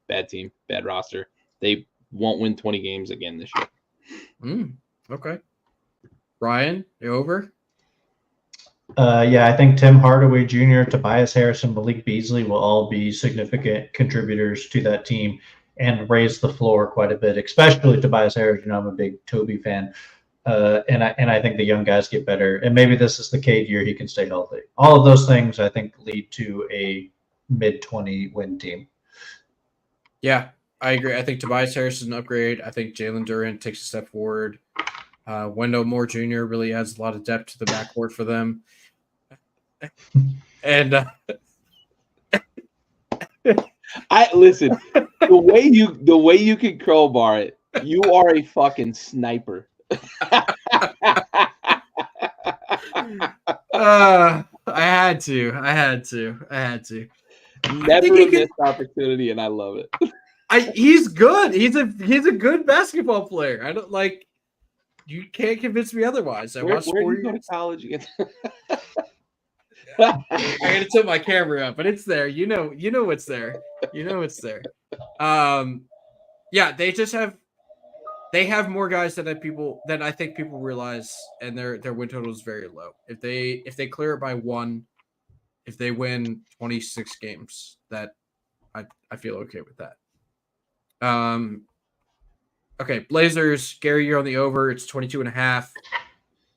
Bad team, bad roster. They won't win 20 games again this year. Okay. Ryan, you over? Yeah, I think Tim Hardaway Jr., Tobias Harris, and Malik Beasley will all be significant contributors to that team and raise the floor quite a bit, especially Tobias Harris. You know, I'm a big Toby fan. And I think the young guys get better. And maybe this is the Cade year he can stay healthy. All of those things, I think, lead to a mid-20 win team. Yeah, I agree. I think Tobias Harris is an upgrade. I think Jalen Duren takes a step forward. Wendell Moore Jr. really adds a lot of depth to the backcourt for them. And I listen, the way you can crowbar it, you are a fucking sniper. I had to. Never a missed opportunity, and I love it. He's good. He's a good basketball player. I don't like. You can't convince me otherwise. Where did you go to college again? I gotta tilt my camera up, but it's there. You know it's there. You know it's there. Yeah, they have more guys than I think people realize, and their win total is very low. If they clear it by 1, if they win 26 games, that I feel okay with that. Okay, Blazers, Gary, you're on the over. It's 22.5.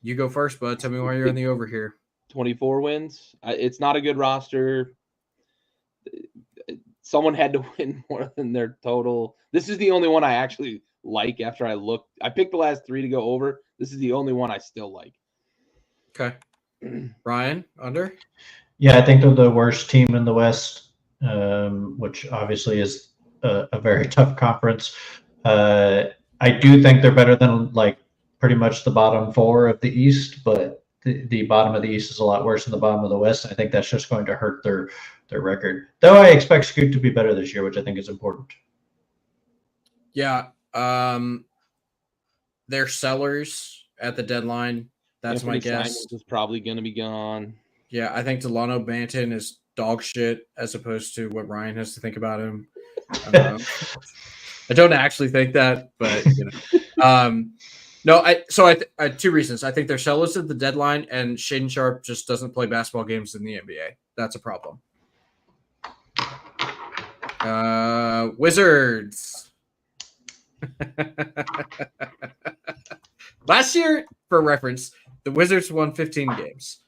You go first, bud. Tell me why you're on the over here. 24 wins. It's not a good roster. Someone had to win more than their total. This is the only one I actually like after I looked. I picked the last 3 to go over. This is the only one I still like. Okay. Ryan, under? Yeah, I think they're the worst team in the West, which obviously is a very tough conference. I do think they're better than like pretty much the bottom 4 of the East, but the bottom of the East is a lot worse than the bottom of the West. I think that's just going to hurt their record. Though I expect Scoot to be better this year, which I think is important. Yeah. They're sellers at the deadline. That's my guess. Is probably going to be gone. Yeah, I think Delano Banton is dog shit as opposed to what Ryan has to think about him. I don't actually think that, but no. I 2 reasons. I think they're sellers at the deadline, and Shaedon Sharpe just doesn't play basketball games in the NBA. That's a problem. Wizards. Last year, for reference, the Wizards won 15 games.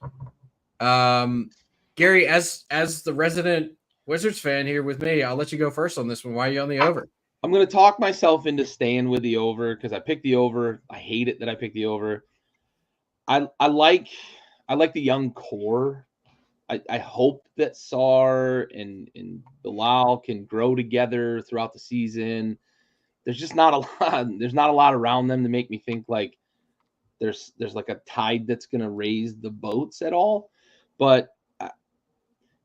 Gary, as the resident Wizards fan here with me, I'll let you go first on this one. Why are you on the over? I'm going to talk myself into staying with the over because I picked the over. I hate it that I picked the over. I like the young core. I hope that Sar and Bilal can grow together throughout the season. There's just not a lot. There's not a lot around them to make me think like there's like a tide that's going to raise the boats at all. But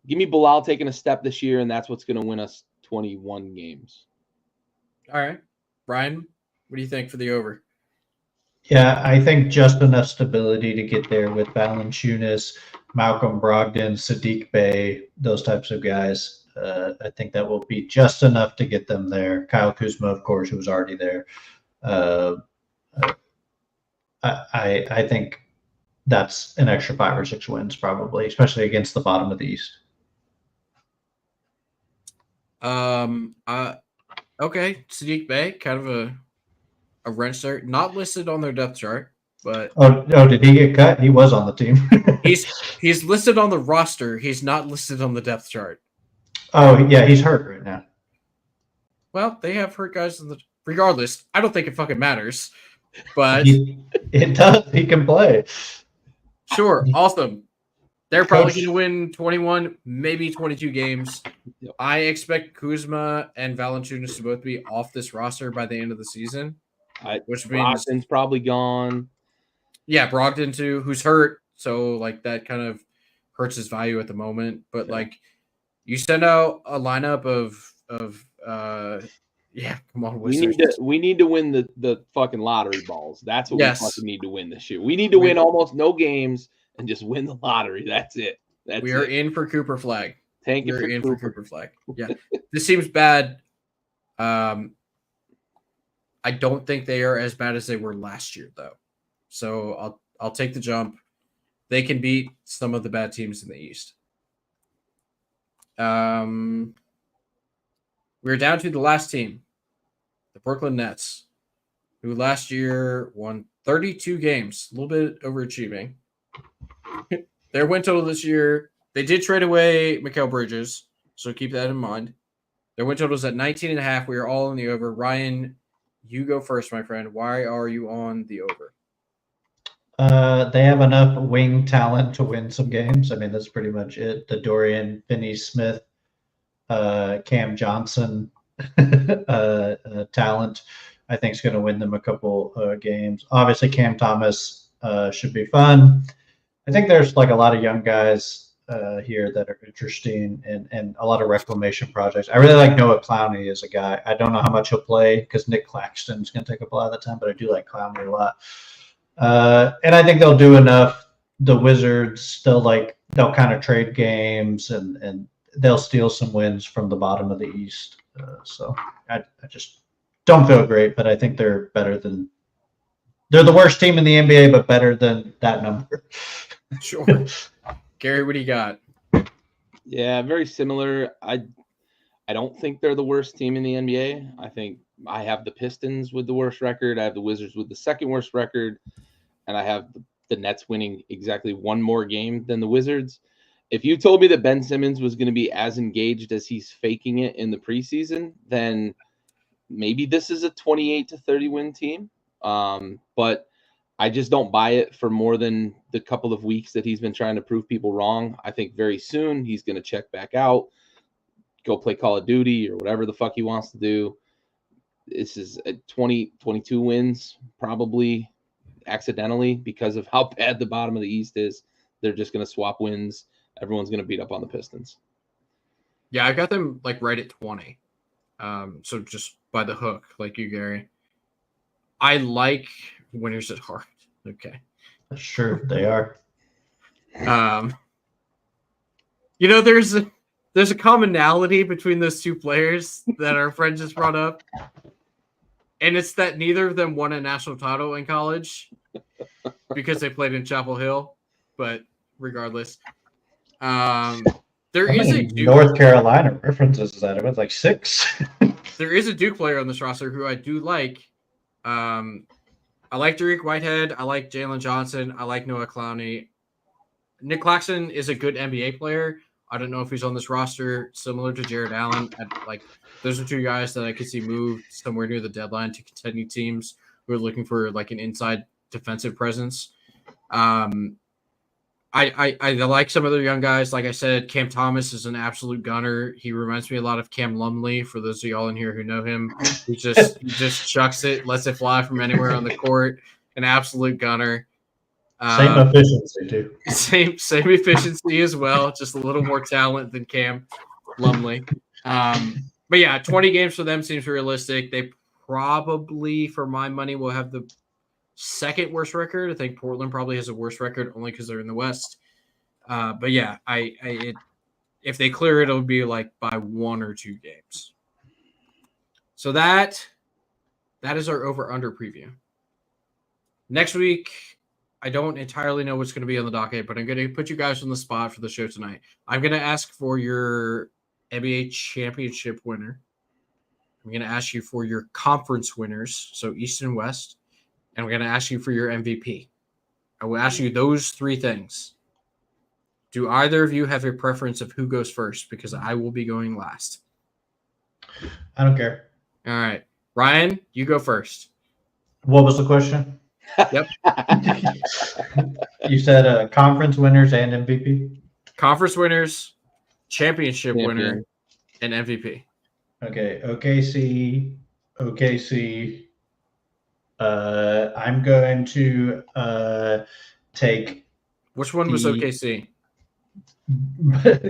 give me Bilal taking a step this year, and that's what's going to win us 21 games. All right. Brian, what do you think for the over? Yeah, I think just enough stability to get there with Valanciunas, Malcolm Brogdon, Sadiq Bey, those types of guys. I think that will be just enough to get them there. Kyle Kuzma, of course, who was already there. I think that's an extra 5 or 6 wins probably, especially against the bottom of the East. Okay, Sadiq Bey, kind of a wrench there. Not listed on their depth chart, but did he get cut? He was on the team. he's listed on the roster. He's not listed on the depth chart. Oh yeah, he's hurt right now. Well, they have hurt guys in the. Regardless, I don't think it fucking matters. But it does. He can play. Sure, awesome. They're probably going to win 21, maybe 22 games. Yep. I expect Kuzma and Valanciunas to both be off this roster by the end of the season, which means Brogdon's probably gone. Yeah, Brogdon too, who's hurt, so like that kind of hurts his value at the moment. But like, you send out a lineup of come on, Wizards. We need to win the fucking lottery balls. That's what we fucking need to win this year. We need to win almost no games and just win the lottery. That's it. We are in for Cooper Flag. We're in for Cooper Flag. Yeah, this seems bad. I don't think they are as bad as they were last year, though. So I'll take the jump. They can beat some of the bad teams in the East. We're down to the last team, the Brooklyn Nets, who last year won 32 games, a little bit overachieving. Their win total this year, they did trade away Mikal Bridges, so keep that in mind. Their win total is at 19.5. We are all in the over. Ryan, you go first, my friend. Why are you on the over? They have enough wing talent to win some games. I mean, that's pretty much it. The Dorian Finney-Smith, Cam Johnson talent, I think is going to win them a couple games. Obviously, Cam Thomas should be fun. I think there's like a lot of young guys here that are interesting and a lot of reclamation projects. I really like Noah Clowney as a guy. I don't know how much he'll play because Nick Claxton's going to take up a lot of the time, but I do like Clowney a lot. And I think they'll do enough. The Wizards, they'll kind of trade games and they'll steal some wins from the bottom of the East. So I just don't feel great, but I think they're better than. They're the worst team in the NBA, but better than that number. Sure. Gary, what do you got? Yeah, very similar. I don't think they're the worst team in the NBA. I think I have the Pistons with the worst record. I have the Wizards with the second worst record, and I have the Nets winning exactly one more game than the Wizards. If you told me that Ben Simmons was going to be as engaged as he's faking it in the preseason, then maybe this is a 28 to 30 win team. But I just don't buy it for more than the couple of weeks that he's been trying to prove people wrong. I think very soon he's going to check back out, go play Call of Duty or whatever the fuck he wants to do. This is a 22 wins, probably accidentally because of how bad the bottom of the East is. They're just going to swap wins. Everyone's going to beat up on the Pistons. Yeah, I got them like right at 20. So just by the hook, like you, Gary. I like winners at heart. Okay. Sure, they are. There's a commonality between those two players that our friend just brought up. And it's that neither of them won a national title in college because they played in Chapel Hill. But regardless, there is a Duke, North Carolina references that it was like 6. there is a Duke player on this roster who I do like. I like Dariq Whitehead. I like Jalen Johnson. I like Noah Clowney. Nick Claxton is a good NBA player. I don't know if he's on this roster, similar to Jared Allen. Those are two guys that I could see move somewhere near the deadline to contending teams who are looking for like an inside defensive presence. I like some of the young guys. Like I said, Cam Thomas is an absolute gunner. He reminds me a lot of Cam Lumley. For those of y'all in here who know him, he just chucks it, lets it fly from anywhere on the court. An absolute gunner. Same efficiency too. Same efficiency as well. Just a little more talent than Cam Lumley. But yeah, 20 games for them seems realistic. They probably, for my money, will have the second worst record. I think Portland probably has a worse record only because they're in the West. But yeah, if they clear it, it'll be like by 1 or 2 games. So that is our over-under preview. Next week, I don't entirely know what's going to be on the docket, but I'm going to put you guys on the spot for the show tonight. I'm going to ask for your NBA championship winner. I'm going to ask you for your conference winners, so East and West. And I'm going to ask you for your MVP. I will ask you those 3 things. Do either of you have a preference of who goes first? Because I will be going last. I don't care. All right. Ryan, you go first. What was the question? Yep. You said conference winners and MVP? Conference winners, championship winner, and MVP. Okay. OKC. I'm going to take. Which one was OKC?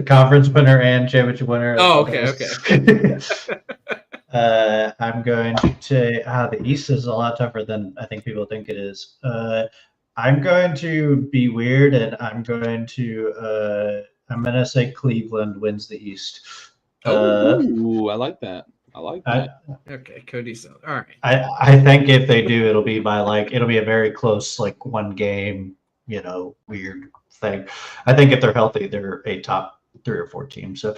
Conference winner and championship winner. Oh, okay. I'm going to say the East is a lot tougher than I think people think it is. I'm going to be weird, and I'm going to say Cleveland wins the East. Ooh, I like that. Okay, Cody's out. All right. I think if they do, it'll be it'll be a very close, one game, weird thing. I think if they're healthy, they're a top 3 or 4 team. So,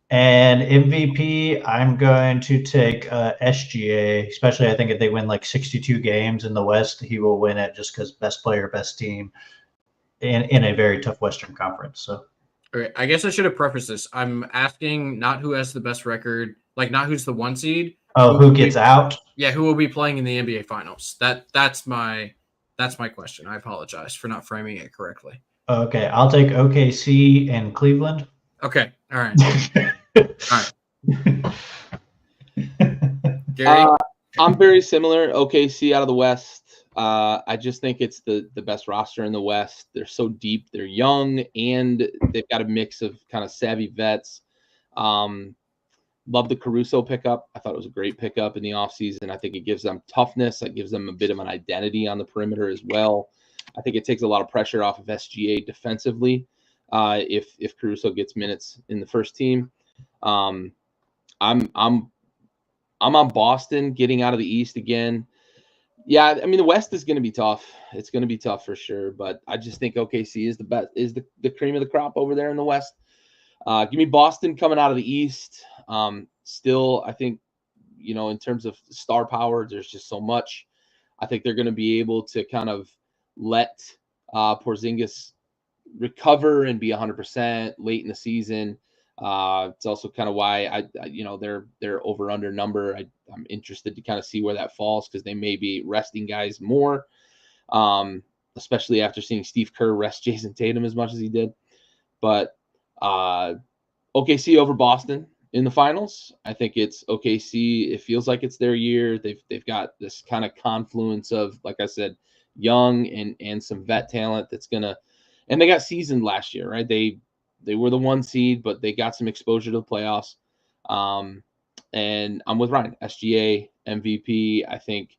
and MVP, I'm going to take SGA, especially I think if they win 62 games in the West, he will win it just because best player, best team in a very tough Western Conference. So. Okay, I guess I should have prefaced this. I'm asking not who has the best record, not who's the 1 seed. Oh, who gets out? Yeah, who will be playing in the NBA Finals? That's my question. I apologize for not framing it correctly. Okay, I'll take OKC and Cleveland. Okay, all right. All right. Gary? I'm very similar. OKC out of the West. I just think it's the best roster in the West. They're so deep. They're young, and they've got a mix of kind of savvy vets. Love the Caruso pickup. I thought it was a great pickup in the offseason. I think it gives them toughness. It gives them a bit of an identity on the perimeter as well. I think it takes a lot of pressure off of SGA defensively if Caruso gets minutes in the first team. I'm I'm on Boston getting out of the East again. Yeah, I mean the West is going to be tough. It's going to be tough for sure, but I just think OKC is the best, is the cream of the crop over there in the West. Give me Boston coming out of the East. Still, I think, in terms of star power, there's just so much. I think they're going to be able to kind of let Porzingis recover and be 100% late in the season. It's also kind of why they're over under number. I'm interested to kind of see where that falls because they may be resting guys more, especially after seeing Steve Kerr rest Jason Tatum as much as he did. But OKC over Boston in the finals. I think it's OKC. It feels like it's their year. They've got this kind of confluence of, like I said, young and some vet talent that's gonna, and they got seasoned last year, right? They were the 1 seed, but they got some exposure to the playoffs. And I'm with Ryan, SGA MVP. I think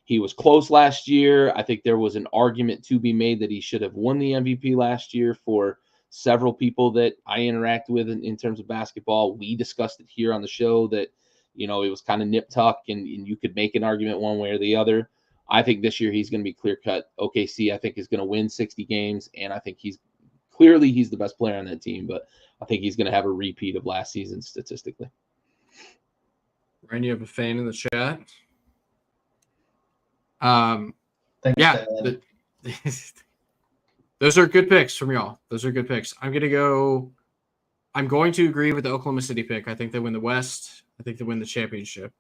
he was close last year. I think there was an argument to be made that he should have won the MVP last year for several people that I interact with in terms of basketball. We discussed it here on the show that, it was kind of nip tuck and you could make an argument one way or the other. I think this year he's going to be clear cut. OKC, I think, is going to win 60 games. And I think he's the best player on that team, but I think he's going to have a repeat of last season statistically. Ryan, you have a fan in the chat. Thanks, Yeah. Dad. Those are good picks from y'all. Those are good picks. I'm going to agree with the Oklahoma City pick. I think they win the West. I think they win the championship.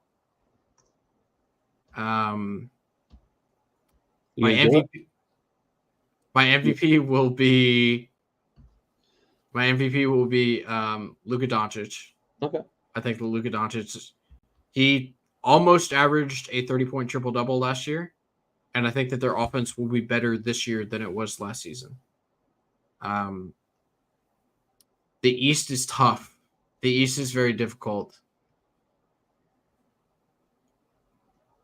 My MVP will be Luka Doncic. Okay. I think the Luka Doncic, he almost averaged a 30-point triple-double last year. And I think that their offense will be better this year than it was last season. The East is tough. The East is very difficult.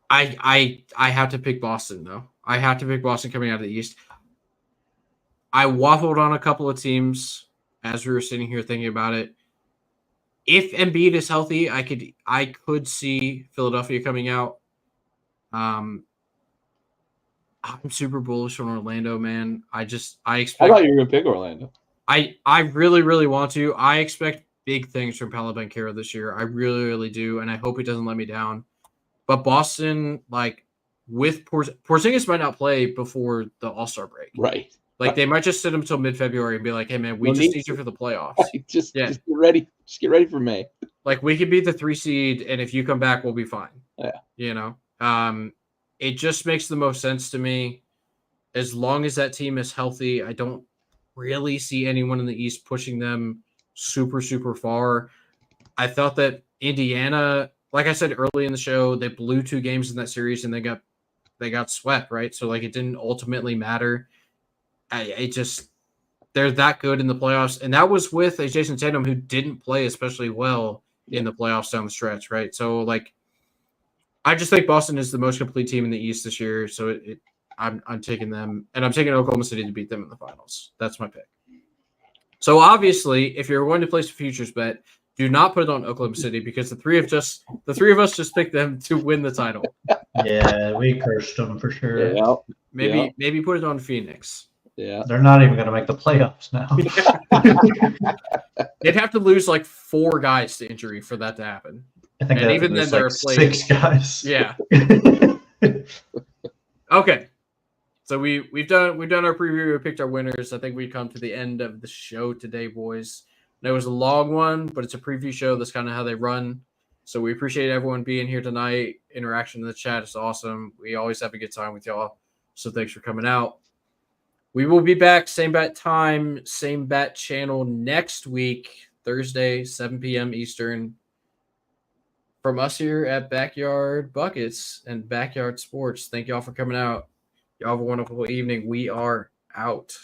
I have to pick Boston, though. I have to pick Boston coming out of the East. I waffled on a couple of teams as we were sitting here thinking about it. If Embiid is healthy, I could see Philadelphia coming out. I'm super bullish on Orlando, man. I expect. I thought you were gonna pick Orlando. I really, really want to. I expect big things from Paolo Banchero this year. I really, really do, and I hope he doesn't let me down. But Boston, with Porzingis might not play before the All-Star break. Right. They might just sit him until mid-February and be like, "Hey, man, we just need you for the playoffs. Just get ready. Just get ready for May." We could be the 3 seed, and if you come back, we'll be fine. Yeah. It just makes the most sense to me. As long as that team is healthy, I don't really see anyone in the East pushing them super, super far. I thought that Indiana, like I said early in the show, they blew 2 games in that series and they got swept, right? So it didn't ultimately matter. They're that good in the playoffs, and that was with a Jason Tatum who didn't play especially well in the playoffs down the stretch, right? So I just think Boston is the most complete team in the East this year. So I'm taking them, and I'm taking Oklahoma City to beat them in the finals. That's my pick. So obviously, if you're going to place a futures bet, do not put it on Oklahoma City because the three of us just picked them to win the title. Yeah, we cursed them for sure. Yeah. Maybe put it on Phoenix. Yeah. They're not even going to make the playoffs now. They'd have to lose 4 guys to injury for that to happen. I think And even then, they're 6 guys. Yeah. Okay. So we've done our preview. We picked our winners. I think we've come to the end of the show today, boys. And it was a long one, but it's a preview show. That's kind of how they run. So we appreciate everyone being here tonight. Interaction in the chat is awesome. We always have a good time with y'all. So thanks for coming out. We will be back, same bat time, same bat channel next week, Thursday, 7 p.m. Eastern. From us here at Backyard Buckets and Backyard Sports, thank y'all for coming out. Y'all have a wonderful evening. We are out.